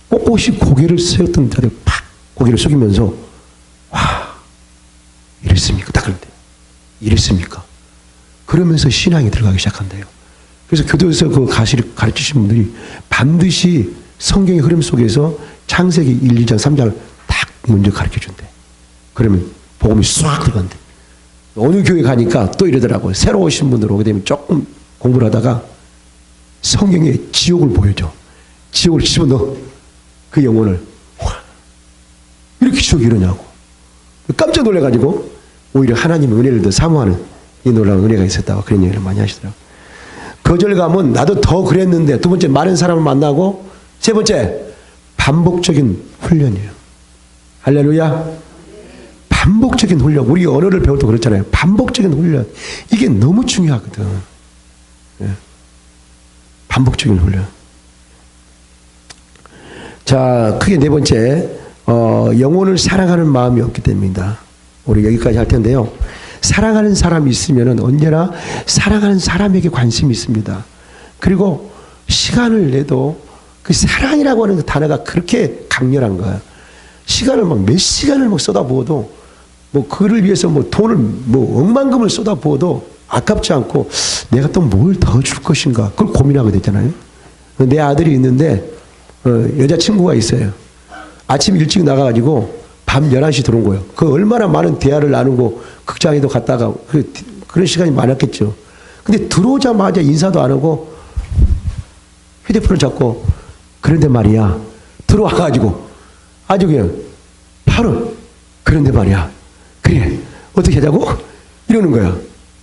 꼿꼿이 고개를 숙였던 자들 팍 고개를 숙이면서 와 이랬습니까? 딱 그런데 이랬습니까? 그러면서 신앙이 들어가기 시작한대요. 그래서 교도에서 그 가르치신 분들이 반드시 성경의 흐름 속에서 창세기 1, 2장, 3장을 딱 먼저 가르쳐 준대. 그러면 복음이 싹 들어간대. 어느 교회 가니까 또 이러더라고요. 새로 오신 분들 오게 되면 조금 공부를 하다가 성경에 지옥을 보여줘. 지옥을 집어넣어. 그 영혼을. 이렇게 지옥이 이러냐고. 깜짝 놀래가지고 오히려 하나님의 은혜를 더 사모하는 이 놀라운 은혜가 있었다고 그런 얘기를 많이 하시더라고요. 거절감은 나도 더 그랬는데 두 번째 많은 사람을 만나고 세 번째 반복적인 훈련이에요. 할렐루야. 반복적인 훈련. 우리 언어를 배울 때 그렇잖아요. 반복적인 훈련. 이게 너무 중요하거든. 예. 반복적인 훈련. 자, 크게 네 번째, 영혼을 사랑하는 마음이 없기 때문입니다. 우리 여기까지 할 텐데요. 사랑하는 사람이 있으면 언제나 사랑하는 사람에게 관심이 있습니다. 그리고 시간을 내도 그 사랑이라고 하는 그 단어가 그렇게 강렬한 거야. 시간을 막 몇 시간을 막 쏟아부어도 뭐 그를 위해서 뭐 돈을 뭐 억만금을 쏟아부어도 아깝지 않고 내가 또 뭘 더 줄 것인가 그걸 고민하게 되잖아요. 내 아들이 있는데 여자친구가 있어요. 아침 일찍 나가가지고 밤 11시 들어온 거예요. 그 얼마나 많은 대화를 나누고 극장에도 갔다가 그런 시간이 많았겠죠. 근데 들어오자마자 인사도 안 하고 휴대폰을 잡고 그런데 말이야, 들어와가지고 아주 그냥 바로 그런데 말이야, 그래 어떻게 하자고? 이러는 거야.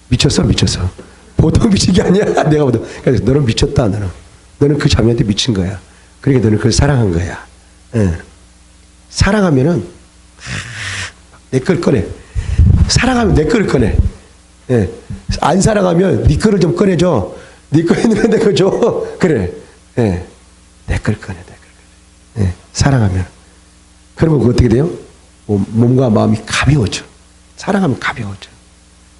미쳤어. 보통 미친 게 아니야. 내가 보다. 그래서 너는 미쳤다. 너는 그 자매한테 미친 거야. 그러니까 너는 그걸 사랑한 거야. 예. 사랑하면은 내 걸 꺼내. 사랑하면 내 거를 꺼내. 예. 안 사랑하면 네 거를 좀 꺼내줘. 네 거 있는 내 거 줘. 그래. 예. 내 걸 꺼내. 예. 사랑하면. 그러면 어떻게 돼요? 몸과 마음이 가벼워져. 사랑하면 가벼워져.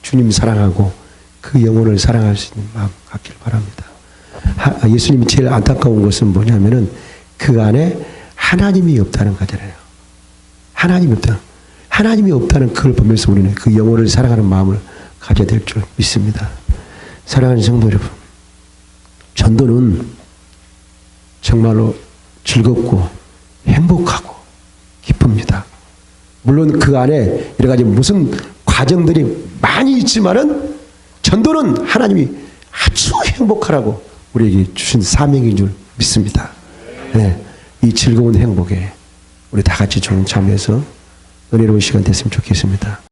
주님 사랑하고 그 영혼을 사랑할 수 있는 마음 갖길 바랍니다. 예수님이 제일 안타까운 것은 뭐냐면은 그 안에 하나님이 없다는 거잖아요. 하나님이 없다. 하나님이 없다는 그걸 보면서 우리는 그 영혼을 사랑하는 마음을 가져야 될 줄 믿습니다. 사랑하는 성도 여러분, 전도는 정말로 즐겁고 행복하고 기쁩니다. 물론 그 안에 여러 가지 무슨 과정들이 많이 있지만은 전도는 하나님이 아주 행복하라고 우리에게 주신 사명인 줄 믿습니다. 네, 이 즐거운 행복에 우리 다 같이 좀 참여해서 은혜로운 시간 됐으면 좋겠습니다.